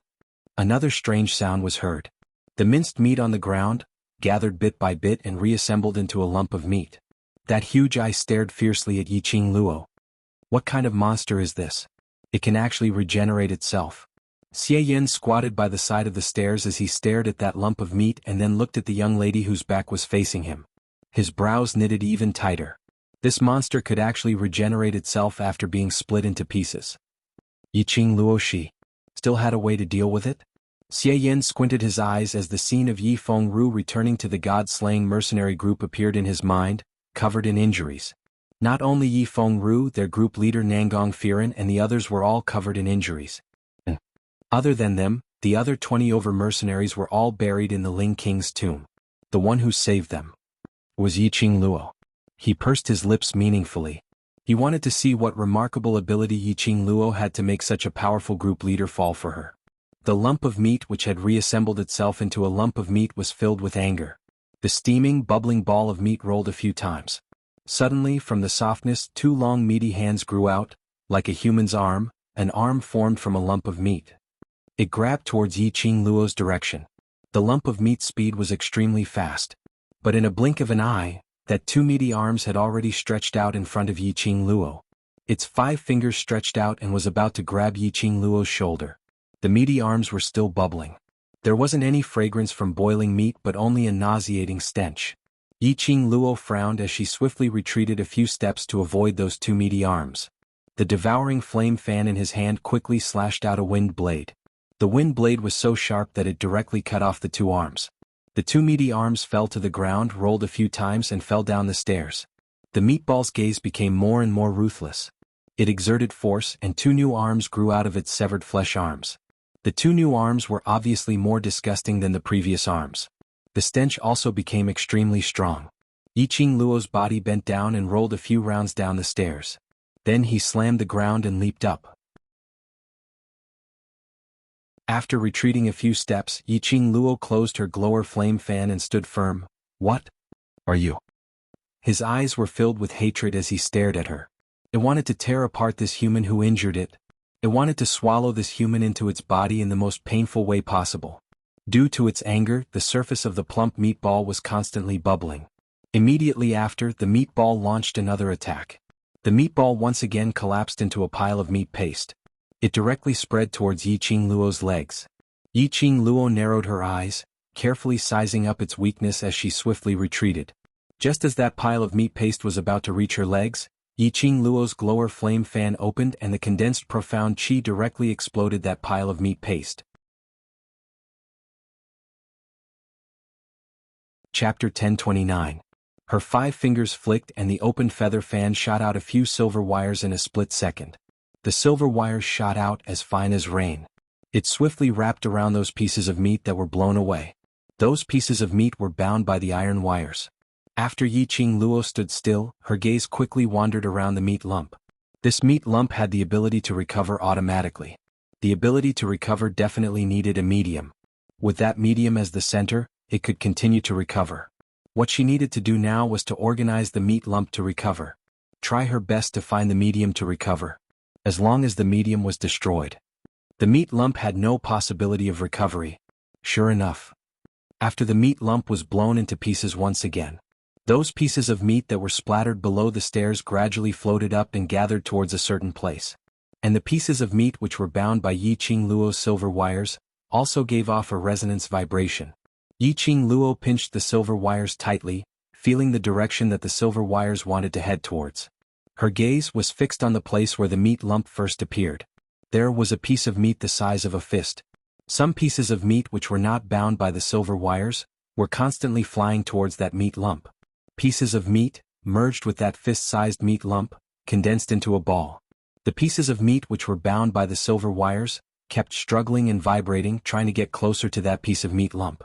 Another strange sound was heard. The minced meat on the ground, gathered bit by bit and reassembled into a lump of meat. That huge eye stared fiercely at Yiqing Luo. What kind of monster is this? It can actually regenerate itself. Xie Yin squatted by the side of the stairs as he stared at that lump of meat and then looked at the young lady whose back was facing him. His brows knitted even tighter. This monster could actually regenerate itself after being split into pieces. Yiqing Luo still had a way to deal with it? Xie Yin squinted his eyes as the scene of Yi Fengru returning to the god-slaying mercenary group appeared in his mind, covered in injuries. Not only Yi Fengru, their group leader Nangong Firen and the others were all covered in injuries. Other than them, the other 20 over mercenaries were all buried in the Ling King's tomb. The one who saved them was Yiqing Luo. He pursed his lips meaningfully. He wanted to see what remarkable ability Yiqing Luo had to make such a powerful group leader fall for her. The lump of meat which had reassembled itself into a lump of meat was filled with anger. The steaming, bubbling ball of meat rolled a few times. Suddenly, from the softness, 2 long meaty hands grew out, like a human's arm, an arm formed from a lump of meat. It grabbed towards Yiqing Luo's direction. The lump of meat's speed was extremely fast. But in a blink of an eye, that 2 meaty arms had already stretched out in front of Yiqing Luo. Its 5 fingers stretched out and was about to grab Yiqing Luo's shoulder. The meaty arms were still bubbling. There wasn't any fragrance from boiling meat but only a nauseating stench. Yiqing Luo frowned as she swiftly retreated a few steps to avoid those 2 meaty arms. The devouring flame fan in his hand quickly slashed out a wind blade. The wind blade was so sharp that it directly cut off the 2 arms. The 2 meaty arms fell to the ground, rolled a few times and fell down the stairs. The meatball's gaze became more and more ruthless. It exerted force and 2 new arms grew out of its severed flesh arms. The 2 new arms were obviously more disgusting than the previous arms. The stench also became extremely strong. Yiqing Luo's body bent down and rolled a few rounds down the stairs. Then he slammed the ground and leaped up. After retreating a few steps, Yiqing Luo closed her glower flame fan and stood firm. "What are you?" His eyes were filled with hatred as he stared at her. It wanted to tear apart this human who injured it. It wanted to swallow this human into its body in the most painful way possible. Due to its anger, the surface of the plump meatball was constantly bubbling. Immediately after, the meatball launched another attack. The meatball once again collapsed into a pile of meat paste. It directly spread towards Yiqing Luo's legs. Yiqing Luo narrowed her eyes, carefully sizing up its weakness as she swiftly retreated. Just as that pile of meat paste was about to reach her legs, Yiqing Luo's glower flame fan opened and the condensed profound qi directly exploded that pile of meat paste. Chapter 1029. Her 5 fingers flicked and the opened feather fan shot out a few silver wires in a split second. The silver wires shot out as fine as rain. It swiftly wrapped around those pieces of meat that were blown away. Those pieces of meat were bound by the iron wires. After Yiqing Luo stood still, her gaze quickly wandered around the meat lump. This meat lump had the ability to recover automatically. The ability to recover definitely needed a medium. With that medium as the center, it could continue to recover. What she needed to do now was to organize the meat lump to recover. Try her best to find the medium to recover. As long as the medium was destroyed, the meat lump had no possibility of recovery. Sure enough, after the meat lump was blown into pieces once again, those pieces of meat that were splattered below the stairs gradually floated up and gathered towards a certain place. And the pieces of meat which were bound by Yiqing Luo's silver wires also gave off a resonance vibration. Yiqing Luo pinched the silver wires tightly, feeling the direction that the silver wires wanted to head towards. Her gaze was fixed on the place where the meat lump first appeared. There was a piece of meat the size of a fist. Some pieces of meat which were not bound by the silver wires were constantly flying towards that meat lump. Pieces of meat, merged with that fist-sized meat lump, condensed into a ball. The pieces of meat which were bound by the silver wires kept struggling and vibrating, trying to get closer to that piece of meat lump.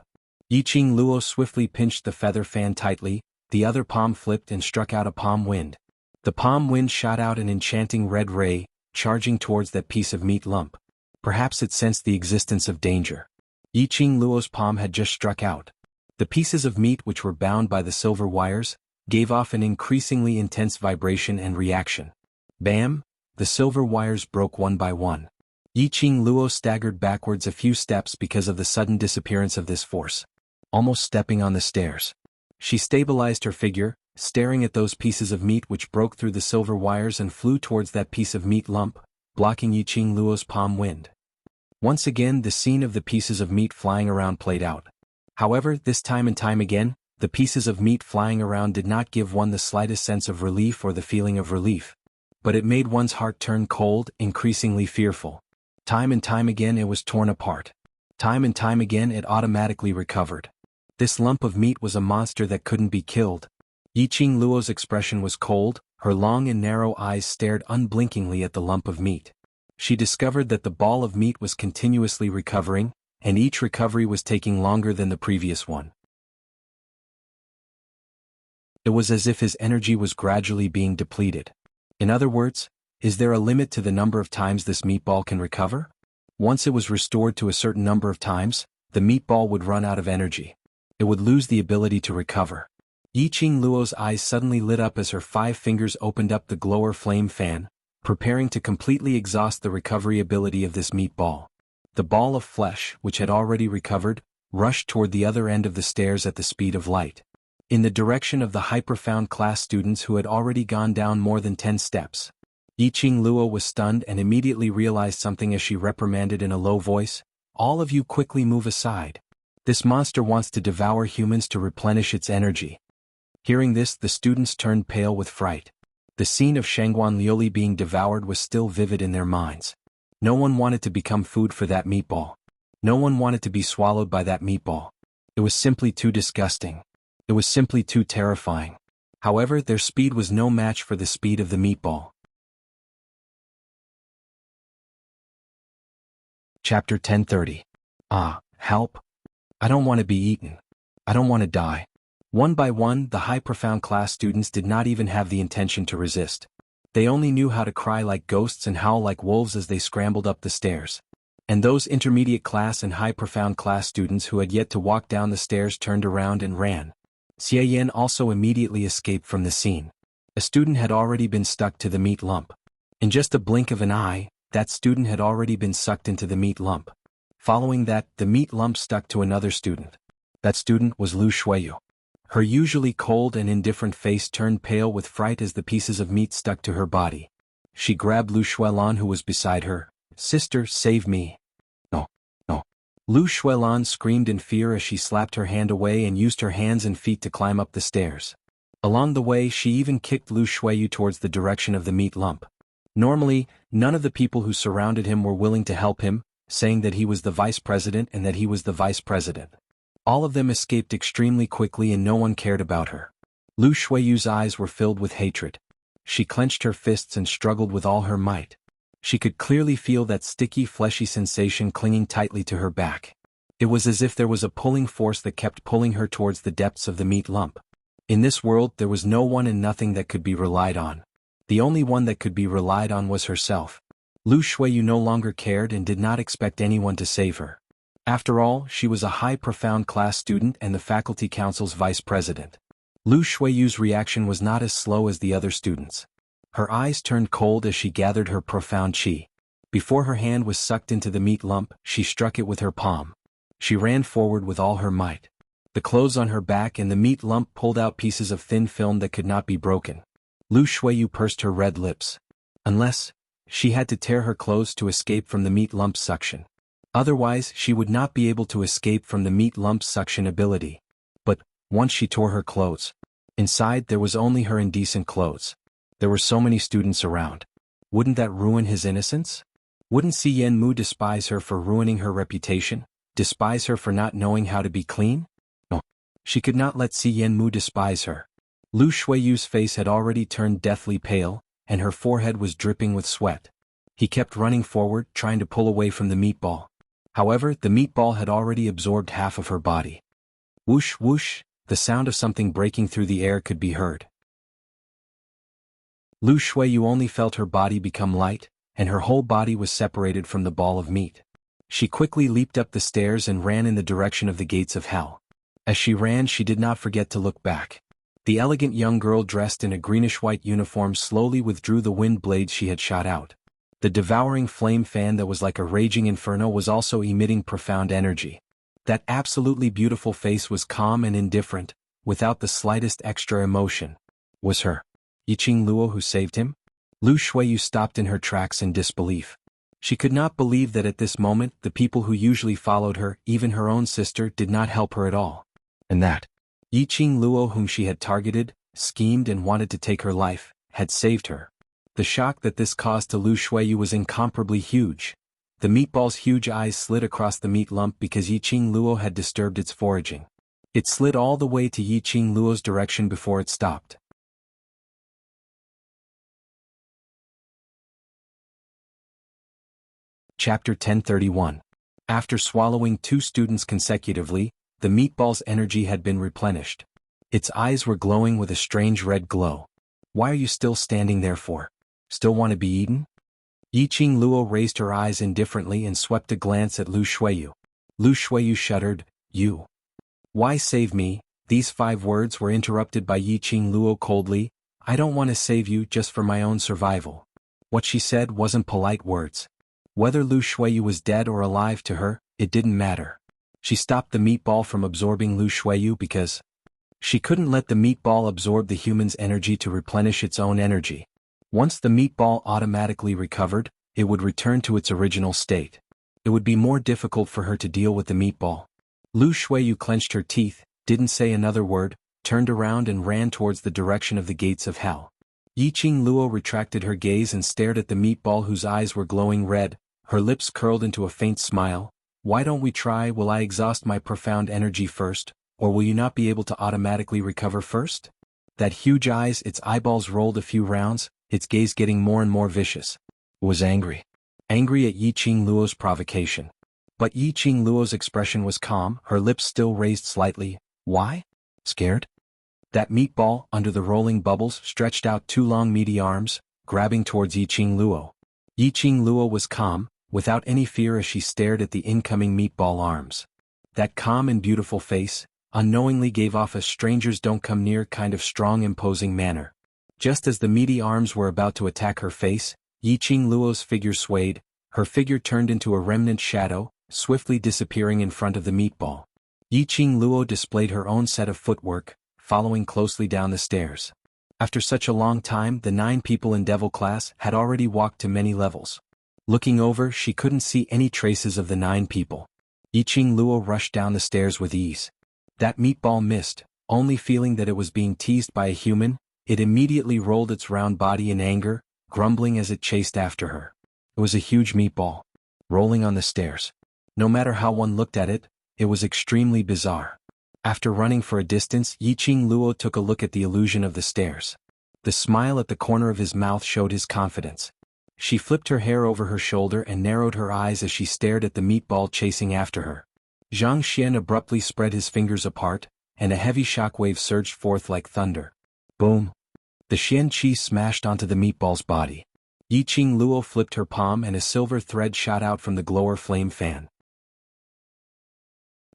Yiqing Luo swiftly pinched the feather fan tightly, the other palm flipped and struck out a palm wind. The palm wind shot out an enchanting red ray, charging towards that piece of meat lump. Perhaps it sensed the existence of danger. Yiqing Luo's palm had just struck out. The pieces of meat which were bound by the silver wires gave off an increasingly intense vibration and reaction. Bam! The silver wires broke one by one. Yiqing Luo staggered backwards a few steps because of the sudden disappearance of this force, almost stepping on the stairs. She stabilized her figure, staring at those pieces of meat which broke through the silver wires and flew towards that piece of meat lump, blocking Yiqing Luo's palm wind. Once again the scene of the pieces of meat flying around played out. However, this time and time again, the pieces of meat flying around did not give one the slightest sense of relief or the feeling of relief. But it made one's heart turn cold, increasingly fearful. Time and time again it was torn apart. Time and time again it automatically recovered. This lump of meat was a monster that couldn't be killed. Yiqing Luo's expression was cold, her long and narrow eyes stared unblinkingly at the lump of meat. She discovered that the ball of meat was continuously recovering, and each recovery was taking longer than the previous one. It was as if his energy was gradually being depleted. In other words, is there a limit to the number of times this meatball can recover? Once it was restored to a certain number of times, the meatball would run out of energy. It would lose the ability to recover. Yiqing Luo's eyes suddenly lit up as her 5 fingers opened up the glower flame fan, preparing to completely exhaust the recovery ability of this meatball. The ball of flesh, which had already recovered, rushed toward the other end of the stairs at the speed of light, in the direction of the hyperfound class students who had already gone down more than 10 steps. Yiqing Luo was stunned and immediately realized something as she reprimanded in a low voice, "All of you quickly move aside. This monster wants to devour humans to replenish its energy." Hearing this, the students turned pale with fright. The scene of Shangguan Liuli being devoured was still vivid in their minds. No one wanted to become food for that meatball. No one wanted to be swallowed by that meatball. It was simply too disgusting. It was simply too terrifying. However, their speed was no match for the speed of the meatball. Chapter 1030. Help. I don't want to be eaten. I don't want to die. One by one, the high-profound class students did not even have the intention to resist. They only knew how to cry like ghosts and howl like wolves as they scrambled up the stairs. And those intermediate class and high-profound class students who had yet to walk down the stairs turned around and ran. Xie Yan also immediately escaped from the scene. A student had already been stuck to the meat lump. In just a blink of an eye, that student had already been sucked into the meat lump. Following that, the meat lump stuck to another student. That student was Lu Shuiyu. Her usually cold and indifferent face turned pale with fright as the pieces of meat stuck to her body. She grabbed Lu Shuilan who was beside her, Sister, save me. No, no. Lu Shuilan screamed in fear as she slapped her hand away and used her hands and feet to climb up the stairs. Along the way she even kicked Lu Shuiyu towards the direction of the meat lump. Normally, none of the people who surrounded him were willing to help him, saying that he was the vice president and that he was the vice president. All of them escaped extremely quickly and no one cared about her. Lu Shuiyu's eyes were filled with hatred. She clenched her fists and struggled with all her might. She could clearly feel that sticky fleshy sensation clinging tightly to her back. It was as if there was a pulling force that kept pulling her towards the depths of the meat lump. In this world there was no one and nothing that could be relied on. The only one that could be relied on was herself. Lu Shuiyu no longer cared and did not expect anyone to save her. After all, she was a high profound class student and the faculty council's vice president. Lu Shuiyu's reaction was not as slow as the other students. Her eyes turned cold as she gathered her profound qi. Before her hand was sucked into the meat lump, she struck it with her palm. She ran forward with all her might. The clothes on her back and the meat lump pulled out pieces of thin film that could not be broken. Lu Shuiyu pursed her red lips. Unless, she had to tear her clothes to escape from the meat lump's suction. Otherwise, she would not be able to escape from the meat lump's suction ability. But, once she tore her clothes, inside there was only her indecent clothes. There were so many students around. Wouldn't that ruin his innocence? Wouldn't Si Yenmu despise her for ruining her reputation? Despise her for not knowing how to be clean? No. She could not let Si Yenmu despise her. Lu Shuiyu's face had already turned deathly pale, and her forehead was dripping with sweat. He kept running forward, trying to pull away from the meatball. However, the meatball had already absorbed half of her body. Whoosh whoosh, the sound of something breaking through the air could be heard. Lu Shuiyu only felt her body become light, and her whole body was separated from the ball of meat. She quickly leaped up the stairs and ran in the direction of the gates of hell. As she ran, she did not forget to look back. The elegant young girl dressed in a greenish-white uniform slowly withdrew the wind blades she had shot out. The devouring flame fan that was like a raging inferno was also emitting profound energy. That absolutely beautiful face was calm and indifferent, without the slightest extra emotion. Was her Yiqing Luo who saved him? Lu Shuiyu stopped in her tracks in disbelief. She could not believe that at this moment the people who usually followed her, even her own sister, did not help her at all. And that Yiqing Luo, whom she had targeted, schemed and wanted to take her life, had saved her. The shock that this caused to Lu Shuiyu was incomparably huge. The meatball's huge eyes slid across the meat lump because Yiqing Luo had disturbed its foraging. It slid all the way to Yiqing Luo's direction before it stopped. Chapter 1031. After swallowing 2 students consecutively, the meatball's energy had been replenished. Its eyes were glowing with a strange red glow. Why are you still standing there for? Still want to be eaten? Yiqing Luo raised her eyes indifferently and swept a glance at Lu Shuiyu. Lu Shuiyu shuddered. You. Why save me? These 5 words were interrupted by Yiqing Luo coldly. I don't want to save you just for my own survival. What she said wasn't polite words. Whether Lu Shuiyu was dead or alive to her, it didn't matter. She stopped the meatball from absorbing Lu Shuiyu because she couldn't let the meatball absorb the human's energy to replenish its own energy. Once the meatball automatically recovered, it would return to its original state. It would be more difficult for her to deal with the meatball. Lu Shuiyu clenched her teeth, didn't say another word, turned around and ran towards the direction of the gates of hell. Yiqing Luo retracted her gaze and stared at the meatball whose eyes were glowing red, her lips curled into a faint smile. Why don't we try? Will I exhaust my profound energy first, or will you not be able to automatically recover first? That huge eyes, its eyeballs rolled a few rounds, its gaze getting more and more vicious. It was angry. Angry at Yiqing Luo's provocation. But Yiqing Luo's expression was calm, her lips still raised slightly. Why? Scared? That meatball, under the rolling bubbles, stretched out 2 long meaty arms, grabbing towards Yiqing Luo. Yiqing Luo was calm, without any fear as she stared at the incoming meatball arms. That calm and beautiful face, unknowingly gave off a strangers don't come near kind of strong imposing manner. Just as the meaty arms were about to attack her face, Yiqing Luo's figure swayed, her figure turned into a remnant shadow, swiftly disappearing in front of the meatball. Yiqing Luo displayed her own set of footwork, following closely down the stairs. After such a long time, the 9 people in Devil class had already walked to many levels. Looking over, she couldn't see any traces of the 9 people. Yiqing Luo rushed down the stairs with ease. That meatball missed, only feeling that it was being teased by a human. It immediately rolled its round body in anger, grumbling as it chased after her. It was a huge meatball, rolling on the stairs. No matter how one looked at it, it was extremely bizarre. After running for a distance, Yiqing Luo took a look at the illusion of the stairs. The smile at the corner of his mouth showed his confidence. She flipped her hair over her shoulder and narrowed her eyes as she stared at the meatball chasing after her. Zhang Xian abruptly spread his fingers apart, and a heavy shockwave surged forth like thunder. Boom! The Xian Qi smashed onto the meatball's body. Yiqing Luo flipped her palm and a silver thread shot out from the glower flame fan.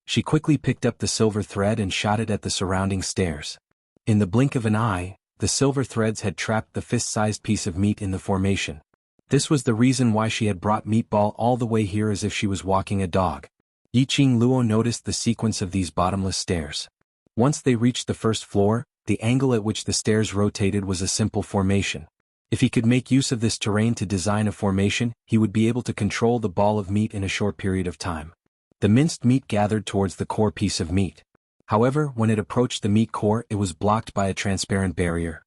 She quickly picked up the silver thread and shot it at the surrounding stairs. In the blink of an eye, the silver threads had trapped the fist-sized piece of meat in the formation. This was the reason why she had brought Meatball all the way here as if she was walking a dog. Yiqing Luo noticed the sequence of these bottomless stairs. Once they reached the first floor, the angle at which the stairs rotated was a simple formation. If he could make use of this terrain to design a formation, he would be able to control the ball of meat in a short period of time. The minced meat gathered towards the core piece of meat. However, when it approached the meat core, it was blocked by a transparent barrier.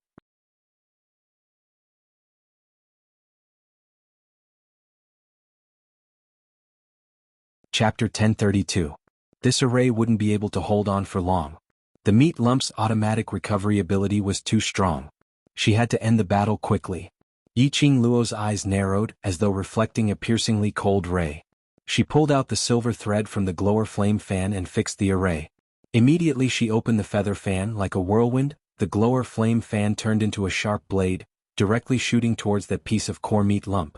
Chapter 1032. This array wouldn't be able to hold on for long. The meat lump's automatic recovery ability was too strong. She had to end the battle quickly. Yiqing Luo's eyes narrowed, as though reflecting a piercingly cold ray. She pulled out the silver thread from the glower flame fan and fixed the array. Immediately she opened the feather fan like a whirlwind. The glower flame fan turned into a sharp blade, directly shooting towards that piece of core meat lump.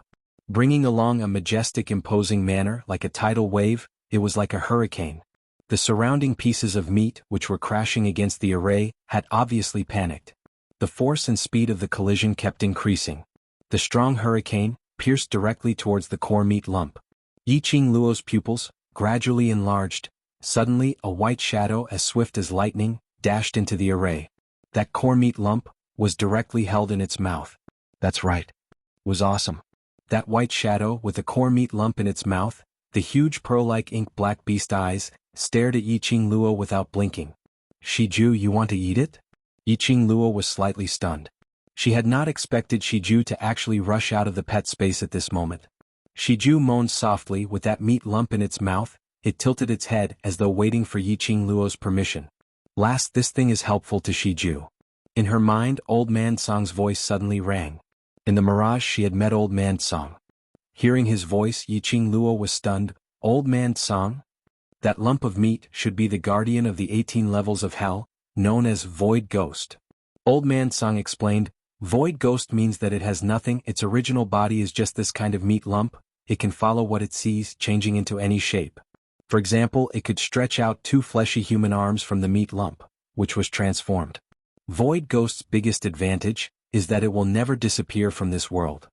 Bringing along a majestic imposing manner like a tidal wave, it was like a hurricane. The surrounding pieces of meat, which were crashing against the array, had obviously panicked. The force and speed of the collision kept increasing. The strong hurricane pierced directly towards the core meat lump. Yiqing Luo's pupils, gradually enlarged. Suddenly, a white shadow as swift as lightning dashed into the array. That core meat lump was directly held in its mouth. That's right. It was awesome. That white shadow with the core meat lump in its mouth, the huge pearl-like ink-black beast eyes, stared at Yiqing Luo without blinking. Shiju, you want to eat it? Yiqing Luo was slightly stunned. She had not expected Shiju to actually rush out of the pet space at this moment. Shiju moaned softly with that meat lump in its mouth. It tilted its head as though waiting for Yiqing Luo's permission. Last, this thing is helpful to Shiju. In her mind, Old Man Song's voice suddenly rang. In the mirage she had met Old Man Song. Hearing his voice, Yiqing Luo was stunned. Old Man Song? That lump of meat should be the guardian of the 18 levels of hell, known as Void Ghost. Old Man Song explained, Void Ghost means that it has nothing, its original body is just this kind of meat lump, it can follow what it sees, changing into any shape. For example, it could stretch out 2 fleshy human arms from the meat lump, which was transformed. Void Ghost's biggest advantage is that it will never disappear from this world.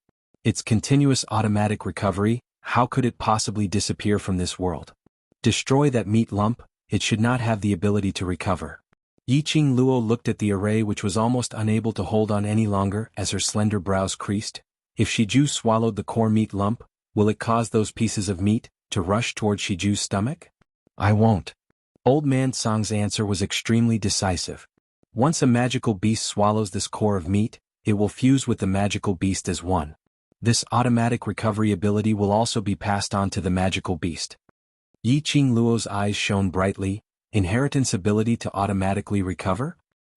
Its continuous automatic recovery, how could it possibly disappear from this world? Destroy that meat lump, it should not have the ability to recover. Yiqing Luo looked at the array which was almost unable to hold on any longer as her slender brows creased. If Shiju swallowed the core meat lump, will it cause those pieces of meat to rush toward Shiju's stomach? I won't. Old Man Song's answer was extremely decisive. Once a magical beast swallows this core of meat, it will fuse with the magical beast as one. This automatic recovery ability will also be passed on to the magical beast. Yiqing Luo's eyes shone brightly. Inheritance ability to automatically recover?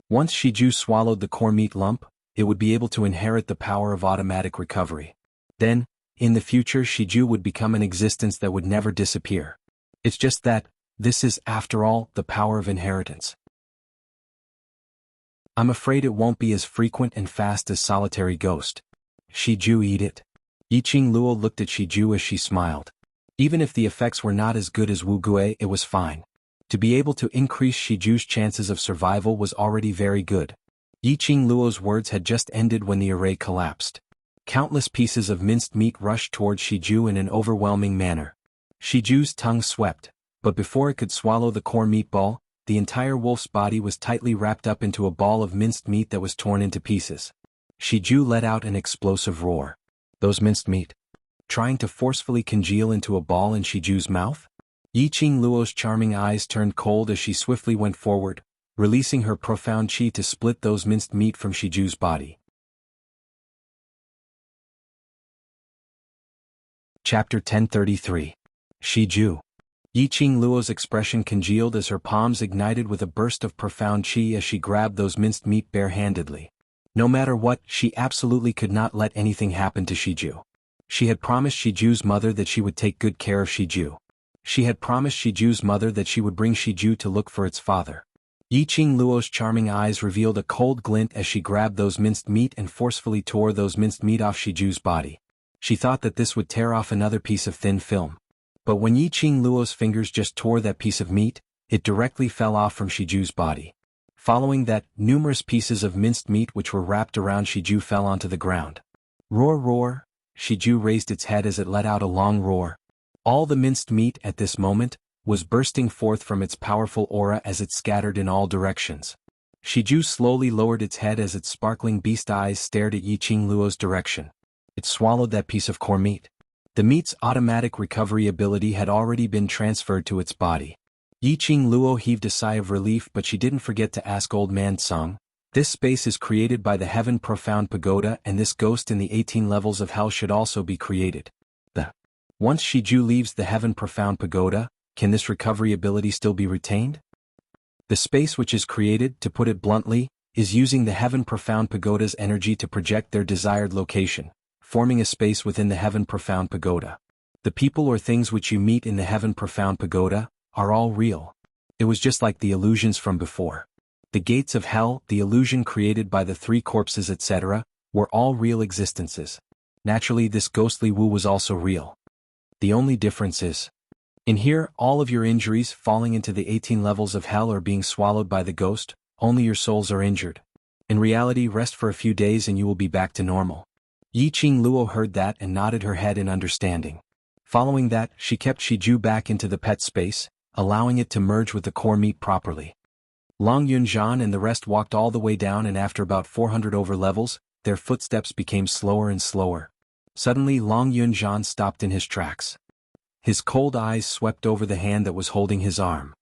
Once Shiju swallowed the core meat lump, it would be able to inherit the power of automatic recovery. Then, in the future, Shiju would become an existence that would never disappear. It's just that, this is, after all, the power of inheritance. I'm afraid it won't be as frequent and fast as Solitary Ghost. Shiju, eat it. Yiqing Luo looked at Shiju as she smiled. Even if the effects were not as good as Wu Gue, it was fine. To be able to increase Shiju's chances of survival was already very good. Yiqing Luo's words had just ended when the array collapsed. Countless pieces of minced meat rushed towards Shiju in an overwhelming manner. Shiju's tongue swept, but before it could swallow the core meatball, the entire wolf's body was tightly wrapped up into a ball of minced meat that was torn into pieces. Shiju let out an explosive roar. Those minced meat. trying to forcefully congeal into a ball in Shiju's mouth? Yiqing Luo's charming eyes turned cold as she swiftly went forward, releasing her profound qi to split those minced meat from Shiju's body. Chapter 1033. Shiju. Yiqing Luo's expression congealed as her palms ignited with a burst of profound qi as she grabbed those minced meat barehandedly. No matter what, she absolutely could not let anything happen to Shiju. She had promised Shiju's mother that she would take good care of Shiju. She had promised Shiju's mother that she would bring Shiju to look for its father. Yiqing Luo's charming eyes revealed a cold glint as she grabbed those minced meat and forcefully tore those minced meat off Shiju's body. She thought that this would tear off another piece of thin film. But when Yiqing Luo's fingers just tore that piece of meat, it directly fell off from Shiju's body. Following that, numerous pieces of minced meat which were wrapped around Shiju fell onto the ground. Roar, roar! Shiju raised its head as it let out a long roar. All the minced meat at this moment was bursting forth from its powerful aura as it scattered in all directions. Shiju slowly lowered its head as its sparkling beast eyes stared at Yiqing Luo's direction. It swallowed that piece of core meat. The meat's automatic recovery ability had already been transferred to its body. Yiqing Luo heaved a sigh of relief, but she didn't forget to ask Old Man Tseng. This space is created by the Heaven Profound Pagoda, and this ghost in the 18 levels of hell should also be created. Once Shiju leaves the Heaven Profound Pagoda, can this recovery ability still be retained? The space which is created, to put it bluntly, is using the Heaven Profound Pagoda's energy to project their desired location, forming a space within the Heaven Profound Pagoda. The people or things which you meet in the Heaven Profound Pagoda are all real. It was just like the illusions from before. The gates of hell, the illusion created by the three corpses, etc., were all real existences. Naturally, this ghostly Wu was also real. The only difference is, in here, all of your injuries falling into the 18 levels of hell are being swallowed by the ghost, only your souls are injured. In reality, rest for a few days and you will be back to normal. Yiqing Luo heard that and nodded her head in understanding. Following that, she kept Shiju back into the pet space, allowing it to merge with the core meat properly. Long Yunzhan and the rest walked all the way down, and after about 400 over levels, their footsteps became slower and slower. Suddenly Long Yunzhan stopped in his tracks. His cold eyes swept over the hand that was holding his arm.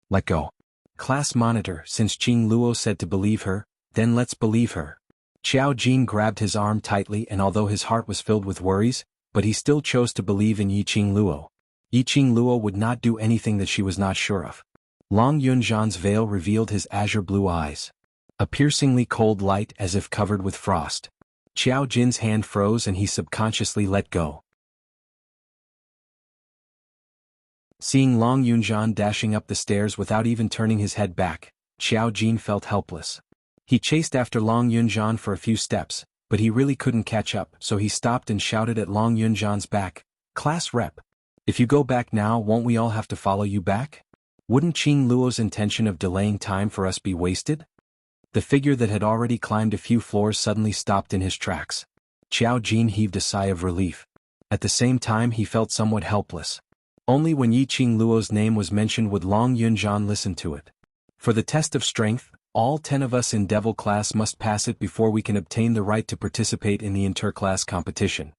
Let go. Class monitor, since Qing Luo said to believe her, then let's believe her. Xiao Jin grabbed his arm tightly, and although his heart was filled with worries, but he still chose to believe in Yiqing Luo. Yiqing Luo would not do anything that she was not sure of. Long Yunzhan's veil revealed his azure blue eyes. A piercingly cold light as if covered with frost. Xiao Jin's hand froze and he subconsciously let go. Seeing Long Yunzhan dashing up the stairs without even turning his head back, Xiao Jin felt helpless. He chased after Long Yunzhan for a few steps, but he really couldn't catch up, so he stopped and shouted at Long Yunzhan's back, "Class rep! If you go back now, won't we all have to follow you back? Wouldn't Qing Luo's intention of delaying time for us be wasted?" The figure that had already climbed a few floors suddenly stopped in his tracks. Xiao Jin heaved a sigh of relief. At the same time he felt somewhat helpless. Only when Yiqing Luo's name was mentioned would Long Yunzhan listen to it. For the test of strength, all 10 of us in Devil class must pass it before we can obtain the right to participate in the inter-class competition.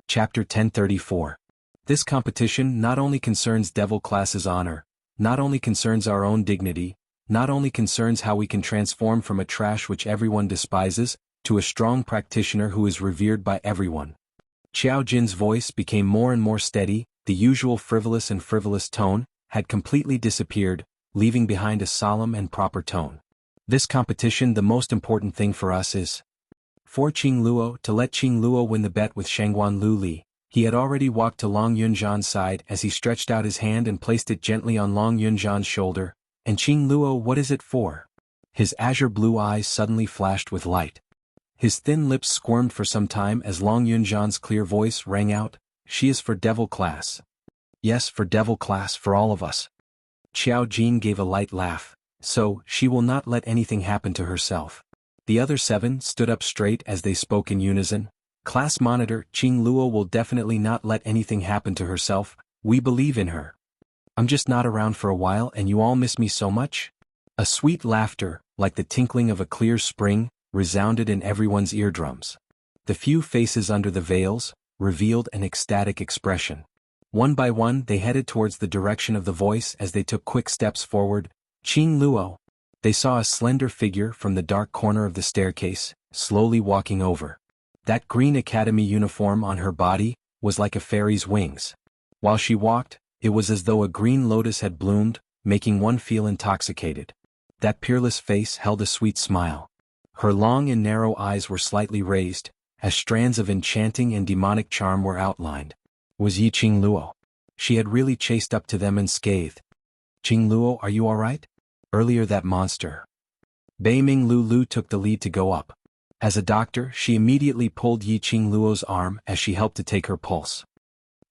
Chapter 1034. This competition not only concerns Devil class's honor, not only concerns our own dignity, not only concerns how we can transform from a trash which everyone despises, to a strong practitioner who is revered by everyone. Xiao Jin's voice became more and more steady, the usual frivolous tone had completely disappeared, leaving behind a solemn and proper tone. This competition, the most important thing for us is for Qing Luo, to let Qing Luo win the bet with Shangguan Lu Li. He had already walked to Long Yunzhan's side as he stretched out his hand and placed it gently on Long Yunzhan's shoulder. And Qing Luo, what is it for? His azure blue eyes suddenly flashed with light. His thin lips squirmed for some time as Long Yunzhan's clear voice rang out, "She is for Devil class." Yes, for Devil class, for all of us. Xiao Jin gave a light laugh. So, she will not let anything happen to herself. The other 7 stood up straight as they spoke in unison. Class monitor, Qing Luo will definitely not let anything happen to herself. We believe in her. I'm just not around for a while and you all miss me so much? A sweet laughter, like the tinkling of a clear spring, resounded in everyone's eardrums. The few faces under the veils revealed an ecstatic expression. One by one they headed towards the direction of the voice as they took quick steps forward. Qing Luo. They saw a slender figure from the dark corner of the staircase, slowly walking over. That green academy uniform on her body was like a fairy's wings. While she walked, it was as though a green lotus had bloomed, making one feel intoxicated. That peerless face held a sweet smile. Her long and narrow eyes were slightly raised, as strands of enchanting and demonic charm were outlined. It was Yi Qing Luo. She had really chased up to them and scathed. "Qing Luo, are you all right? Earlier that monster." Bei Ming Lu took the lead to go up. As a doctor, she immediately pulled Yi Qing Luo's arm as she helped to take her pulse.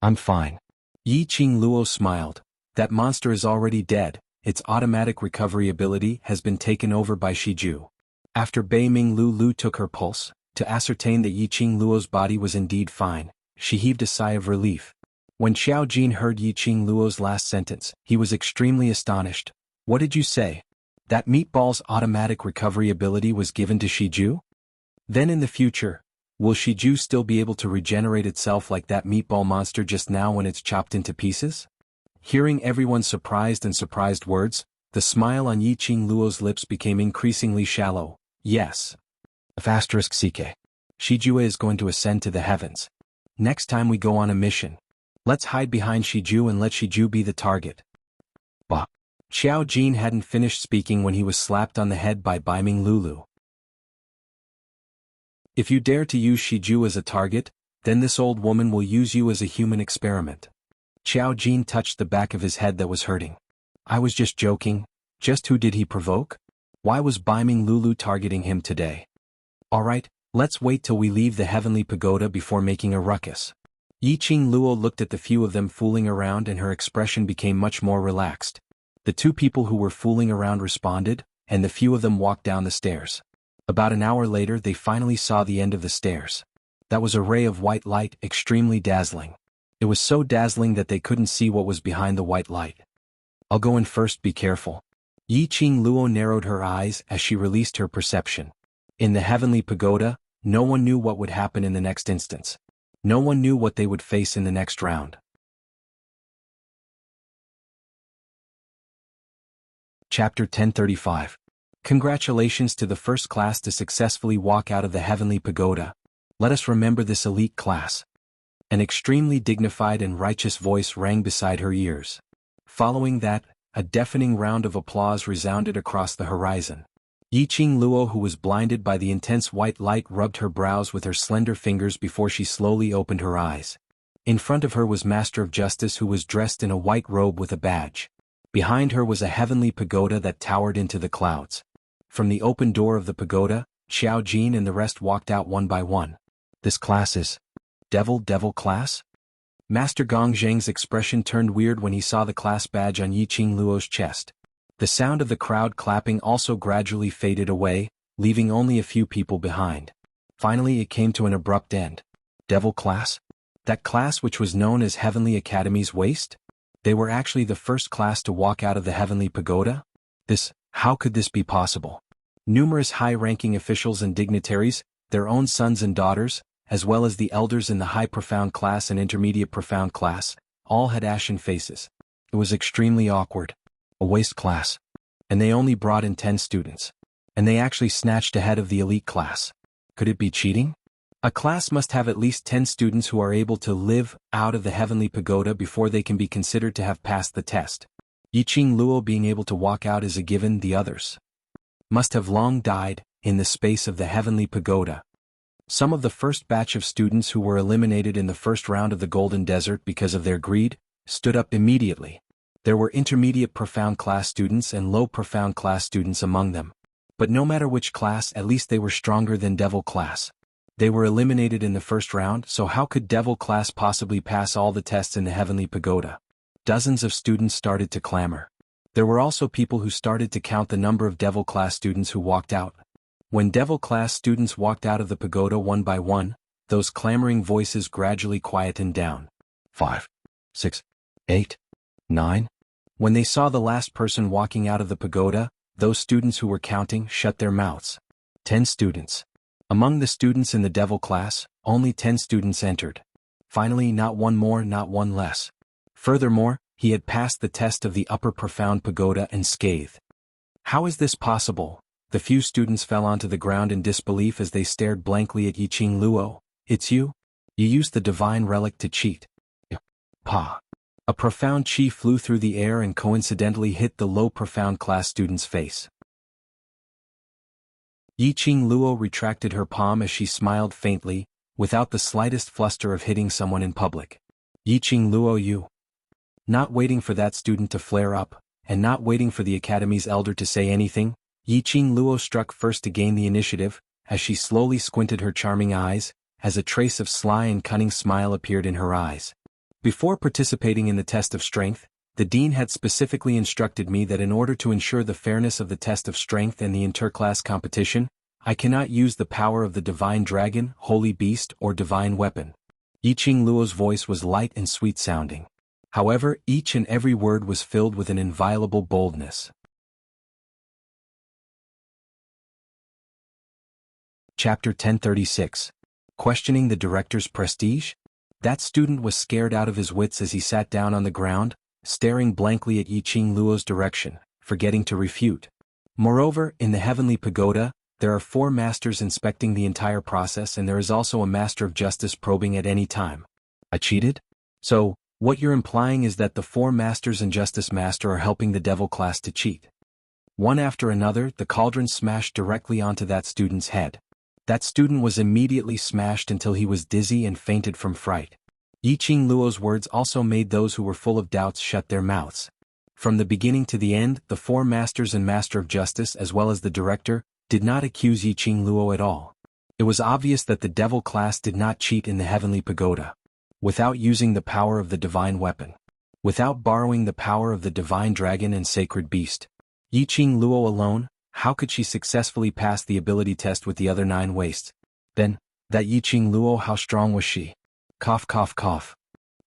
"I'm fine." Yi Qing Luo smiled. "That monster is already dead. Its automatic recovery ability has been taken over by Shiju." After Bei Ming Lu took her pulse, to ascertain that Yi Qing Luo's body was indeed fine, she heaved a sigh of relief. When Xiao Jin heard Yi Qing Luo's last sentence, he was extremely astonished. "What did you say? That meatball's automatic recovery ability was given to Shiju? Then in the future, will Shiju still be able to regenerate itself like that meatball monster just now when it's chopped into pieces?" Hearing everyone's surprised words, the smile on Yi Qing Luo's lips became increasingly shallow. "Yes. *CK. Shiju is going to ascend to the heavens. Next time we go on a mission, let's hide behind Shiju and let Shiju be the target." Bah. Xiao Jin hadn't finished speaking when he was slapped on the head by Bai Ming Lulu. "If you dare to use Shiju as a target, then this old woman will use you as a human experiment." Xiao Jin touched the back of his head that was hurting. "I was just joking. Just who did he provoke? Why was Bai Ming Lulu targeting him today? Alright, let's wait till we leave the heavenly pagoda before making a ruckus." Yi Qing Luo looked at the few of them fooling around and her expression became much more relaxed. The two people who were fooling around responded, and the few of them walked down the stairs. About an hour later they finally saw the end of the stairs. That was a ray of white light, extremely dazzling. It was so dazzling that they couldn't see what was behind the white light. "I'll go in first, be careful." Yi Qing Luo narrowed her eyes as she released her perception. In the heavenly pagoda, no one knew what would happen in the next instance. No one knew what they would face in the next round. Chapter 1035. Congratulations to the first class to successfully walk out of the heavenly pagoda. Let us remember this elite class. An extremely dignified and righteous voice rang beside her ears. Following that, a deafening round of applause resounded across the horizon. Yi Qing Luo, who was blinded by the intense white light, rubbed her brows with her slender fingers before she slowly opened her eyes. In front of her was Master of Justice, who was dressed in a white robe with a badge. Behind her was a heavenly pagoda that towered into the clouds. From the open door of the pagoda, Xiao Jin and the rest walked out one by one. "This class is Devil class?" Master Gong Zheng's expression turned weird when he saw the class badge on Yi Qing Luo's chest. The sound of the crowd clapping also gradually faded away, leaving only a few people behind. Finally it came to an abrupt end. Devil class? That class which was known as Heavenly Academy's waste? They were actually the first class to walk out of the heavenly pagoda? How could this be possible? Numerous high-ranking officials and dignitaries, their own sons and daughters, as well as the elders in the high profound class and intermediate profound class, all had ashen faces. It was extremely awkward. A waste class. And they only brought in 10 students. And they actually snatched ahead of the elite class. Could it be cheating? A class must have at least 10 students who are able to live out of the heavenly pagoda before they can be considered to have passed the test. Yi Qing Luo being able to walk out is a given. The others must have long died in the space of the heavenly pagoda. Some of the first batch of students who were eliminated in the first round of the Golden Desert because of their greed stood up immediately. There were intermediate profound class students and low profound class students among them. But no matter which class, at least they were stronger than Devil class. They were eliminated in the first round, so how could Devil class possibly pass all the tests in the heavenly pagoda? Dozens of students started to clamor. There were also people who started to count the number of Devil class students who walked out. When Devil class students walked out of the pagoda one by one, those clamoring voices gradually quietened down. 5, 6, 8, 9. When they saw the last person walking out of the pagoda, those students who were counting shut their mouths. 10 students. Among the students in the devil class, only 10 students entered. Finally, not one more, not one less. Furthermore, he had passed the test of the upper profound pagoda unscathed. How is this possible? The few students fell onto the ground in disbelief as they stared blankly at Yiqing Luo. It's you? You used the divine relic to cheat. Pa. A profound chi flew through the air and coincidentally hit the low profound class student's face. Yiqing Luo retracted her palm as she smiled faintly, without the slightest fluster of hitting someone in public. Yiqing Luo, you. Not waiting for that student to flare up, and not waiting for the academy's elder to say anything, Yiqing Luo struck first to gain the initiative, as she slowly squinted her charming eyes, as a trace of sly and cunning smile appeared in her eyes. Before participating in the test of strength, the dean had specifically instructed me that in order to ensure the fairness of the test of strength and the interclass competition, I cannot use the power of the divine dragon, holy beast, or divine weapon. Yiqing Luo's voice was light and sweet-sounding. However, each and every word was filled with an inviolable boldness. Chapter 1036. Questioning the director's prestige? That student was scared out of his wits as he sat down on the ground, staring blankly at Yiqing Luo's direction, forgetting to refute. Moreover, in the heavenly pagoda, there are 4 masters inspecting the entire process and there is also a master of justice probing at any time. I cheated? So, what you're implying is that the 4 masters and justice master are helping the devil class to cheat. One after another, the cauldron smashed directly onto that student's head. That student was immediately smashed until he was dizzy and fainted from fright. Yiqing Luo's words also made those who were full of doubts shut their mouths. From the beginning to the end, the 4 masters and master of justice as well as the director did not accuse Yiqing Luo at all. It was obvious that the devil class did not cheat in the heavenly pagoda. Without using the power of the divine weapon. Without borrowing the power of the divine dragon and sacred beast. Yiqing Luo alone, how could she successfully pass the ability test with the other 9 wastes? Then, that Yiqing Luo, how strong was she? Cough cough cough.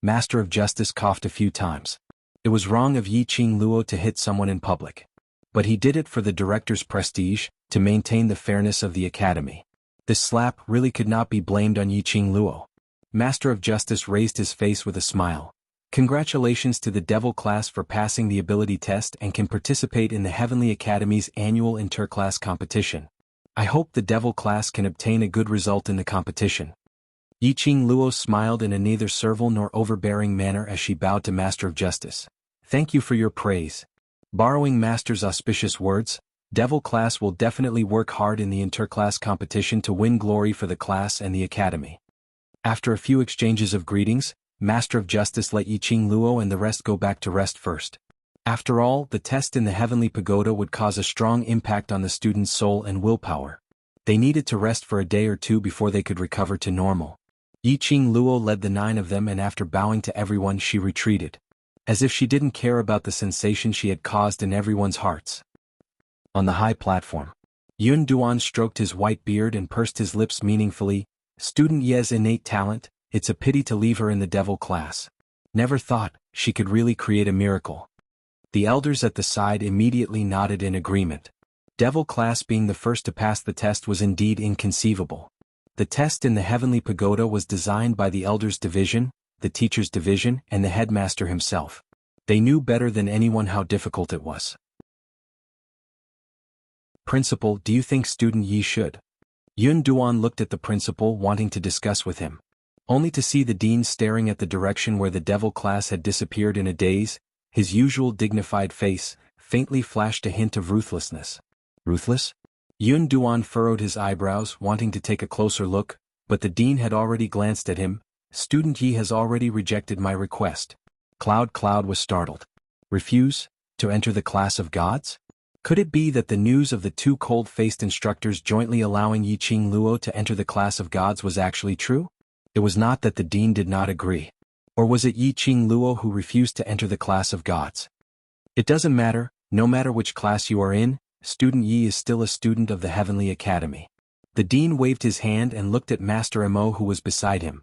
Master of Justice coughed a few times. It was wrong of Yiqing Luo to hit someone in public. But he did it for the director's prestige, to maintain the fairness of the academy. This slap really could not be blamed on Yiqing Luo. Master of Justice raised his face with a smile. Congratulations to the devil class for passing the ability test and can participate in the Heavenly Academy's annual interclass competition. I hope the devil class can obtain a good result in the competition. Yiqing Luo smiled in a neither servile nor overbearing manner as she bowed to Master of Justice. Thank you for your praise. Borrowing Master's auspicious words, devil class will definitely work hard in the interclass competition to win glory for the class and the academy. After a few exchanges of greetings, Master of Justice let Yiqing Luo and the rest go back to rest first. After all, the test in the heavenly pagoda would cause a strong impact on the students' soul and willpower. They needed to rest for a day or 2 before they could recover to normal. Yiqing Luo led the 9 of them and after bowing to everyone she retreated. As if she didn't care about the sensation she had caused in everyone's hearts. On the high platform, Yun Duan stroked his white beard and pursed his lips meaningfully. Student Ye's innate talent, it's a pity to leave her in the devil class. Never thought she could really create a miracle. The elders at the side immediately nodded in agreement. Devil class being the first to pass the test was indeed inconceivable. The test in the heavenly pagoda was designed by the elders' division, the teachers' division, and the headmaster himself. They knew better than anyone how difficult it was. Principal, do you think student Yi should? Yun Duan looked at the principal wanting to discuss with him. Only to see the dean staring at the direction where the devil class had disappeared in a daze, his usual dignified face faintly flashed a hint of ruthlessness. Ruthless? Yun Duan furrowed his eyebrows wanting to take a closer look, but the dean had already glanced at him. Student Yi has already rejected my request. Cloud was startled. Refuse? To enter the class of gods? Could it be that the news of the 2 cold-faced instructors jointly allowing Yiqing Luo to enter the class of gods was actually true? It was not that the dean did not agree. Or was it Yiqing Luo who refused to enter the class of gods? It doesn't matter, no matter which class you are in, student Yi is still a student of the Heavenly Academy. The dean waved his hand and looked at Master Mo who was beside him.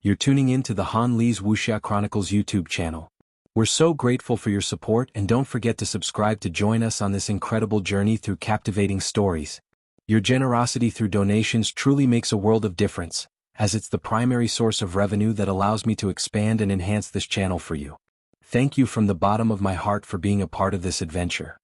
You're tuning in to the Han Li's Wuxia Chronicles YouTube channel. We're so grateful for your support and don't forget to subscribe to join us on this incredible journey through captivating stories. Your generosity through donations truly makes a world of difference, as it's the primary source of revenue that allows me to expand and enhance this channel for you. Thank you from the bottom of my heart for being a part of this adventure.